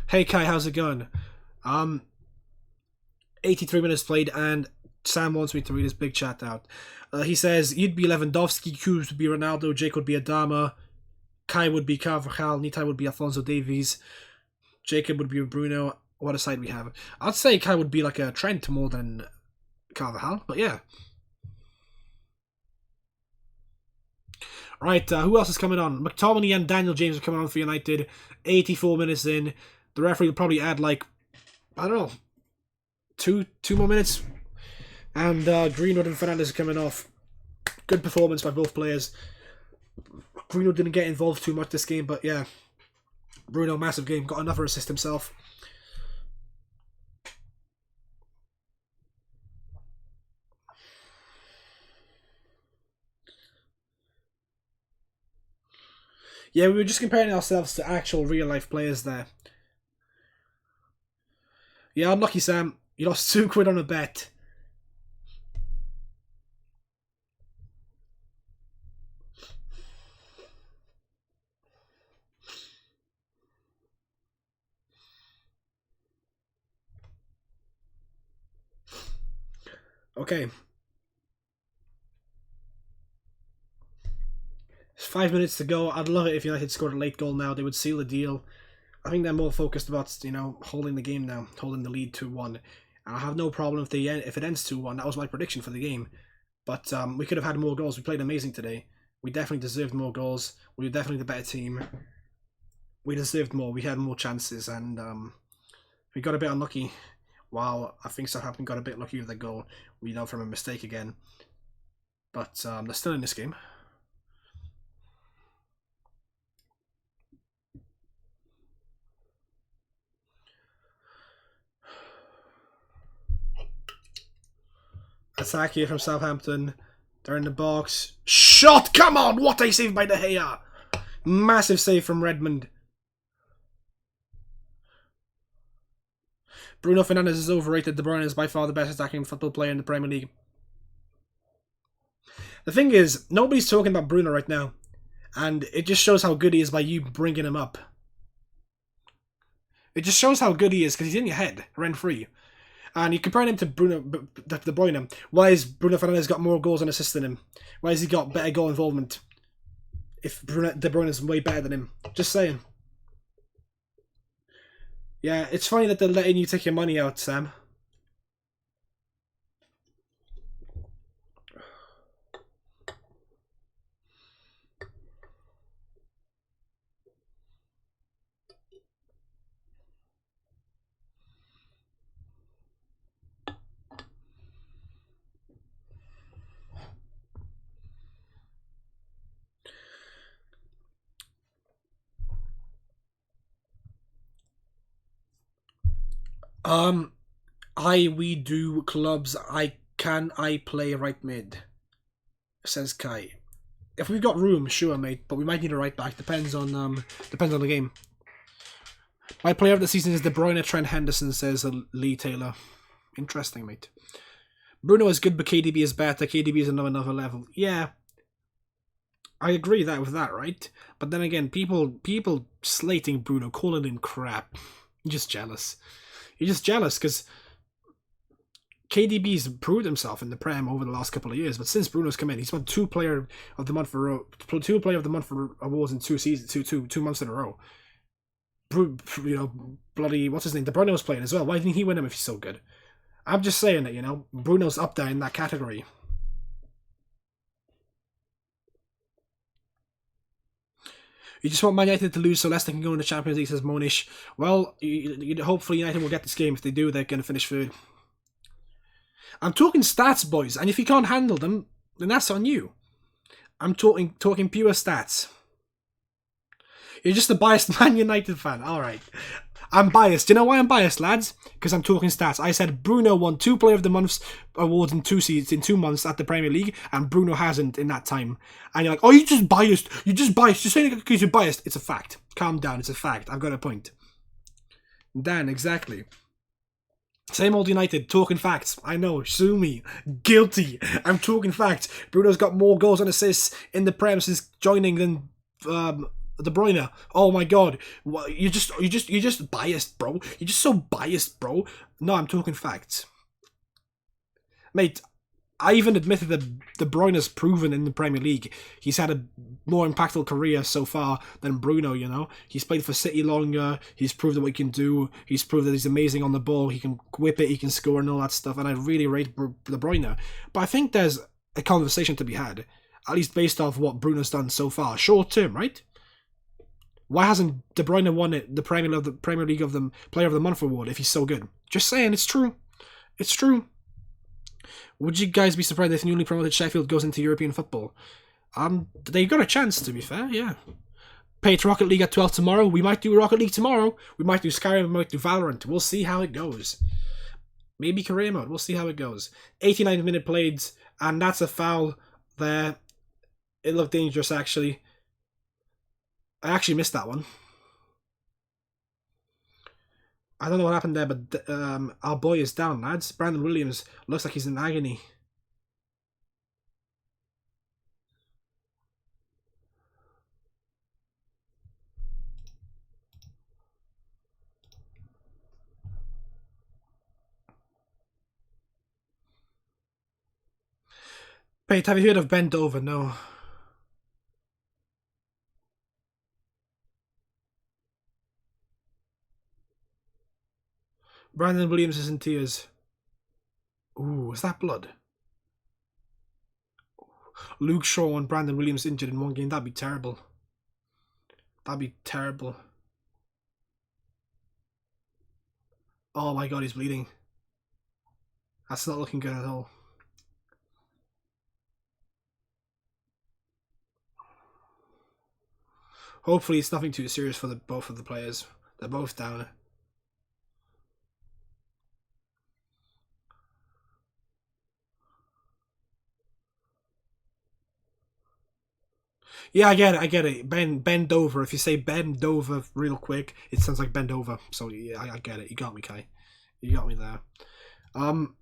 Hey Kai, how's it going? 83 minutes played, and Sam wants me to read his big chat out. He says, you'd be Lewandowski, Kubz would be Ronaldo, Jake would be Adama, Kai would be Carvajal, Nitai would be Alphonso Davies, Jacob would be Bruno. What a side we have. I'd say Kai would be like a Trent more than Carvajal, but yeah. Right, who else is coming on? McTominay and Daniel James are coming on for United. 84 minutes in. The referee will probably add like, I don't know, two more minutes. And Greenwood and Fernandes are coming off. Good performance by both players. Greenwood didn't get involved too much this game, but yeah. Bruno, massive game. Got another assist himself. Yeah, we were just comparing ourselves to actual real-life players there. Yeah, unlucky, Sam. You lost £2 on a bet. Okay. There's 5 minutes to go. I'd love it if United scored a late goal now. They would seal the deal. I think they're more focused about, holding the game now. Holding the lead 2-1. And I have no problem if it ends 2-1. That was my prediction for the game. But we could have had more goals. We played amazing today. We definitely deserved more goals. We were definitely the better team. We deserved more. We had more chances. And we got a bit unlucky. While I think Southampton got a bit lucky with their goal. From a mistake again. But they're still in this game. Attack here from Southampton. They're in the box. Shot! Come on! What a save by De Gea! Massive save from Redmond. Bruno Fernandes is overrated. De Bruyne is by far the best attacking football player in the Premier League. The thing is, nobody's talking about Bruno right now. And it just shows how good he is by you bringing him up. It just shows how good he is because he's in your head, rent-free. And you compare him to De Bruyne. Why has Bruno Fernandes got more goals and assists than him? Why has he got better goal involvement? If De Bruyne is way better than him. Just saying. Yeah, it's funny that they're letting you take your money out, Sam. We do clubs. Can I play right mid? Says Kai. If we've got room, sure, mate. But we might need a right back. Depends on the game. My player of the season is De Bruyne. Trent Henderson, says Lee Taylor. Interesting, mate. Bruno is good, but KDB is better. KDB is another level. Yeah, I agree with that, right? But then again, people slating Bruno, calling him crap. You're just jealous. You're just jealous because KDB's proved himself in the Prem over the last couple of years, but since Bruno's come in, he's won two Player of the Month for awards in 2 months in a row. Bloody what's his name? De Bruyne was playing as well. Why didn't he win him if he's so good? I'm just saying that Bruno's up there in that category. You just want Man United to lose so Leicester can go in the Champions League, says Monish. Well, hopefully United will get this game. If they do, they're going to finish third. I'm talking stats, boys, and if you can't handle them, then that's on you. I'm talking pure stats. You're just a biased Man United fan. All right. I'm biased. Do you know why I'm biased, lads? Because I'm talking stats. I said Bruno won 2 Player of the Month awards in 2 months at the Premier League, and Bruno hasn't in that time. And you're like, oh, you're just biased. You're just biased. You're saying it because you're biased. It's a fact. Calm down. It's a fact. I've got a point. Dan, exactly. Same old United, talking facts. I know, sue me. Guilty. I'm talking facts. Bruno's got more goals and assists in the Prem since joining than De Bruyne. Oh my god. You're just biased, bro. You're just so biased, bro. No, I'm talking facts. Mate, I even admitted that De Bruyne's proven in the Premier League. He's had a more impactful career so far than Bruno, you know. He's played for City longer. He's proved what he can do. He's proved that he's amazing on the ball. He can whip it. He can score and all that stuff. And I really rate De Bruyne. But I think there's a conversation to be had, at least based off what Bruno's done so far. Short term, right? Why hasn't De Bruyne won it, the Premier League of the Player of the Month award if he's so good? Just saying, it's true. It's true. Would you guys be surprised if newly promoted Sheffield goes into European football? They got a chance, to be fair, yeah. Page Rocket League at 12 tomorrow. We might do Rocket League tomorrow. We might do Skyrim, we might do Valorant. We'll see how it goes. Maybe career mode. We'll see how it goes. 89 minute played, and that's a foul there. It looked dangerous, actually. I actually missed that one. I don't know what happened there, but our boy is down, lads. Brandon Williams looks like he's in agony. Wait, have you heard of Bent Over? No. Brandon Williams is in tears. Ooh, is that blood? Luke Shaw and Brandon Williams injured in one game. That'd be terrible. That'd be terrible. Oh my god, he's bleeding. That's not looking good at all. Hopefully it's nothing too serious for both of the players. They're both down. Yeah, I get it. Bend over. If you say bend over real quick, it sounds like bend over. So yeah, I get it. You got me, Kai. You got me there.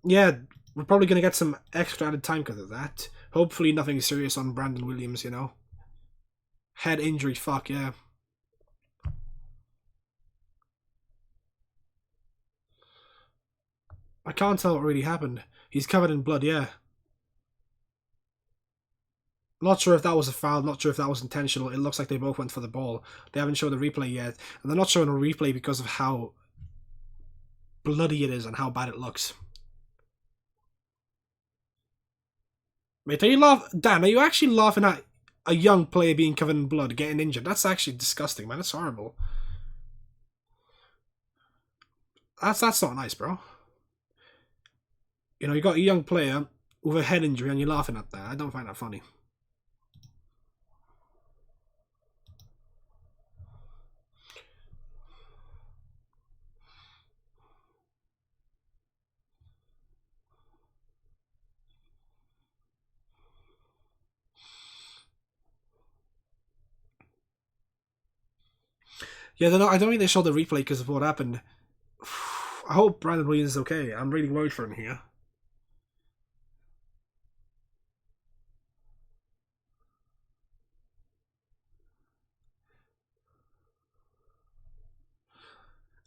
Yeah, we're probably gonna get some extra added time because of that. Hopefully nothing serious on Brandon Williams, you know. Head injury, fuck yeah. I can't tell what really happened. He's covered in blood, yeah. Not sure if that was a foul, not sure if that was intentional. It looks like they both went for the ball. They haven't shown the replay yet. And they're not showing a replay because of how bloody it is and how bad it looks. Mate, are you Dan, are you actually laughing at a young player being covered in blood, getting injured? That's actually disgusting, man. That's horrible. That's not nice, bro. You know, you got a young player with a head injury and you're laughing at that. I don't find that funny. Yeah, I don't think they showed the replay because of what happened. I hope Brandon Williams is okay. I'm really worried for him here.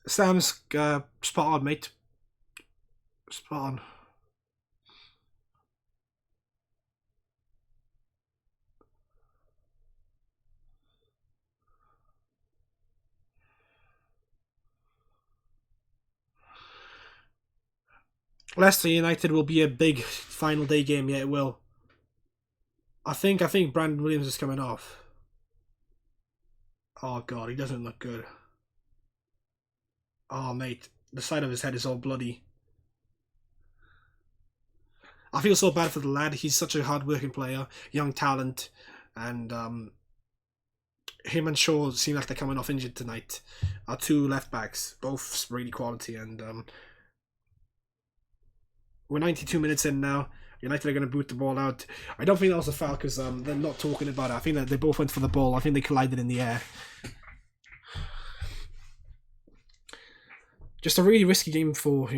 Sam's spot on, mate. Spot on. Leicester United will be a big final day game. Yeah, it will. I think Brandon Williams is coming off. Oh god, he doesn't look good. Oh mate, the side of his head is all bloody. I feel so bad for the lad. He's such a hard-working player, young talent, and him and Shaw seem like they're coming off injured tonight. Our two left backs, both really quality, and we're 92 minutes in now. United are going to boot the ball out. I don't think that was a foul because they're not talking about it. I think that they both went for the ball. I think they collided in the air. Just a really risky game for,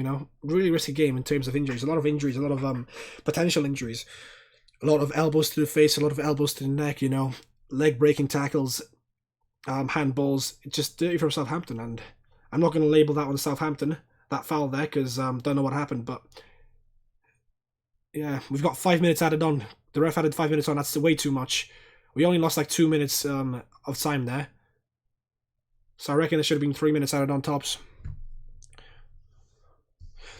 really risky game in terms of injuries. A lot of injuries, a lot of potential injuries. A lot of elbows to the face, a lot of elbows to the neck, leg breaking tackles, handballs. It's just dirty from Southampton, and I'm not going to label that one Southampton, that foul there, because don't know what happened, but yeah, we've got 5 minutes added on. The ref added 5 minutes on, that's way too much. We only lost like 2 minutes of time there. So I reckon there should have been 3 minutes added on tops.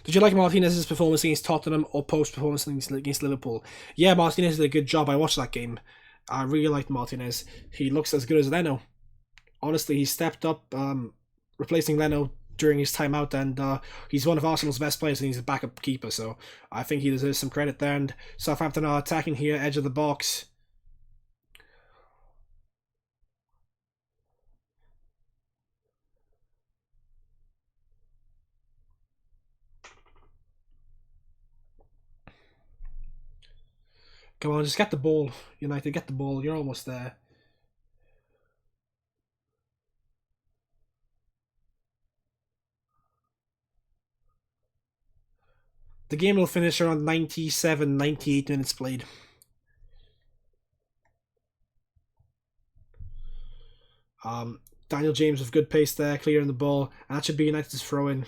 Did you like Martinez's performance against Tottenham or post-performance against Liverpool? Yeah, Martinez did a good job. I watched that game. I really liked Martinez. He looks as good as Leno. Honestly, he stepped up, replacing Leno during his time out, and he's one of Arsenal's best players, and he's a backup keeper, so I think he deserves some credit there. And Southampton are attacking here, edge of the box. Come on, just get the ball, United, get the ball. You're almost there. The game will finish around 97, 98 minutes played. Daniel James with good pace there, clearing the ball. And that should be United's throw-in.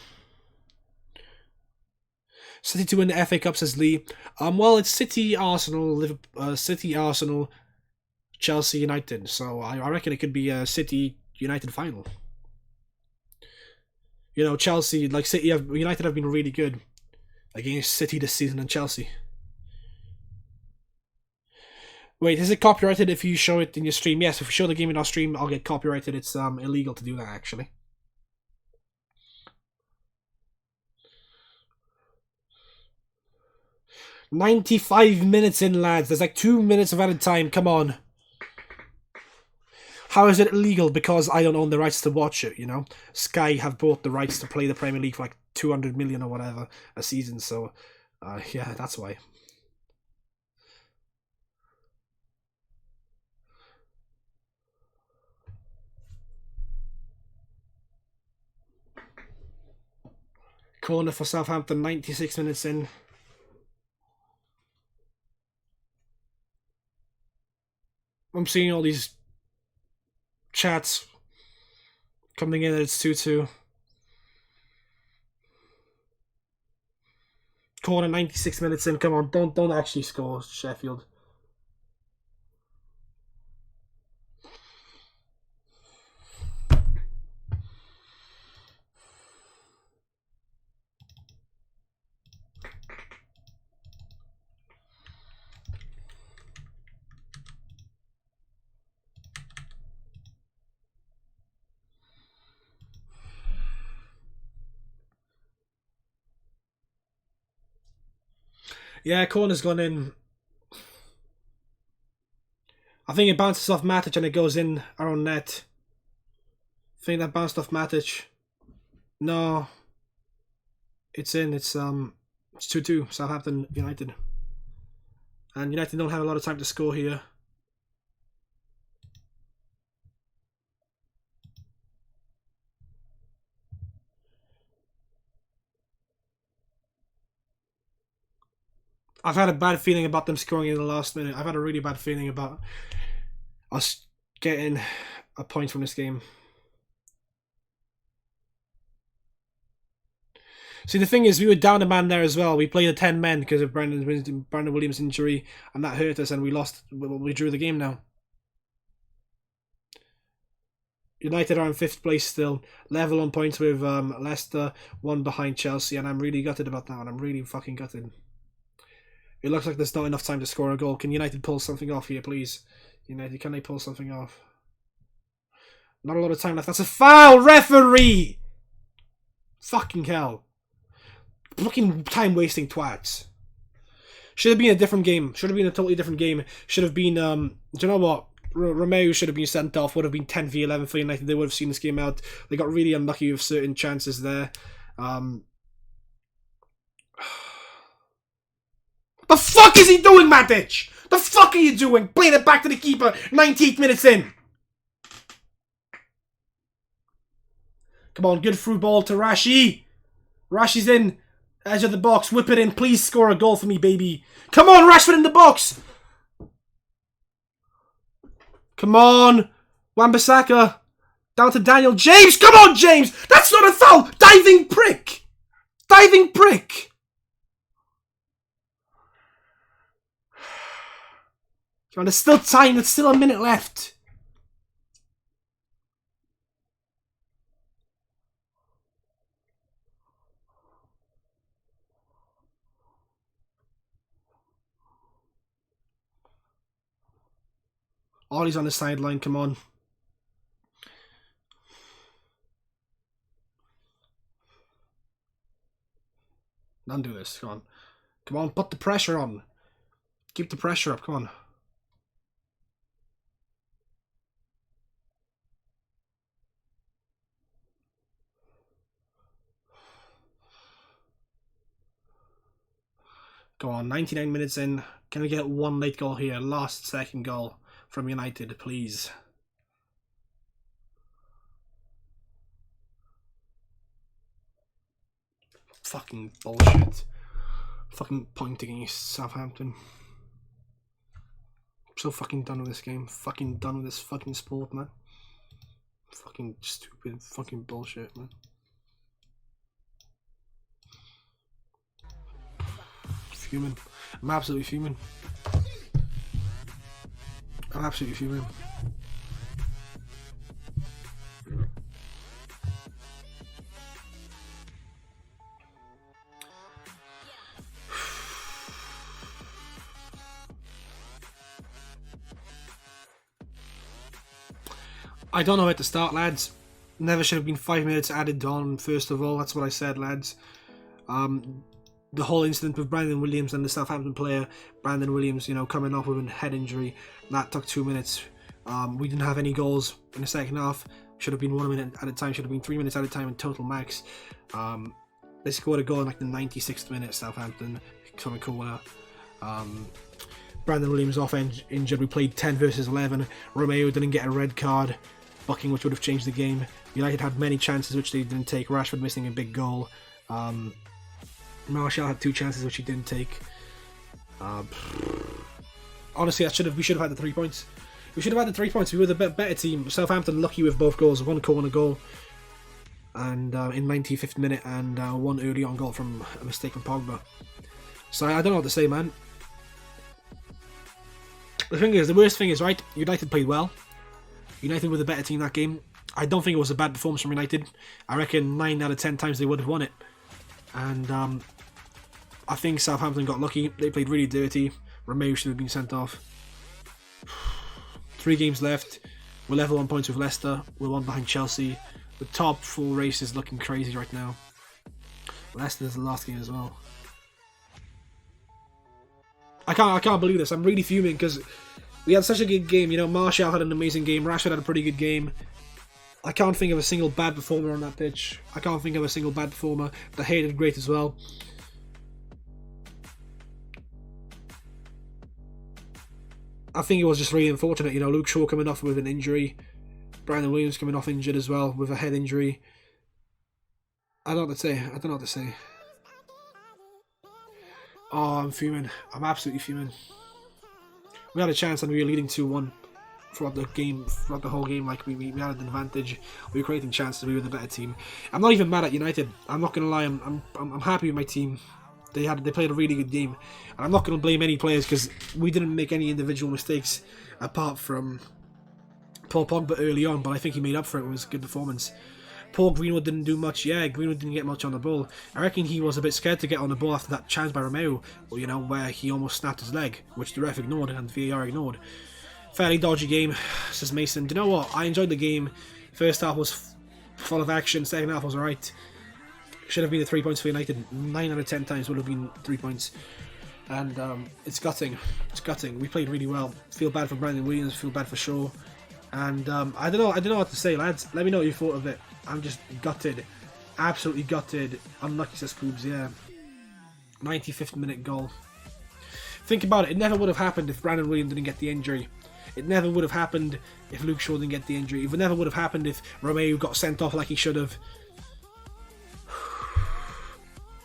City to win the FA Cup, says Lee. Well, it's City, Arsenal, Liverpool, City, Arsenal, Chelsea, United. So I reckon it could be a City United final. Chelsea, like City, United have been really good against City this season and Chelsea. Wait, is it copyrighted if you show it in your stream? Yes, if we show the game in our stream, I'll get copyrighted. It's illegal to do that, actually. "95 minutes in, lads. There's like 2 minutes of added time. Come on. How is it illegal? Because I don't own the rights to watch it, Sky have bought the rights to play the Premier League for like 200 million or whatever a season, so yeah, that's why. Corner for Southampton, 96 minutes in. I'm seeing all these chats coming in that it's 2-2. Corner, 96 minutes in. Come on, don't actually score, Sheffield. Yeah, corner's gone in. I think it bounces off Matic and it goes in our own net. I think that bounced off Matic. No. It's in. It's 2-2. Southampton United. And United don't have a lot of time to score here. I've had a bad feeling about them scoring in the last minute. I've had a really bad feeling about us getting a point from this game. See, the thing is, we were down a man there as well. We played a 10 men because of Brandon Williams' injury, and that hurt us, and we lost. We drew the game now. United are in 5th place still, level on points with Leicester, 1 behind Chelsea, and I'm really gutted about that one. I'm really fucking gutted. It looks like there's not enough time to score a goal. Can United pull something off here, please? United, can they pull something off? Not a lot of time left. That's a foul, referee! Fucking hell. Fucking time-wasting twats. Should have been a different game. Should have been a totally different game. Should have been, do you know what? Romeo should have been sent off. Would have been 10v11 for United. They would have seen this game out. They got really unlucky with certain chances there. The fuck is he doing, Matic? The fuck are you doing? Playing it back to the keeper 98 minutes in. Come on, good through ball to Rashi. Rashi's in. Edge of the box. Whip it in. Please score a goal for me, baby. Come on, Rashford in the box. Come on. Wan-Bissaka. Down to Daniel James. Come on, James. That's not a foul. Diving prick. Diving prick. Come on, there's still time. There's still a minute left. Ollie's on the sideline, come on. Undo this, come on. Come on, put the pressure on. Keep the pressure up, come on. Go on, 99 minutes in. Can we get one late goal here? Last second goal from United, please. Fucking bullshit. Fucking point against Southampton. I'm so fucking done with this game. Fucking done with this fucking sport, man. Fucking stupid fucking bullshit, man. Fuming. I'm absolutely fuming. I'm absolutely fuming. I don't know where to start, lads. Never should have been 5 minutes added on, first of all. That's what I said, lads. The whole incident with Brandon Williams and the Southampton player, Brandon Williams, you know, coming off with a head injury, that took 2 minutes. We didn't have any goals in the second half. Should have been 1 minute at a time, should have been 3 minutes at a time in total max. They scored a goal in like the 96th minute, Southampton, from a corner. Brandon Williams off injured. We played 10 versus 11. Romeo didn't get a red card, bucking, which would have changed the game. United had many chances which they didn't take. Rashford missing a big goal. Martial had 2 chances which he didn't take. Honestly, we should have had the 3 points. We should have had the 3 points. We were the better team. Southampton lucky with both goals. 1 corner goal and in 95th minute, and 1 early on goal from a mistake from Pogba. So I don't know what to say, man. The worst thing is, right, United played well. United were the better team that game. I don't think it was a bad performance from United. I reckon 9 out of 10 times they would have won it. And I think Southampton got lucky. They played really dirty. Romeo should have been sent off. 3 games left. We're level on points with Leicester. We're 1 behind Chelsea. The top 4 race is looking crazy right now. Leicester's the last game as well. I can't believe this. I'm really fuming because we had such a good game. You know, Martial had an amazing game. Rashford had a pretty good game. I can't think of a single bad performer on that pitch. I can't think of a single bad performer. The Hay did great as well. I think it was just really unfortunate. You know, Luke Shaw coming off with an injury. Brandon Williams coming off injured as well with a head injury. I don't know what to say. I don't know what to say. Oh, I'm fuming. I'm absolutely fuming. We had a chance and we were leading 2-1 throughout the game, throughout the whole game. Like we had an advantage. We were creating chances. We were the better team. I'm not even mad at United. I'm not gonna lie. I'm happy with my team. They played a really good game. And I'm not gonna blame any players because we didn't make any individual mistakes apart from Paul Pogba early on. But I think he made up for it. It was a good performance. Paul Greenwood didn't do much. Yeah, Greenwood didn't get much on the ball. I reckon he was a bit scared to get on the ball after that chance by Romeo, you know, where he almost snapped his leg, which the ref ignored and VAR ignored. Fairly dodgy game, says Mason. Do you know what? I enjoyed the game. First half was full of action. Second half was alright. Should have been the 3 points for United. 9 out of 10 times would have been 3 points. And it's gutting. It's gutting. We played really well. Feel bad for Brandon Williams. Feel bad for Shaw. And I don't know what to say, lads. Let me know what you thought of it. I'm just gutted. Absolutely gutted. Unlucky, says Kubz, yeah. 95th minute goal. Think about it. It never would have happened if Brandon Williams didn't get the injury. It never would have happened if Luke Shaw didn't get the injury. It never would have happened if Romeo got sent off like he should have.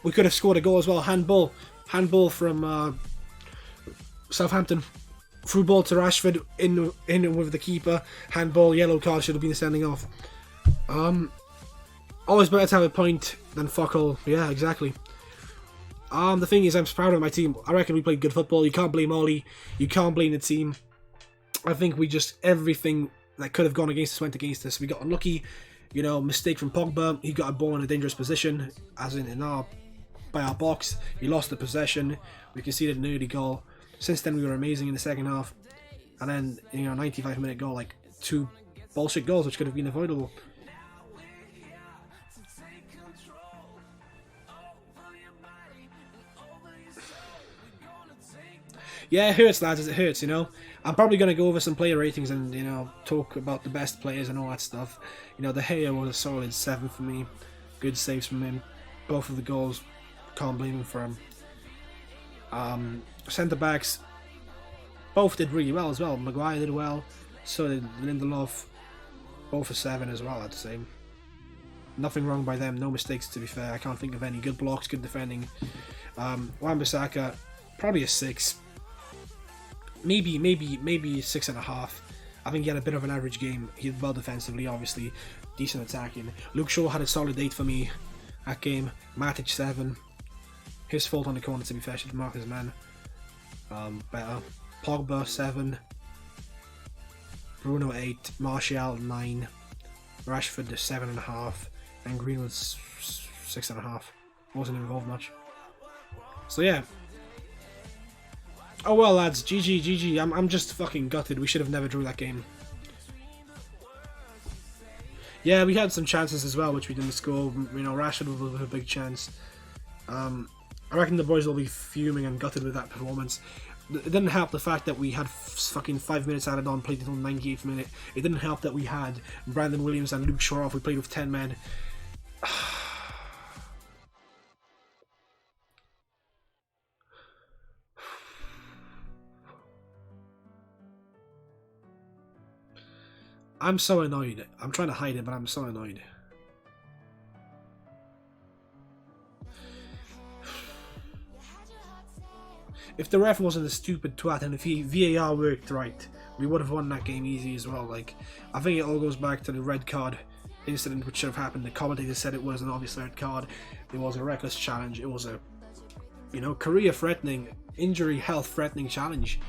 We could have scored a goal as well. Handball. Handball from Southampton. Through ball to Rashford. In with the keeper. Handball. Yellow card. Should have been sending off. Always better to have a point than fuck all. Yeah, exactly. The thing is, I'm proud of my team. I reckon we played good football. You can't blame Ollie. You can't blame the team. I think we just, everything that could have gone against us went against us. We got unlucky, you know, mistake from Pogba. He got a ball in a dangerous position, as in by our box. He lost the possession. We conceded an early goal. Since then, we were amazing in the second half. And then, you know, 95-minute goal, like 2 bullshit goals, which could have been avoidable. Yeah, it hurts, lads. It hurts, you know. I'm probably going to go over some player ratings and, you know, talk about the best players and all that stuff. You know, De Gea was a solid 7 for me. Good saves from him. Both of the goals, can't blame him for him. Centre-backs, both did really well as well. Maguire did well. So did Lindelof. Both a 7 as well, I'd say. Nothing wrong by them. No mistakes, to be fair. I can't think of any. Good blocks, good defending. Wan-Bissaka, probably a 6. Maybe 6.5. I think he had a bit of an average game. He did well defensively, obviously. Decent attacking. Luke Shaw had a solid 8 for me that game. Matic 7. His fault on the corner, to be fair. Should mark his man better. Pogba 7. Bruno 8. Martial 9. Rashford 7.5. And Greenwood 6.5. Wasn't involved much. So yeah. Oh well, lads, GG. I'm just fucking gutted. We should have never drew that game. Yeah, we had some chances as well, which we didn't score. You know, Rashford was a big chance. I reckon the boys will be fuming and gutted with that performance. It didn't help the fact that we had fucking 5 minutes added on, played until the 98th minute. It didn't help that we had Brandon Williams and Luke Shaw off. We played with 10 men. I'm so annoyed. I'm trying to hide it, but I'm so annoyed. If the ref wasn't a stupid twat and if VAR worked right, we would have won that game easy as well. Like, I think it all goes back to the red card incident which should have happened. The commentator said it was an obvious red card. It was a reckless challenge. It was a, you know, career-threatening, injury, health-threatening challenge.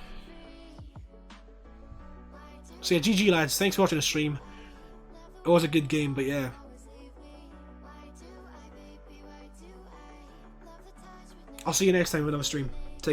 So yeah, GG lads, thanks for watching the stream. It was a good game, but yeah. I'll see you next time with another stream.